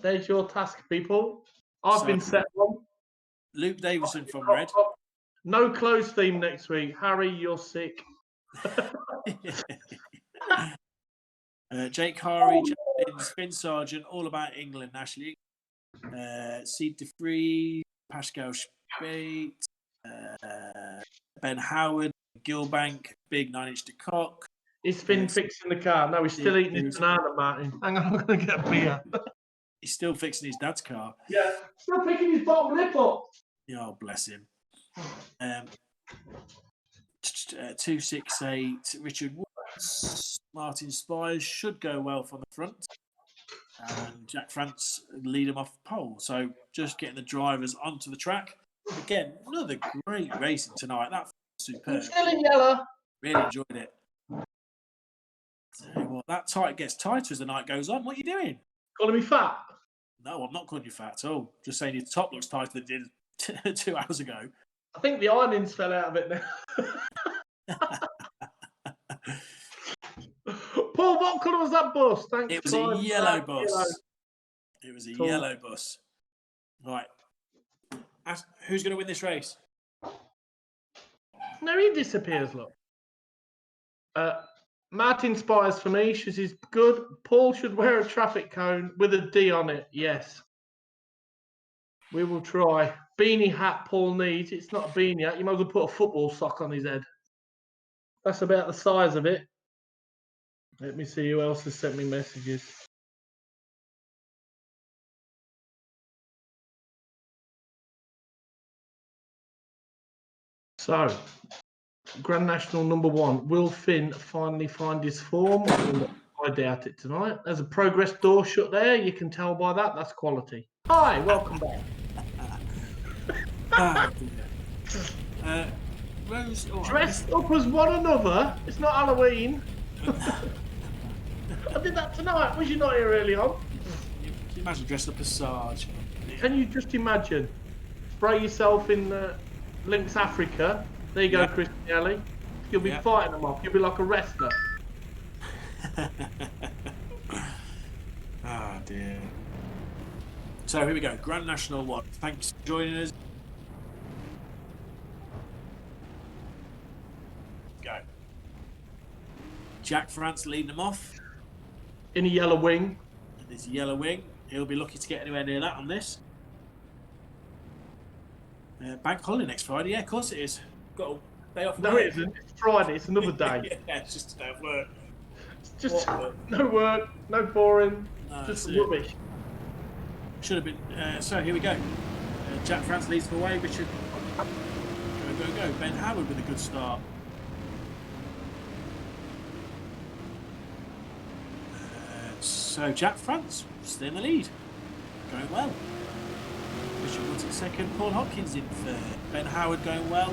There's your task, people. I've been set one. Luke Davison from Red. No clothes theme next week. Harry, you're sick. Jake Harry, Finn Sargent, All About England, Ashley. Seed de Vries, Pascal Spate, Ben Howard, Gilbank, Big 9-inch de Kock. He's been fixing the car. No, he's still eating his banana, Martin. Hang on, I'm going to get a beer. He's still fixing his dad's car. Yeah, still picking his bottom lip up. Oh, bless him. 268, Richard Woods, Martin Spires should go well from the front. And Jack France lead him off pole. So just getting the drivers onto the track. Again, another great racing tonight. That's superb. Still in yellow. Really enjoyed it. Well, that tight gets tighter as the night goes on. What are you doing? Calling me fat? No, I'm not calling you fat at all. Just saying your top looks tighter than it did 2 hours ago. I think the ironings fell out of it now. Paul, what colour was that bus? Thanks. It was a yellow bus. It was a yellow bus. Right. Who's going to win this race? No, he disappears, look. Martin Spires for me. She's good. Paul should wear a traffic cone with a D on it. Yes. We will try. Beanie hat Paul needs. It's not a beanie hat. You might as well put a football sock on his head. That's about the size of it. Let me see who else has sent me messages. So, Grand National number 1. Will Finn finally find his form? I doubt it tonight. There's a progress door shut there. You can tell by that. That's quality. Hi, welcome back. Rose, dressed up as one another. It's not Halloween. I did that tonight. Was you not here early on? Can you imagine dressed up as Sarge? Can you just imagine? Spray yourself in Lynx Africa. There you go, Chris Kelly. You'll be fighting them off. You'll be like a wrestler. Ah, dear. So here we go. Grand National 1. Thanks for joining us. Go. Jack France leading them off. In a yellow wing. This yellow wing. He'll be lucky to get anywhere near that on this. Bank holiday next Friday. Yeah, of course it is. Got a day off work. No, it isn't. It's Friday. It's another day. Yeah, it's just a day off work. It's just no work, no boring, just rubbish. Should have been. So here we go. Jack France leads the way. Richard. Go. Ben Howard with a good start. So Jack France still in the lead. Going well. Richard Woods in second. Paul Hopkins in third. Ben Howard going well.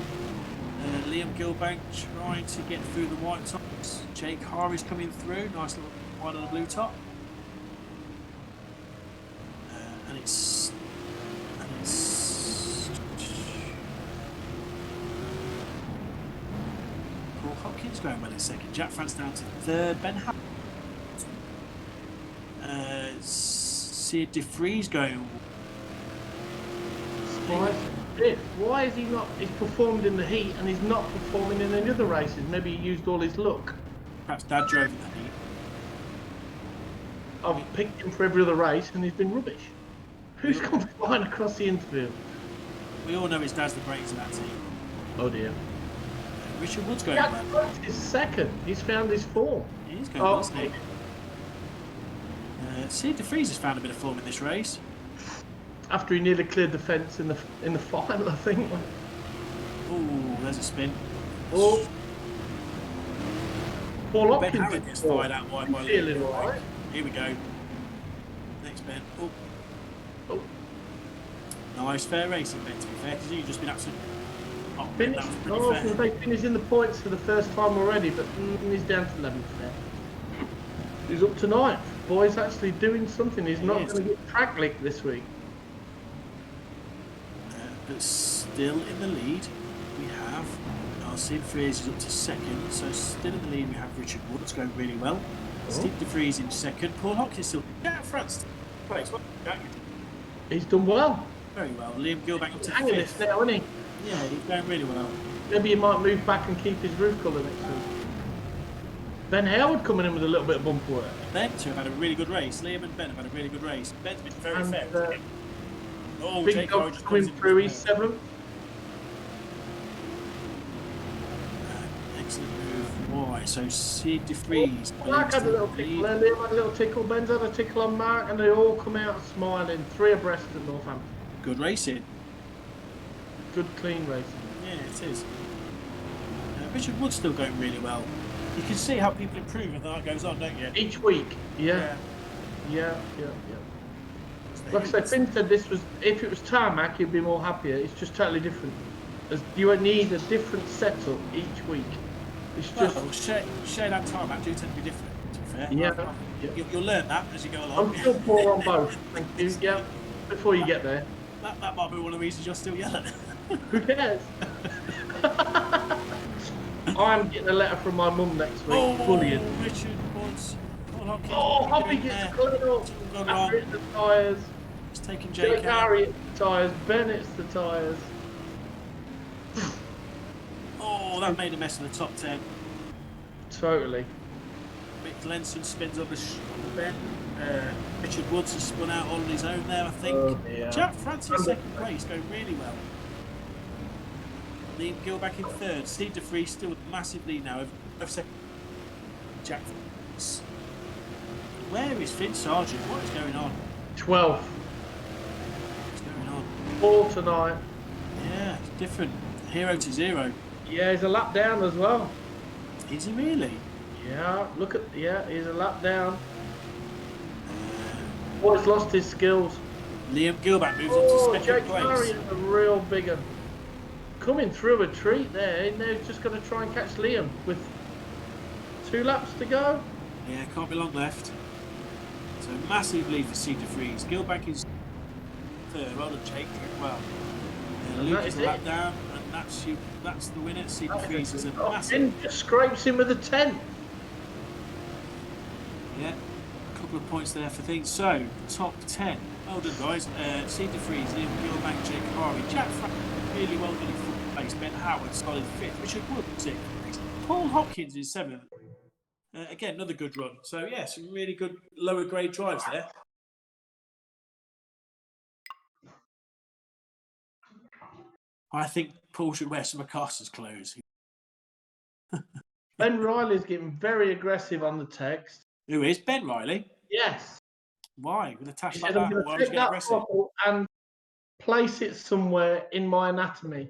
Liam Gilbank trying to get through the white tops. Jake Harry's coming through. Nice little white on the blue top. And it's Paul Hopkins going well in second. Jack France down to third. Ben Howard. Sid DeFries going. Why is he not? He's performed in the heat and he's not performing in any other races. Maybe he used all his luck. Perhaps Dad drove in the heat. I've picked him for every other race and he's been rubbish. Who's come flying across the interfield? We all know his dad's the brains of that team. Oh dear. Richard Wood's going. Jack Frost is second. He's found his form. He's going well, isn't he? Sid DeFries has found a bit of form in this race. After he nearly cleared the fence in the final, I think. Oh, there's a spin. Oh. Paul Ben Hopkins Harrod gets fired out wide by feeling all right. Here we go. Next Ben. Oh. Oh. Nice, fair racing, Ben, to be fair, because you've just been absolutely... Oh, Ben, Finished. that was pretty fair. They finished in the points for the first time already, but he's down to 11th there. He's up to 9th. Boy's actually doing something. He's not going to get track licked this week. But still in the lead, we have Sid DeFries is up to 2nd, so still in the lead we have Richard Woods going really well. Sid DeFries in 2nd, Paul Hopkins still out front. He's done well. Very well. Liam Gilbank up to 5th. Hanging this now, isn't he? Yeah, he's going really well. Maybe he might move back and keep his roof colour next week. Ben Howard coming in with a little bit of bump work. Ben two have had a really good race. Liam and Ben have had a really good race. Ben's been very fair. Big Jake Dog just coming through, he's 7th. Excellent move. Why? So Sid DeFries. Mark had a little tickle there, Liam had a little tickle, Ben's had a tickle on Mark, and they all come out smiling. 3 abreast at Northampton. Good racing. Good, clean racing. Yeah, it is. Richard Wood's still going really well. You can see how people improve as the night goes on, don't you? Each week, yeah. Like I said, Finn said this was, if it was tarmac, you'd be more happier. It's just totally different. You would need a different setup each week. It's just... Well, shade and tarmac do tend to be different, to be fair. Yeah. You'll learn that as you go along. I'm still poor on both, thank you. Yeah, before you get there. That might be one of the reasons you're still yelling. Who cares? I'm getting a letter from my mum next week. Bullying. Richard Woods. Hoppy gets cleared up. After the tyres. It's taking Jake out. Harriet's the tyres. Bennett's the tyres. Oh, that made a mess of the top 10. Totally. Mick Lenson spins on the bend. Richard Woods has spun out on his own there, I think. Jack Francis second place, going really well. Liam Gilbank in 3rd. Steve DeFries still with a massive lead now of second. Jack Francis. Where is Finn Sargent? What is going on? 12th. What's going on? 4 tonight. Yeah, it's different. 0 to 0. Yeah, he's a lap down as well. Is he really? Yeah, look at, he's a lap down. Boy's lost his skills. Liam Gilbank moves up to second Jake place. Harriet's a real big one. Coming through a treat there, and they're just going to try and catch Liam with 2 laps to go. Yeah, can't be long left. So massive lead for Sid DeFries. Gilbank is 3rd. Well done, Jake. Well, Luke is a lap down, and that's the winner. Sid DeFries is a massive. And just scrapes him with a 10. Yeah, a couple of points there for things. So top 10. Well done, guys. Sid DeFries, Liam Gilbank, Jake Harvey, Jack Frank, really well done in 4th place. Ben Howard solid 5th. Richard Wood 6th place. Paul Hopkins is 7th. Again, another good run. So, yeah, some really good lower grade drives there. I think Paul should wear some Acosta's clothes. Ben Riley's getting very aggressive on the text. Who is? Ben Riley? Yes. Why? With a tash He like said, I'm that? going Why to would you take get that aggressive? bottle and place it somewhere in my anatomy.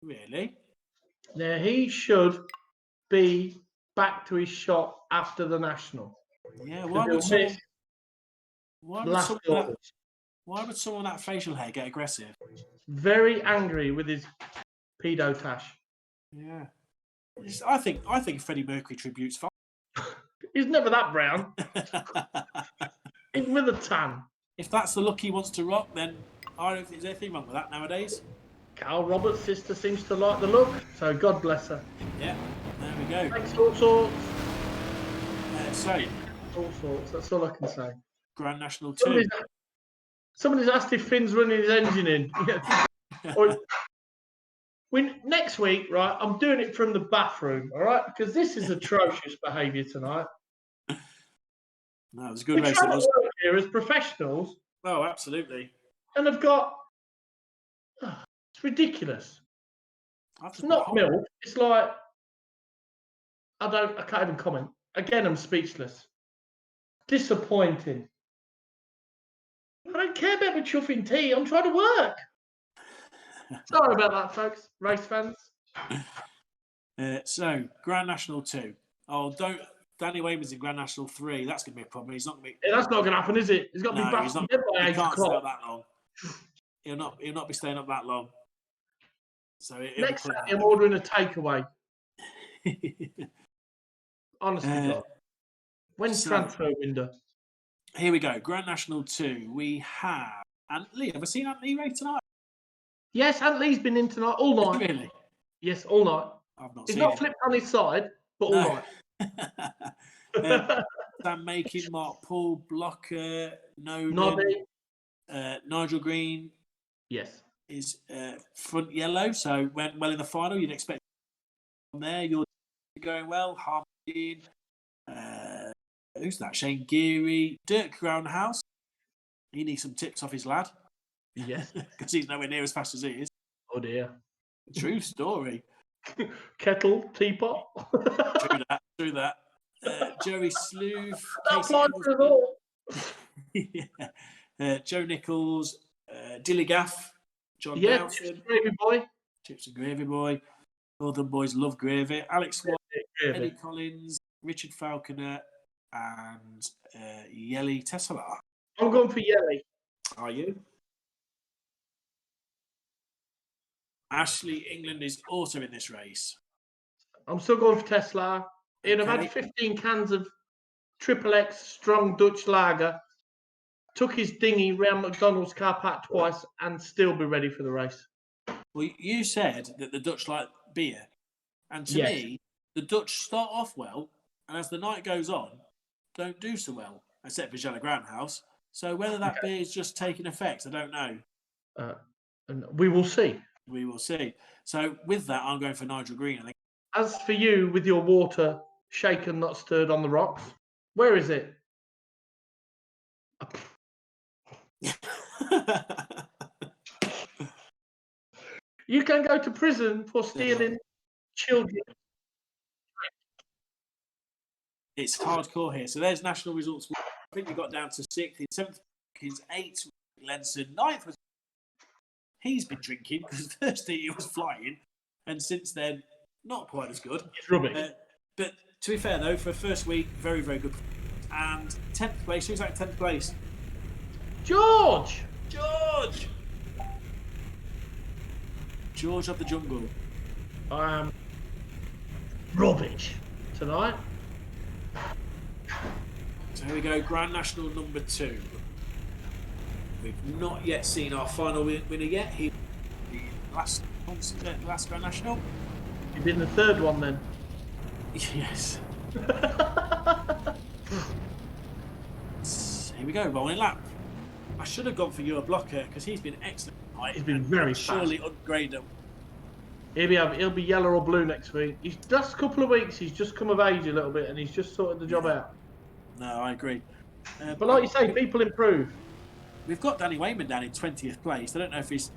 Really? Now, he should be back to his shop after the National. Yeah, why would someone with that facial hair get aggressive? Very angry with his pedo tash. Yeah. I think Freddie Mercury tribute's fine. He's never that brown. Even with a tan. If that's the look he wants to rock, then I don't think there's anything wrong with that nowadays. Carl Roberts' sister seems to like the look, so God bless her. Yeah, there we go. Thanks, all sorts. So, All sorts. That's all I can say. Grand National 2. Somebody's asked if Finn's running his engine in. Or, next week, right, I'm doing it from the bathroom, all right? Because this is atrocious behaviour tonight. No, it was a good race. We're trying to work here as professionals. Oh, absolutely. And I've got... it's ridiculous. It's not milk. It's like... I can't even comment. Again, I'm speechless. Disappointing. I don't care about my chuffing tea. I'm trying to work. Sorry about that, folks. Race fans. So, Grand National 2. Oh, Danny Wayman's in Grand National 3. That's going to be a problem. He's not going to be... Yeah, that's not going to happen, is it? He's got to be back he's not, by he 8 can't stay o'clock. up that long. He'll not be staying up that long. So Next Saturday, I'm ordering a takeaway. Honestly, God. When's transfer window? Here we go. Grand National 2. We have Antley. Have I seen Antley race tonight? Yes, Antley's been in tonight all night. Really? Yes, all night. I've not He's seen not it. flipped on his side, but all night. Sam Making, Mark Paul, Blocker, Noddy. Nigel Green. Yes. Is front yellow, so went well in the final. You'd expect from there. You're going well. Harmon, who's that? Shane Geary, Dirk Groundhouse. He needs some tips off his lad. Yes, because he's nowhere near as fast as he is. Oh dear. True story. Kettle, teapot. True that. Joey Sleuth. Yeah. Joe Nichols, Dilly Gaff. John Dowson, Gravy Boy. Chips and Gravy Boy. Northern boys love gravy. Alex Watt, Eddie Collins, Richard Falconer, and Yelly Tesla. I'm going for Yelly. Are you? Ashley England is also in this race. I'm still going for Tesla. He'd have had 15 cans of Triple X strong Dutch lager. Took his dinghy round McDonald's car park twice and still be ready for the race. Well, you said that the Dutch like beer. And to me, the Dutch start off well, and as the night goes on, don't do so well, except for Jella Groundhouse. So whether that beer is just taking effect, I don't know. And we will see. We will see. So with that, I'm going for Nigel Green, I think. As for you, with your water shaken, not stirred on the rocks, where is it? You can go to prison for stealing children. It's hardcore here. So there's national results. I think we got down to 6th. In 7th is 8th. Lenson. 9th was... He's been drinking because Thursday he was flying. And since then, not quite as good. It's rubbish. But to be fair, though, for the first week, very, very good. And 10th place. Who's that 10th place? George of the Jungle. Rubbish tonight. So here we go, Grand National number 2. We've not yet seen our final winner yet. He the last Grand National. You've been the third one then. Yes. Here we go, rolling lap. I should have gone for your blocker because he's been excellent. He's been very surely upgrade him. He'll be yellow or blue next week. He's last couple of weeks. He's just come of age a little bit, and he's just sorted the job out. No, I agree. But like you say, people improve. We've got Danny Wayman down in 20th place. I don't know if he's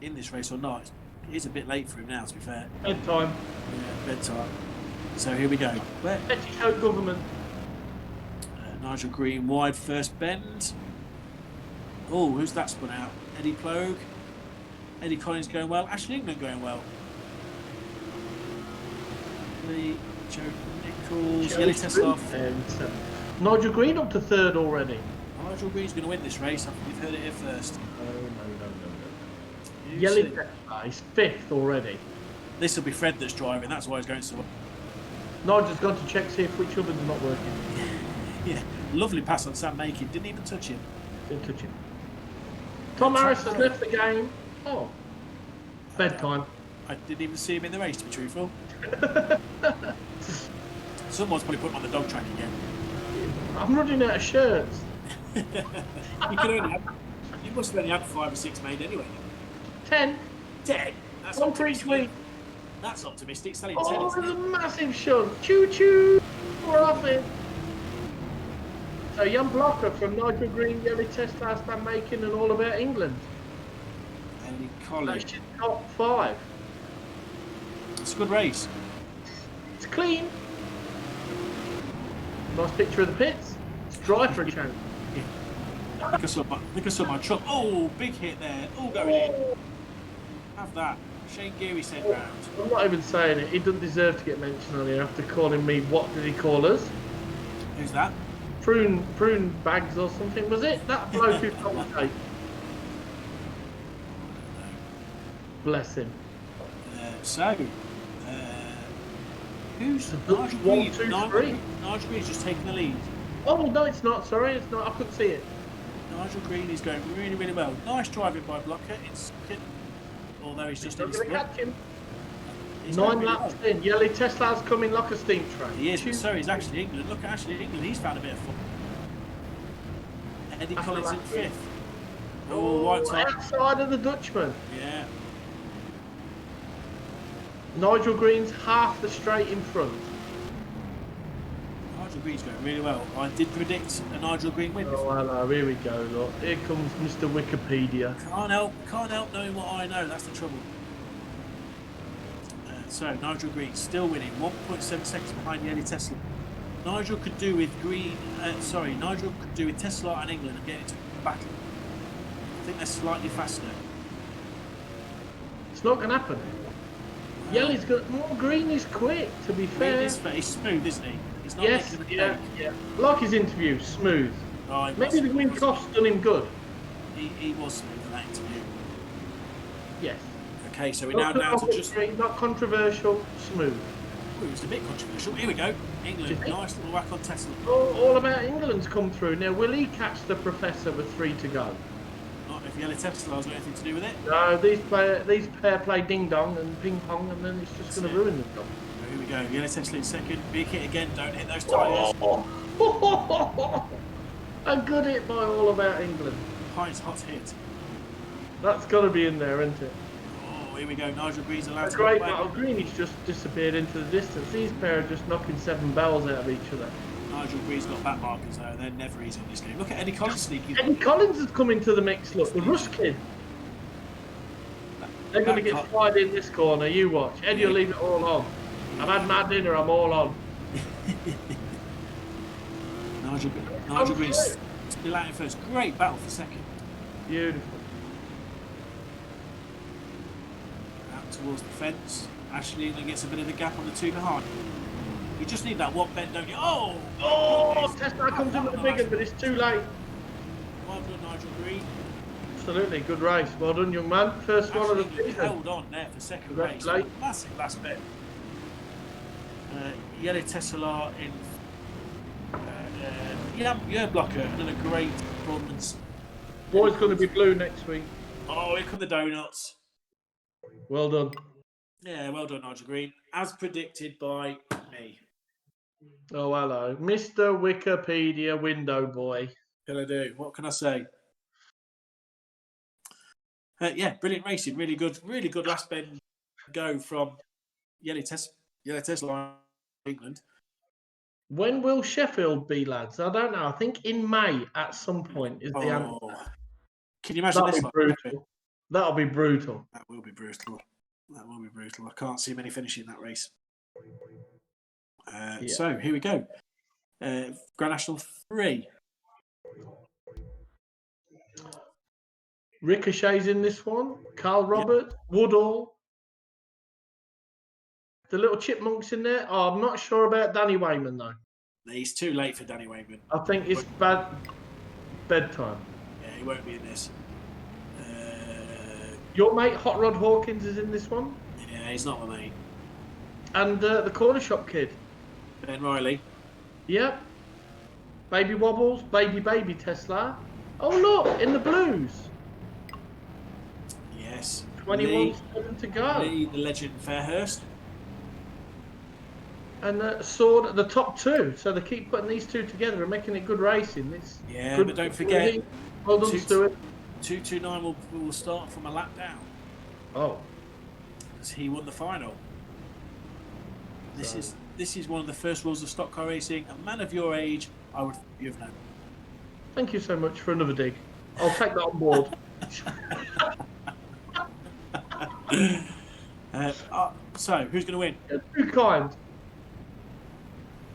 in this race or not. It is a bit late for him now, to be fair. Bedtime. Yeah, bedtime. So here we go. Petticoat government. Nigel Green wide first bend. Oh, who's that spun out? Eddie Plogue. Eddie Collins going well. Ashley England going well. Joe Nichols. Yelly Tesla. Nigel Green up to third already. Nigel Green's going to win this race. I think you've heard it here first. No. Yelly Tesla is 5th already. This will be Fred that's driving. That's why he's going so well. Nigel's gone to check see if which ovens are not working. Yeah, lovely pass on Sam Making. Didn't even touch him. Didn't touch him. Tom Harris has left the game. Oh, bedtime. I didn't even see him in the race, to be truthful. Someone's probably put him on the dog track again. I'm running out of shirts. You must have only had 5 or 6 made anyway. 10. 10. That's One for each optimistic. week. That's optimistic. Selling 10. Oh, Isn't there's a it? massive shunt. Choo choo. We're off it. So Jan Blocker from Nigel Green, Yellow Tesla, Stan Making, and All About England. Eddie Collins. That's your top 5. It's a good race. It's clean. Nice picture of the pits. It's dry for a change. I think I saw my truck. Oh, big hit there. All going in. Have that. Shane Geary said round. I'm not even saying it. He doesn't deserve to get mentioned on here after calling me, what did he call us? Who's that? Prune bags or something, was it? That bloke who told the tape. Bless him. Who's Nigel Green? 1, 2, 3. Nigel Green's just taking the lead. Oh, no, it's not. Sorry, it's not. I couldn't see it. Nigel Green is going really, really well. Nice driving by Blocker. Although he's just in his sprint. Catch him. He's 9 going really laps well. in. Yellow Tesla's coming like a steam train. He is, but so is actually England. Look at Ashley England. He's found a bit of fun. Eddie Collins in 5th. Oh, white top. Outside of the Dutchman. Yeah. Nigel Green's half the straight in front. Nigel Green's going really well. I did predict a Nigel Green win. Oh, hello. Here we go. Look, here comes Mr. Wikipedia. Can't help knowing what I know. That's the trouble. So Nigel Green still winning, 1.7 seconds behind the Eddie Tesla. Nigel could do with Nigel could do with Tesla and England and get into battle. I think they're slightly faster. It's not going to happen. Yellow's got more. Green is quick, to be fair. He's smooth, isn't he? He's not Yes, making a yeah, mistake. yeah. Like his interview, smooth. Oh, he Maybe was- the win cost done him good. He was smooth in that interview. Yes. Okay, so we're now down to just. Not controversial, smooth. Oh, it was a bit controversial. Here we go. England, Do you think? nice little whack on Tesla. All About England's come through. Now, will he catch the professor with 3 to go? Not if Yellow Tesla's got anything to do with it. No, these pair play ding dong and ping pong, and then it's just going to ruin the job. Oh, here we go. Yellow Tesla in 2nd. Big hit again. Don't hit those tyres. A good hit by All About England. Heinz hot hit. That's got to be in there, isn't it? Oh, here we go. Nigel Green's allowed A to great go battle. back. Green, he's just disappeared into the distance. These pair are just knocking 7 barrels out of each other. Nigel Green's got back markers though. They're never easy on this game. Look at Eddie Collins sneaking. Eddie Collins has come into the mix. Look, the Rust kid. They're going to get fried in this corner. You watch. Eddie will leave it all on. I've had my dinner. I'm all on. Nigel Green's still out in 1st. Great battle for 2nd. Beautiful. Out towards the fence. Ashley England gets a bit of a gap on the 2 behind. You just need that one bend, don't you? Oh! Oh, Tesla comes in with the big one, but it's too late. Well done, Nigel Green. Absolutely, good race. Well done, young man. First one of the Ashley season. held on there for 2nd race. Congratulations. Massive last bit. Yellow Tesla in. Yeah, Blocker done a great performance. Boy's going to be blue next week. Oh, here come the donuts. Well done. Yeah, well done, Nigel Green. As predicted by me. Oh, hello. Mr. Wikipedia window boy. Can I do? What can I say? Yeah, brilliant racing. Really good last bend go from Yellow Tesla, England. When will Sheffield be, lads? I don't know. I think in May at some point is the answer. Can you imagine That'll this be one? brutal. That'll be brutal. That will be brutal. That will be brutal. I can't see many finishing that race. Yeah. So here we go. Grand National 3. Ricochet's in this one. Carl Roberts, Woodall. The little chipmunks in there. Oh, I'm not sure about Danny Wayman though. He's too late for Danny Wayman. I think it's bad bedtime. Yeah, he won't be in this. Your mate Hot Rod Hawkins is in this one. Yeah, he's not my mate. And the corner shop kid. Ben Riley. Yep. Baby Wobbles, baby Tesla. Oh look, in the blues. Yes. 21 to go. Lee, the legend Fairhurst. and Sword at the top two. So they keep putting these two together and making it good racing. It's Yeah, good. but don't forget, Well done, Stuart. 229 will start from a lap down. Oh, Because he won the final. This is one of the first rules of stock car racing. A man of your age, I would you've known. thank you so much for another dig. I'll take that on board. So, who's going to win? Too kind.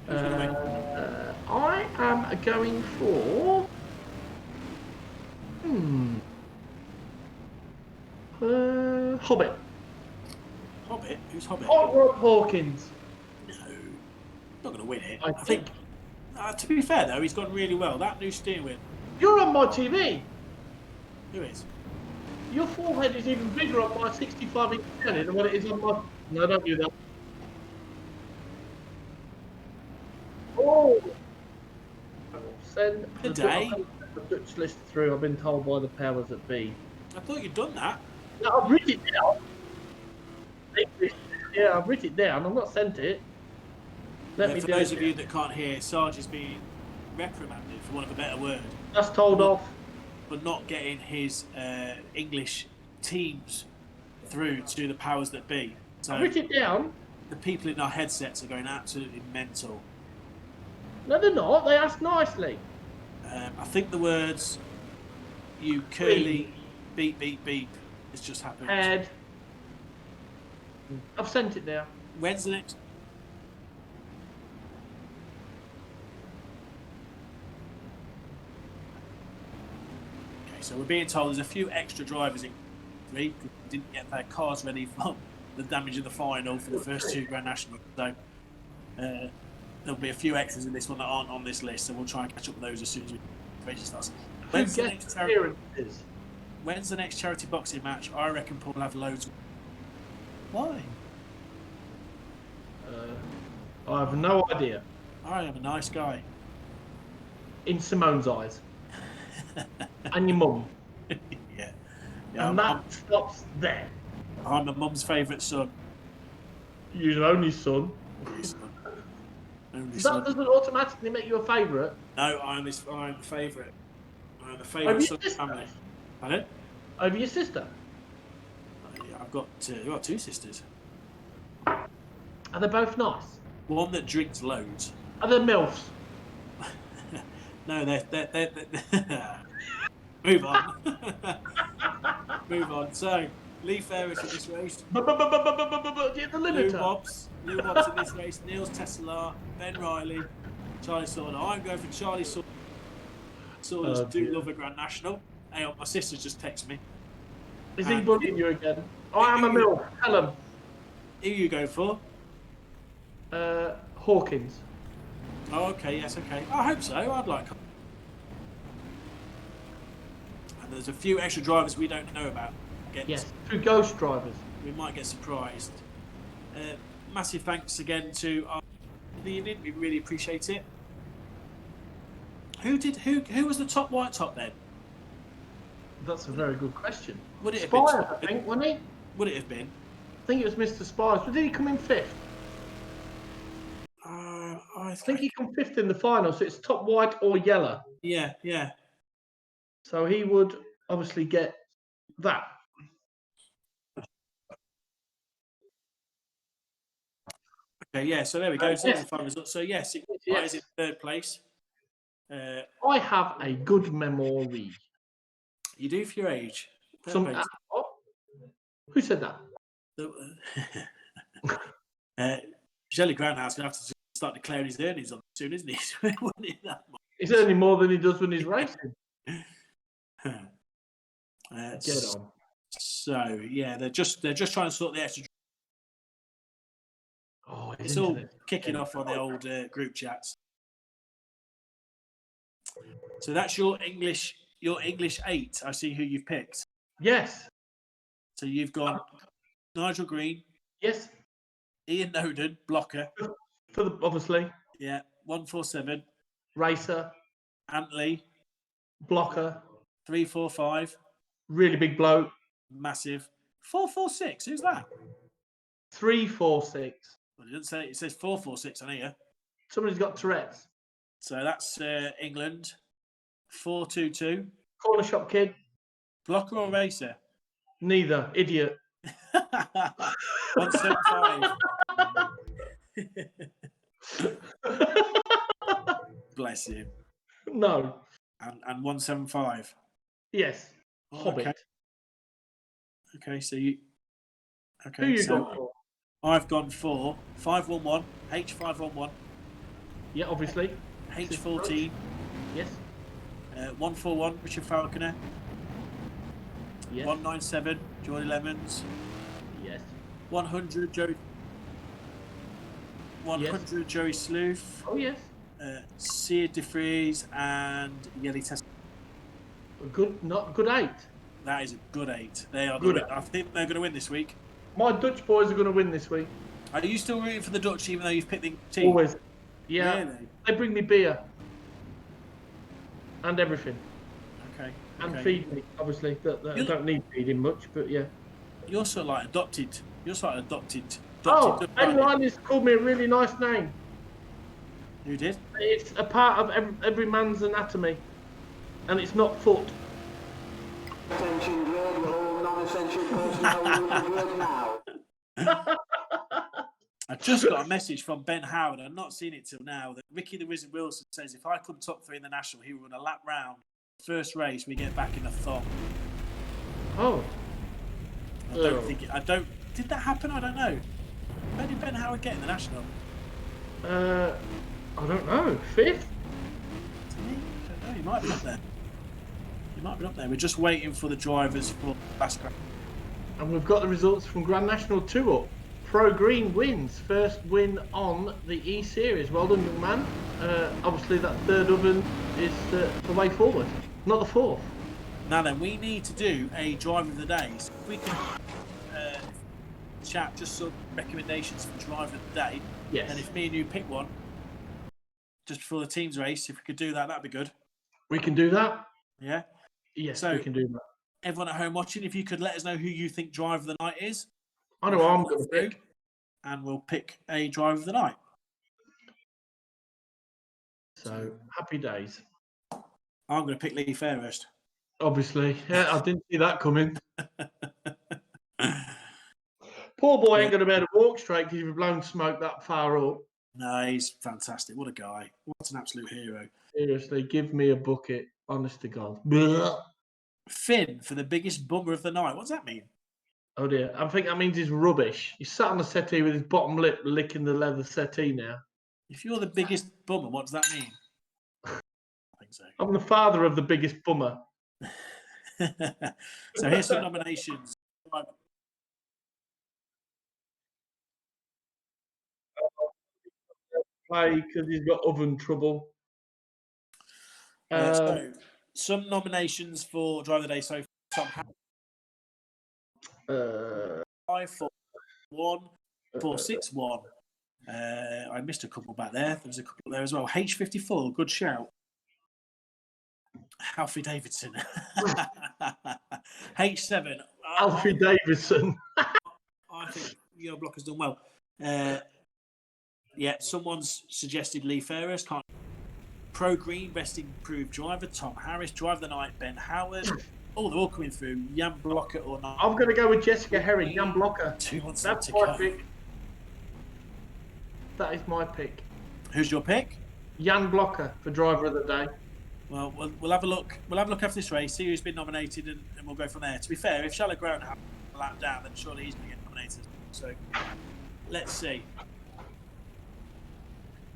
Who's going to win? I am going for. Hobbit. Hobbit? Who's Hobbit? Hot Rod Hawkins. No, not going to win it. I think. To be fair though, he's gone really well. That new steering wheel. You're on my TV. Who is? Your forehead is even bigger on my 65-inch telly than what it is on my. No, don't do that. Oh! Send Today? the Dutch list through. I've been told by the powers that be. I thought you'd done that. No, I've written it down. Yeah, I've written it down. I've not sent it. Let me For do those it. of you that can't hear, Sarge is being reprimanded, for want of a better word, That's told off. for not getting his English teams through to the powers that be. So I've written it down. the people in our headsets are going absolutely mental. No, they're not. They asked nicely. I think the words "you curly beep beep beep" has just happened. Head. I've sent it there. When's the next? Okay, so we're being told there's a few extra drivers in three who didn't get their cars ready for the damage of the final for the first two Grand Nationals. So there'll be a few extras in this one that aren't on this list, so we'll try and catch up with those as soon as we race starts. When's the next charity boxing match? I reckon Paul will have loads. Why? I have no idea. I am a nice guy. In Simone's eyes. And your mum. Yeah. And that stops there. I'm my mum's favourite son. You're your only son. Only That son. doesn't automatically make you a favourite. No, I'm the favourite. I'm the Over favourite your son of the sister? family. Pardon? Over your sister. I've got two sisters. Are they both nice? One that drinks loads. Are they MILFs? No, they're move on. Move on. So, Lee Ferris in this race. The Lou limiter. Wobbs in this race. Niels Tesselar, Ben Riley, Charlie Saunders. I'm going for Charlie Saunders. Saunders do love a Grand National. Hey, my sister just texted me. Is he bullying you again? I am a MILF. Tell him. Who you go for? Hawkins. Oh, okay, yes, okay. I hope so. I'd like. And there's a few extra drivers we don't know about. Yes, two ghost drivers. We might get surprised. Massive thanks again to our the evening. We really appreciate it. Who was the top white top then? That's a very good question. Would it have Spires, been? I think, wasn't he? Would it have been? I think it was Mr. Spires. But did he come in fifth? I think he come fifth in the final, so it's top white or yellow. Yeah, yeah. So he would obviously get that. Okay, yeah. So there we go. So Yes. the final result. So yes, it Yes. is in third place. I have a good memory. You do for your age. Fair Some, play to what? Who said that? Shelley Groundhouse going to have to start declaring his earnings on soon, isn't he? Wouldn't it, that much? He's earning more than he does when he's racing. Get on. So yeah, they're just trying to sort the extra. Oh, It's all kicking off on the old group chats. So that's your English 8. I see who you've picked. Yes. So you've gone Nigel Green, Yes. Ian Noden, blocker. For the obviously. Yeah, 147. Racer. Antley, Blocker. 345. Really big bloke. Massive. 446. Who's that? 346. Well, It doesn't say. It says 446 on here. Somebody's got Tourette's. So that's England. 422. Corner shop kid. Blocker or racer? Neither. Idiot. 175. Bless you. No. And 175. Yes. Oh, Hobbit. Okay, so you. Okay, Who you so got for? I've gone for 511, H511, Yeah, obviously. H14, Yes. 141, Richard Falconer, Yes. 197, Jordy Lemons, Yes. 100, Joey. 100, Joey Sleuth, Oh, yes. Sear DeFries, and Yeli Test. Good 8. That is a good 8. They are Good good. I think they're going to win this week. My Dutch boys are going to win this week. Are you still rooting for the Dutch, even though you've picked the team? Always. Yeah. Really? They bring me beer. And everything. Okay. And okay. feed me, obviously. I don't need feeding much, but yeah. You're sort of like adopted. You're sort of adopted. Oh, Dutch, Ben aren't you? Riley's called me a really nice name. Who did? It's a part of every man's anatomy. And it's not foot. Attention grid, will all non-essential personnel use the grid now. I just got a message from Ben Howard. I've not seen it till now. That Ricky the Risen Wilson says if I come top 3 in the national, he will run a lap round. First race, we get back in the thong. Oh. I don't think. Did that happen? I don't know. Where did Ben Howard get in the national? I don't know. 5th? Did he? I don't know. He might be up there. He might be up there. We're just waiting for the drivers for BriSCA. And we've got the results from Grand National 2 up. Pro Green wins. First win on the E-Series. Well done, young man. Obviously, that third oven is the way forward, not the fourth. Now then, we need to do a driver of the day. So if we can chat just some recommendations for driver of the day. Yes. And if me and you pick one, just before the team's race, if we could do that, that'd be good. We can do that? Yeah? Yes, So, we can do that. Everyone at home watching, if you could let us know who you think driver of the night is. I know I'm going to pick. And we'll pick a driver of the night. So, happy days. I'm going to pick Lee Fairhurst. Obviously. Yeah, I didn't see that coming. Poor boy ain't going to be able to walk straight because you've blown smoke that far up. No, he's fantastic. What a guy. What an absolute hero. Seriously, give me a bucket. Honest to God. Blah. Finn for the biggest bummer of the night. What does that mean? Oh dear. I think that means he's rubbish. He's sat on the settee with his bottom lip licking the leather settee now. If you're the biggest bummer, what does that mean? I think so. I'm the father of the biggest bummer. So here's some nominations. Why? Because he's got oven trouble. So some nominations for driver of the day so far. Tom 541 461. I missed a couple back there. There was a couple there as well. H54, good shout. Alfie Davidson. H7. Alfie Davidson. I think your block has done well. Yeah, someone's suggested Lee Fairhurst. Pro Green, best improved driver. Tom Harris, driver of the night. Ben Howard. Oh, they're all coming through. Jan Blocker or not? I'm going to go with Jessica Herring, Jan Blocker. 2 months That's to my go. pick. That is my pick. Who's your pick? Jan Blocker for driver of the day. Well, we'll have a look. We'll have a look after this race, see who's been nominated, and we'll go from there. To be fair, if SHALEWAY has a lap down, then surely he's going to get nominated. So let's see.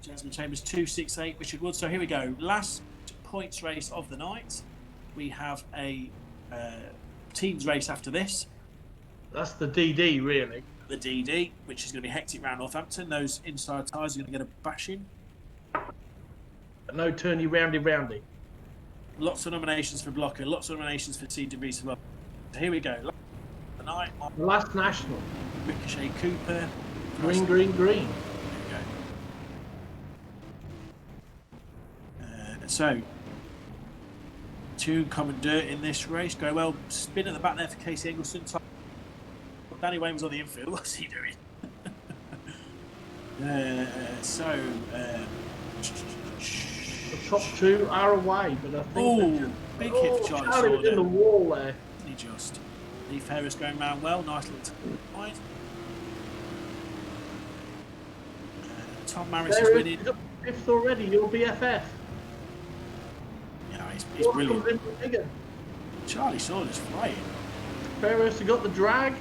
Jasmine Chambers 268, Richard Wood. So here we go. Last points race of the night. We have a teams race after this. That's the DD, really. The DD, which is going to be hectic round Northampton. Those inside tyres are going to get a bashing. No turny roundy. Lots of nominations for Blocker. Lots of nominations for C. DeVries as well. So here we go. The night on Last national. Ricochet Cooper. Green. There we go. So, 2 common dirt in this race. Go well. Spin at the back there for Casey Engleson. Danny Wayne was on the infield. What's he doing? The top two are away, but I think they're just... big hit for Charlie Charlie was in the Sorter. wall there. He just. Lee Ferris going round well. Nice little wide. Tom Maris is winning. He's up fifth already. Your BFF. Yeah, he's brilliant. Brilliant. Charlie Sorter's flying. Ferris has got the drag.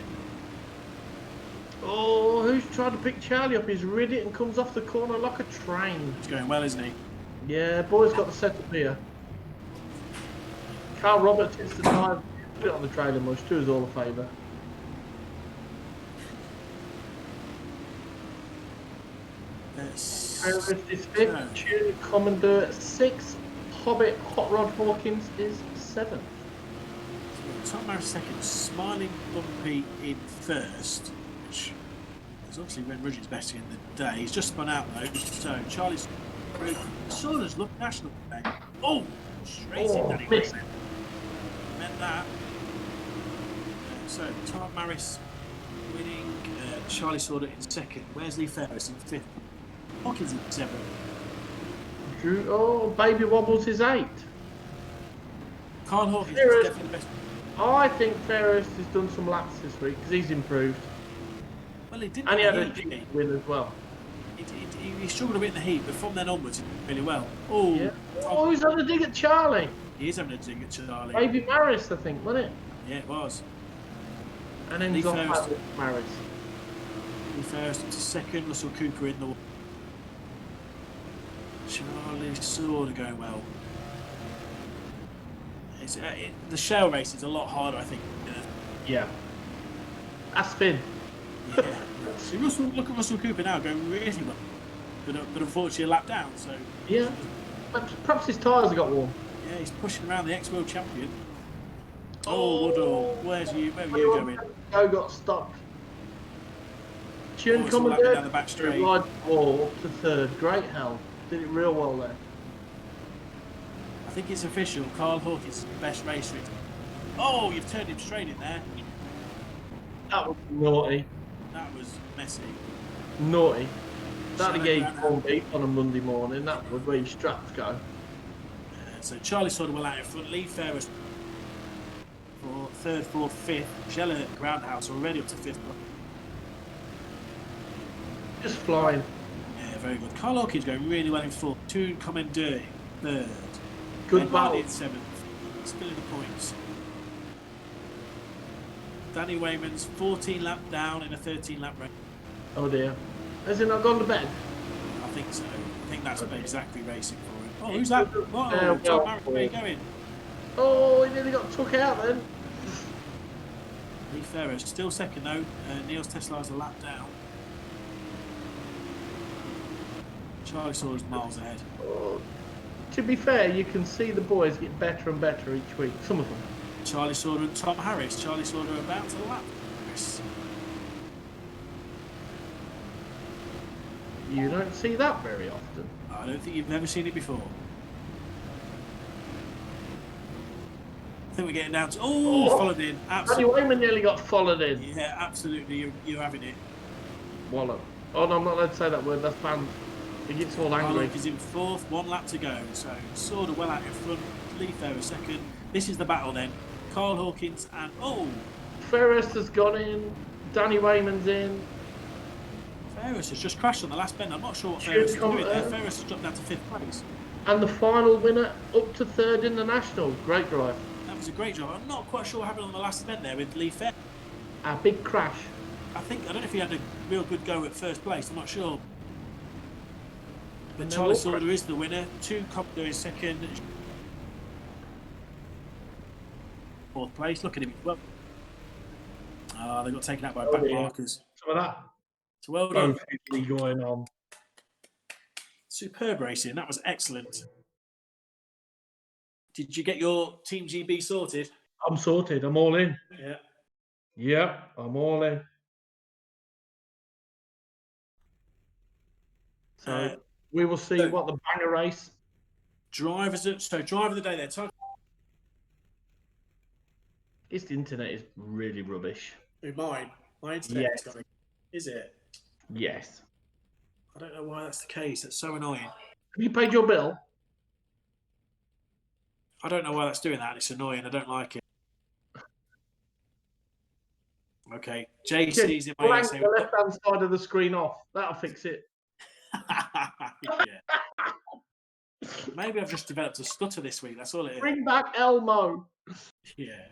Oh, who's trying to pick Charlie up? He's rid it and comes off the corner like a train. He's going well, isn't he? Yeah, boy's got the setup here. Carl Roberts hits the tire. Put it on the trailer mush. Do us all a favour. Ferris is fifth. No. Tune Commander sixth. Hobbit Hot Rod Hawkins is seventh. Tom Maris second. Smiling Bumpy in first. Which is obviously when Rudge's best in the day. He's just spun out though. So Charlie's Sorter's look national today. Oh, straight in Danny missed. Raymond. Meant that. So Tom Maris winning. Charlie Sorter in second. Where's Lee Ferris in fifth? Hawkins in seventh. Baby Wobbles is eighth. Carl Hawkins Ferris. is definitely the best. I think Ferris has done some laps this week because he's improved. Well, he didn't. And he had a didn't he? win as well. He struggled a bit in the heat, but from then onwards, he did really well. Oh, Yeah. Oh, he's having a dig at Charlie. he is having a dig at Charlie. Baby Maris, I think, wasn't it? Yeah, it was. And then Lee he's off Ferris. back with Maris. Lee Ferris into second. Russell Cooper in the. Charlie Sorter going well. The shell race is a lot harder, I think. Yeah. Aspin. Yeah. See, look at Russell Cooper now going really well, but unfortunately a lap down. So Yeah. But perhaps his tyres have got warm. yeah, he's pushing around the ex-world champion. Oh, Woodall, where are you going? Go got stopped. Tune it's all Commander down the back straight. Ride ball up to third. Great hell. Did it real well there. I think it's official. Carl Hawkins is the best racer. Oh, you've turned him straight in there. That was naughty. That was messy. Naughty. That'd Shallow get you ground. beat on a Monday morning. That was where your straps go. So Charlie Sorter will out in front. Lee Ferris for third, fourth, fifth. Scheller Groundhouse already up to fifth. Just flying. Yeah, very good. Carl Hawkins going really well in fourth. Toon Commander third. Good Ben battle. Hardy in seventh. Spilling the points. Danny Wayman's 14 lap down in a 13 lap race. Oh dear. Has he not gone to bed? I think so. I think that's exactly racing for him. Oh, It who's that? doesn't Whoa, fare Tom well Marriott, for where are you him. going? Oh, he nearly got took out then. Lee Ferris still second though. Neil's Tesla's a lap down. Charlie Sorter's miles ahead. Oh. To be fair, you can see the boys get better and better each week. Some of them. Charlie Sorter and Tom Harris. Charlie Sorter about to lap Harris. You don't see that very often. I don't think you've never seen it before. I think we're getting down to... Oh, followed in. Danny Absolutely. Wayman nearly got followed in. Yeah, absolutely. You're having it. Wallop. Oh no, I'm not allowed to say that word. That's banned. He gets all angry. Carlock is in fourth, 1 lap to go. So Sorter well out in front. Lee Ferris second. This is the battle then. Carl Hawkins and... Oh! Ferris has gone in. Danny Wayman's in. Ferris has just crashed on the last bend. I'm not sure what Should Ferris is come doing there. out. Ferris has dropped down to 5th place. And the final winner up to third in the National. Great drive. That was a great job. I'm not quite sure what happened on the last bend there with Lee Ferris. A big crash. I don't know if he had a real good go at first place. I'm not sure. But And Charlie then Sorter is the winner. 2 Commodore is second. 4th place. Look at him. Well, they got taken out by back dear. markers. Some of that. So well done. Both going on. Superb racing. That was excellent. Did you get your Team GB sorted? I'm sorted. I'm all in. Yeah. Yep, I'm all in. So we will see what the banger race. Driver of the day there. Time. This internet is really rubbish. Mine. My internet Yes. is coming. Is it? Yes. I don't know why that's the case. That's so annoying. Have you paid your bill? I don't know why that's doing that. It's annoying. I don't like it. Okay, JC's in my ear Blank saying, the left-hand side of the screen off. That'll fix it. yeah. Maybe I've just developed a stutter this week. That's all it is. Bring back Elmo. Yeah.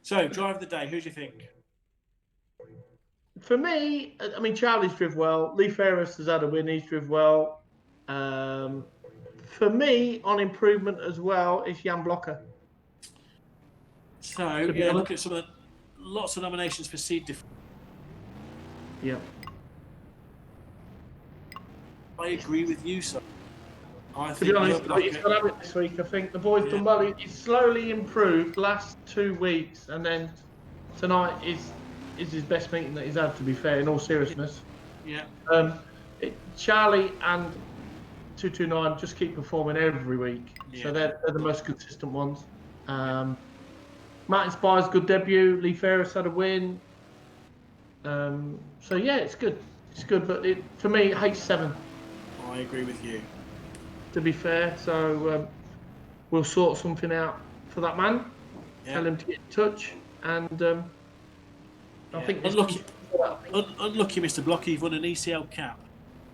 So, drive of the day. Who do you think? For me, I mean, Charlie's driven well. Lee Ferris has had a win. He's driven well. For me, on improvement as well, is Jan Blocker. So, yeah, look at some of the lots of nominations for seed difference. Yeah. I agree with you, sir. I To think be honest, Blocker- he's got to have it this week. I think the boys done well. He's slowly improved last 2 weeks, and then tonight is his best meeting that he's had. To be fair, in all seriousness. Yeah. Charlie and 229 just keep performing every week, so they're the most consistent ones. Martin Spires, good debut. Lee Ferris had a win. So yeah, it's good. It's good, but for me, H7. I agree with you. To be fair, so we'll sort something out for that man. Yeah. Tell him to get in touch, and I think it's unlucky, Mr. Blocky. You've won an ECL cap.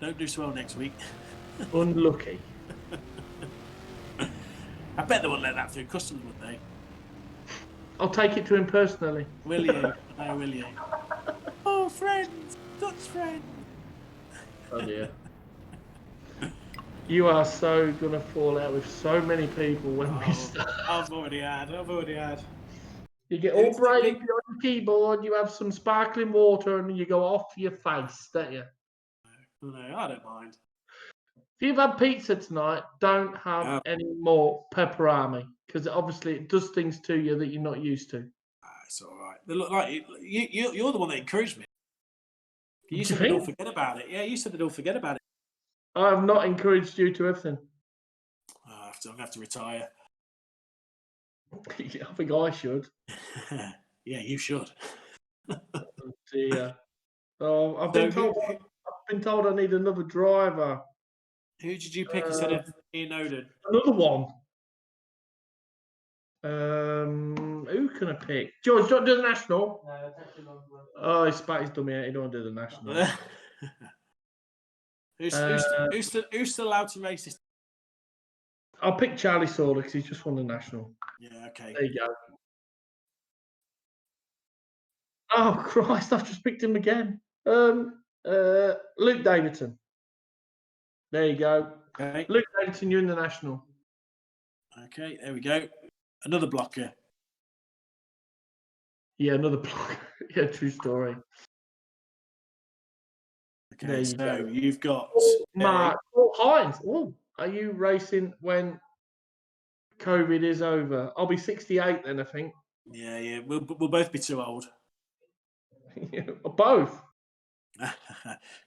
Don't do so well next week. unlucky. I bet they won't let that through customers, would they? I'll take it to him personally. Will you? No, will you? Oh, friends, Dutch friends. Oh dear. You are so gonna fall out with so many people when we start. I've already had. You get all brave on your keyboard, you have some sparkling water, and you go off your face, don't you? No, I don't mind. If you've had pizza tonight, don't have any more pepperami, because obviously it does things to you that you're not used to. It's all right. They look like you're the one that encouraged me. You said think? don't forget about it. Yeah, you said don't forget about it. I have not encouraged you to everything. I'm going to have to retire. I think I should. Yeah, you should. Oh dear. Oh, I've been told I need another driver. Who did you pick instead of Ian Oden? Another one. Who can I pick? George, don't do the national. Oh, he's done me out. He don't do the national. Who's still allowed to race this? I'll pick Charlie Sawler because he's just won the national. Yeah, okay. There you go. Oh Christ! I've just picked him again. Luke Davidson. There you go. Okay. Luke Davidson, you're in the national. Okay, there we go. Another blocker. Yeah, another blocker. Yeah, true story. Okay, there you so go. You've got Mark Hines. Oh, are you racing when COVID is over? I'll be 68 then, I think. Yeah. We'll both be too old. Both.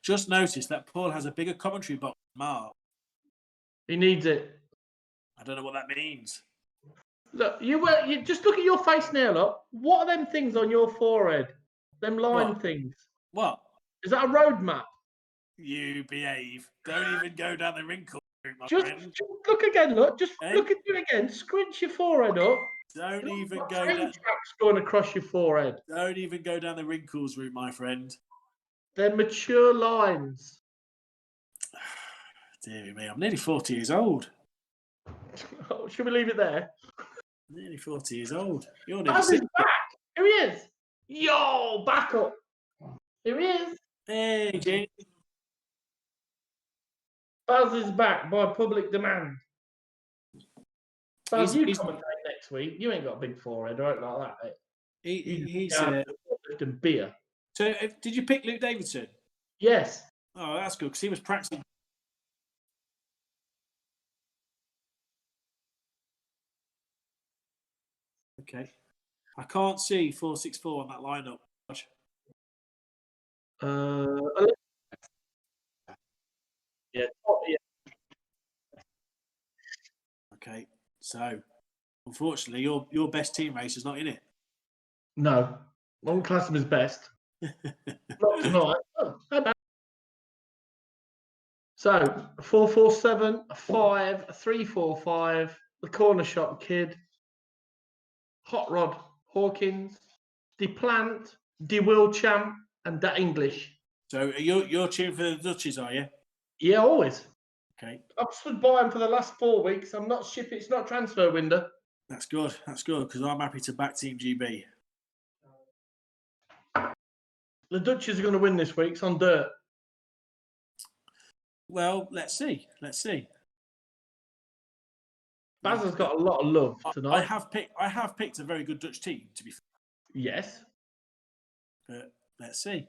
Just noticed that Paul has a bigger commentary box than Mark. He needs it. I don't know what that means. Look, you just look at your face now. Look, what are them things on your forehead? Them line things. What? Is that a road map? You behave. Don't even go down the wrinkle route, my Just friend. look again. Look, just look at you again. Scrunch your forehead up. Don't even go train down. tracks going across your forehead. Don't even go down the wrinkles route, my friend. They're mature lines. Dear me, I'm nearly 40 years old. Oh, should we leave it there? Nearly 40 years old. You're nearly Baz is 60. back. Here he is. Yo, back up. Here he is. Hey, Jane. Baz is back by public demand. Baz, you commentate next week. You ain't got a big forehead, right? Like that. He's lifting beer. So, did you pick Luke Davidson? Yes. Oh, that's good because he was practicing. Okay. I can't see 464 on that lineup. Yeah. Okay. So, unfortunately, your best team race is not in it. No. One class him as best. Not tonight. Oh, So 447, 5, 345, the corner shop kid, Hot Rod Hawkins, De Plant, De Will Champ, and Da English. So you're cheering for the Dutchies, are you? Yeah, always. Okay, I've stood by him for the last 4 weeks. I'm not shipping. It's not transfer window. that's good. That's good because I'm happy to back Team GB. The Dutchies are going to win this week. It's on dirt. Well, let's see. Let's see. Baz has got a lot of love tonight. I have picked a very good Dutch team, to be fair. Yes. But let's see.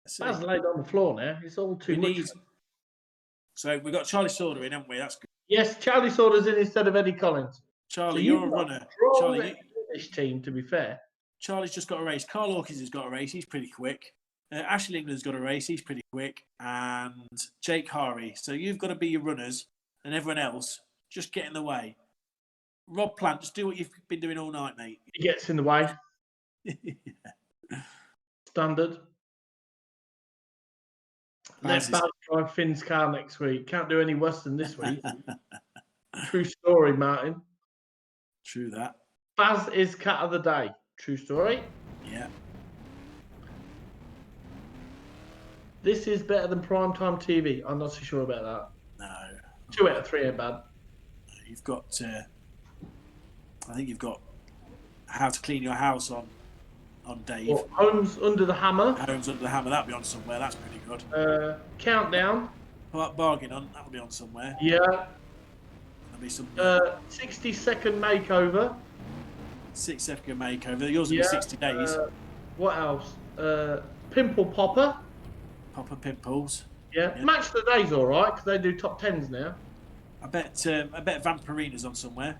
Let's see. Baz laid on the floor now. It's all too much. So we've got Charlie Sorder in, haven't we? That's good. Yes, Charlie Saunders in instead of Eddie Collins. Charlie, So you're a runner. Charlie, this team, to be fair. Charlie's just got a race. Carl Hawkins has got a race. He's pretty quick. Ashley England's got a race. He's pretty quick. And Jake Hari. So you've got to be your runners, and everyone else just get in the way. Rob Plant, just do what you've been doing all night, mate. He gets in the way. Standard. Let Baz drive Finn's car next week. Can't do any worse than this week. True story, Martin. True that. Baz is cat of the day. True story. Yeah. This is better than primetime TV. I'm not so sure about that. No. 2 out of 3 ain't bad. You've got, I think you've got How to Clean Your House on Dave. Well, Homes Under the Hammer. Homes Under the Hammer, that'll be on somewhere. That's pretty good. Countdown. Bargain on, that'll be on somewhere. Yeah. There'll be some 60-second makeover. 6-second makeover. Yours will be 60 days. What else? Pimple Popper. Popper Pimples. Yeah. Match the Day's all right because they do top 10s now. I bet Vampirina's on somewhere.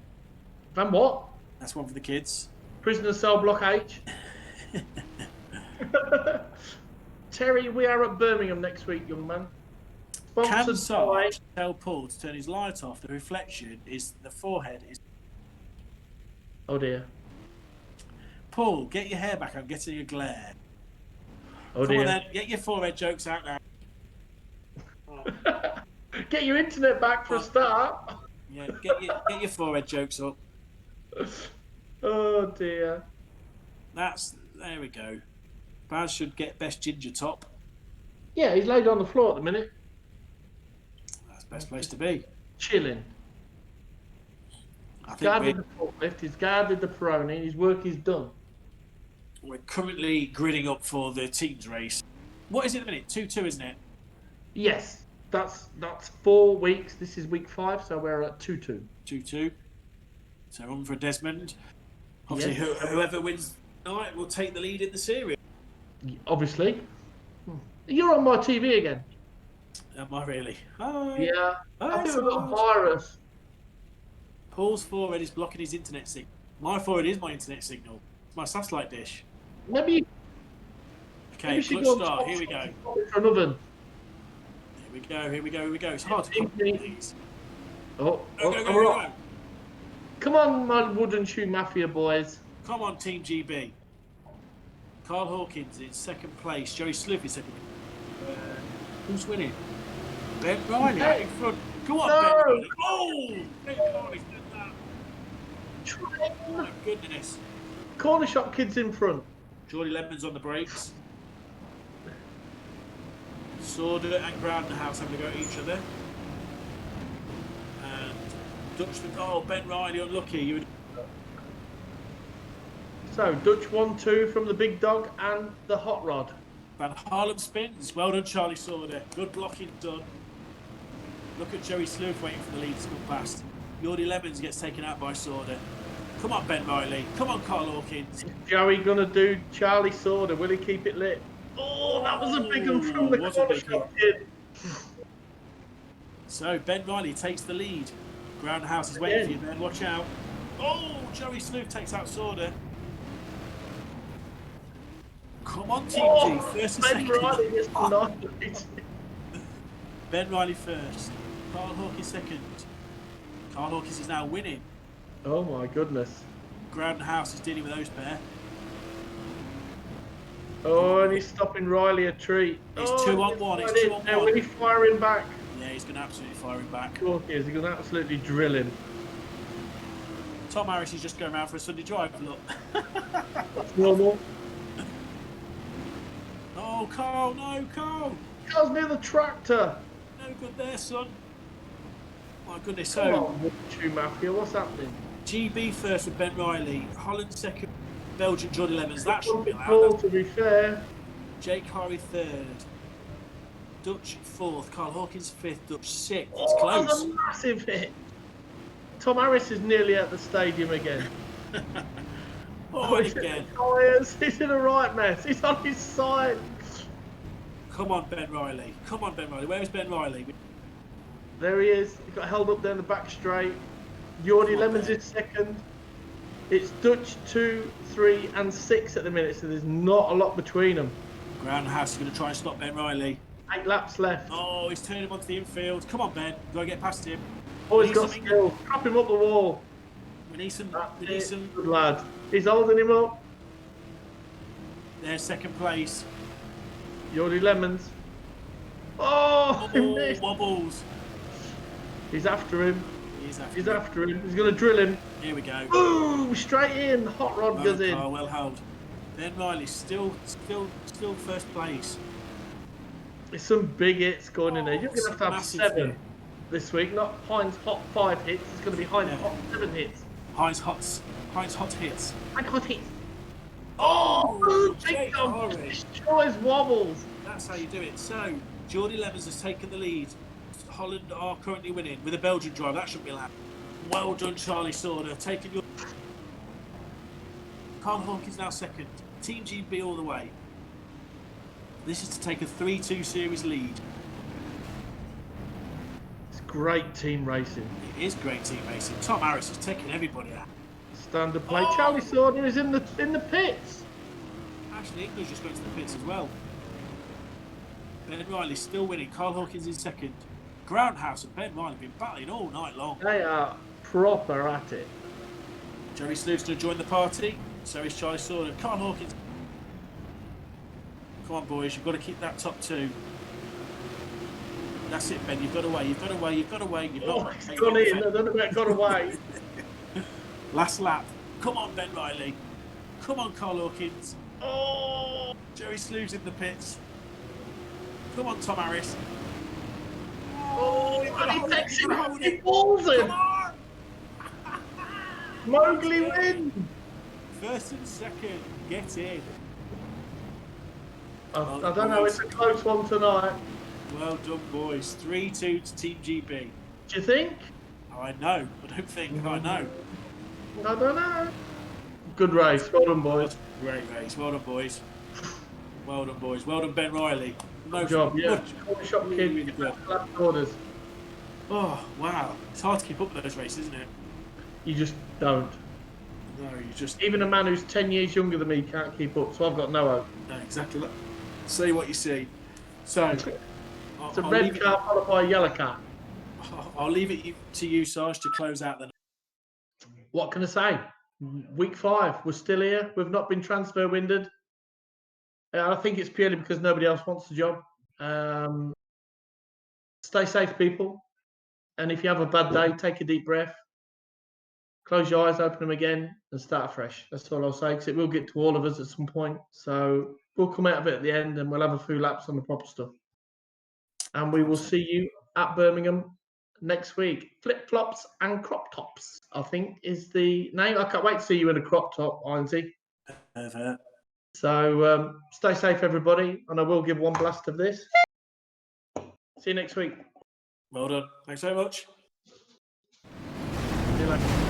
Van what? That's one for the kids. Prisoner Cell Block H. Terry, we are at Birmingham next week, young man. Can Sarge tell Paul to turn his light off? The reflection is the forehead is. Oh dear. Paul, get your hair back. I'm getting a glare. Oh Come dear. on then, get your forehead jokes out now. Get your internet back for a start. Yeah, get your forehead jokes up. Oh dear. There we go. Baz should get best ginger top. Yeah, he's laid on the floor at the minute. That's the best place to be. Chilling. He's guarded the forklift, he's guarded the Peroni, his work is done. We're currently gridding up for the teams race. What is it at the minute? 2-2, isn't it? Yes. That's 4 weeks. This is week 5, so we're at 2-2. 2-2. So on for Desmond. Obviously, whoever wins tonight will take the lead in the series. Obviously. You're on my TV again. Am I really? Hi. Yeah. Hi, I think we've got a Sarge. virus. Paul's forehead is blocking his internet signal. My forehead is my internet signal. It's my satellite dish. Maybe. Okay, clutch start. Here we go. For an oven. Here we go. It's hard to put these. Go. Go. Come on, my wooden shoe mafia boys. Come on, Team GB. Carl Hawkins in second place. Joey Sleuth in second place. Who's winning? Ben Riley out in front. Go on, Ben Riley. Oh! Ben Riley's done that. Oh, my goodness. Corner shop kids in front. Geordie Lemon's on the brakes. Sorder and Groundhouse having to go at each other. And Dutch, Ben Riley unlucky. So, Dutch 1-2 from the big dog and the hot rod. Van Harlem spins. Well done, Charlie Sorder. Good blocking done. Look at Joey Sleuth waiting for the lead to come past. Geordie Lemons gets taken out by Sorder. Come on, Ben Riley. Come on, Carl Hawkins. Is Joey going to do Charlie Sorder? Will he keep it lit? Oh, that was a big one from the corner shop kid. So, Ben Riley takes the lead. Groundhouse is waiting for you, Ben. Watch out. Oh, Joey Sleuth takes out Sorder. Come on, Team G. First and Ben second. Riley gets annihilated. Ben Riley first. Carl Hawkins second. Carl Hawkins is now winning. Oh my goodness. Groundhouse is dealing with those pair. Oh, and he's stopping Riley a treat. It's 2-on-1. It's 2-on-1. Now he's firing back. Yeah, he's going to absolutely fire him back. Of course he is. He's going to absolutely drill him. Tom Harris is just going around for a Sunday drive. Look. That's normal. Oh, Carl, no, Carl. Carl's near the tractor. No good there, son. My goodness. Come So, on, Schumacher, what's happening? GB first with Ben Riley. Holland second. Belgian Jordy Lemons. That should be Paul, allowed. to be fair. Jake Harry third. Dutch fourth. Carl Hawkins fifth. Dutch sixth. It's close. That's a massive hit. Tom Harris is nearly at the stadium again. Oh, He's again. He's in a right mess. He's on his side. Come on, Ben Riley. Come on, Ben Riley. Where is Ben Riley? There he is. He got held up there in the back straight. Jordy Lemons is second. It's Dutch 2, 3, and 6 at the minute, so there's not a lot between them. Groundhouse is going to try and stop Ben Riley. 8 laps left. Oh, he's turning him onto the infield. Come on, Ben. Got to get past him. Oh, he's We got need something- skill. Drop him up the wall. We need some. We That's need it. some. Good lad. He's holding him up. There's second place. Jordy Lemons. Oh, he Oh, missed. wobbles. He's after him. He's after. He's him. after him. He's going to drill him. Here we go. Boom! Straight in. Hot rod goes in. Oh, well held. Ben Riley still first place. There's some big hits going in there. You're going to have Massive 7 hit. this week. Not Heinz Hot 5 hits. It's going to be Heinz Yeah. Hot 7 hits. Heinz hot hits. Heinz Hot hits. Oh, Boom! Big Jake time. Horry. Destroys wobbles. That's how you do it. So, Jordy Levens has taken the lead. Holland are currently winning with a Belgian drive. That shouldn't be allowed. Well done, Charlie Sauter. Taking your. Carl Hawkins now second. Team GB all the way. This is to take a 3-2 series lead. It's great team racing. It is great team racing. Tom Harris is taking everybody out. Standard play. Oh. Charlie Sauter is in the pits. Actually, English just went to the pits as well. Ben Riley still winning. Carl Hawkins in second. Groundhouse and Ben Riley have been battling all night long. They are proper at it. Jerry Slew's going to join the party. So is Charlie Sauter. Carl Hawkins. Come on, boys. You've got to keep that top 2. That's it, Ben. You've got away. You've got away. You've got away. You've Oh, not. it's gone in. I don't know where it got away. Last lap. Come on, Ben Riley. Come on, Carl Hawkins. Oh! Jerry Slew's in the pits. Come on, Tom Harris. Oh, you've got to hold it. You've got to hold he it. balls him. Come on. Mowgli wins. First and second. Get in. I don't know. It's a close one tonight. Well done, boys. 3-2 to Team GB. Do you think? I know. I don't think. I know. I don't know. Good race. Well done, boys. Great race. Well done, boys. Well done, boys. Well done, Ben Riley. Good job. Yeah. Corner shop kid. Really good. Last orders. Oh, wow. It's hard to keep up with those races, isn't it? You just don't. No, you just... Even a man who's 10 years younger than me can't keep up, so I've got no hope. No, exactly. Look. See what you see. So... It's a red car followed by a yellow car. I'll leave it to you, Sarge, to close out the... What can I say? Week 5, we're still here. We've not been transfer winded. I think it's purely because nobody else wants the job. Stay safe, people. And if you have a bad day, take a deep breath. Close your eyes, open them again, and start fresh. That's all I'll say, because it will get to all of us at some point. So we'll come out of it at the end, and we'll have a few laps on the proper stuff. And we will see you at Birmingham next week. Flip flops and crop tops, I think, is the name. I can't wait to see you in a crop top, Ainsley. So stay safe, everybody, and I will give one blast of this. See you next week. Well done. Thanks very much. See you later.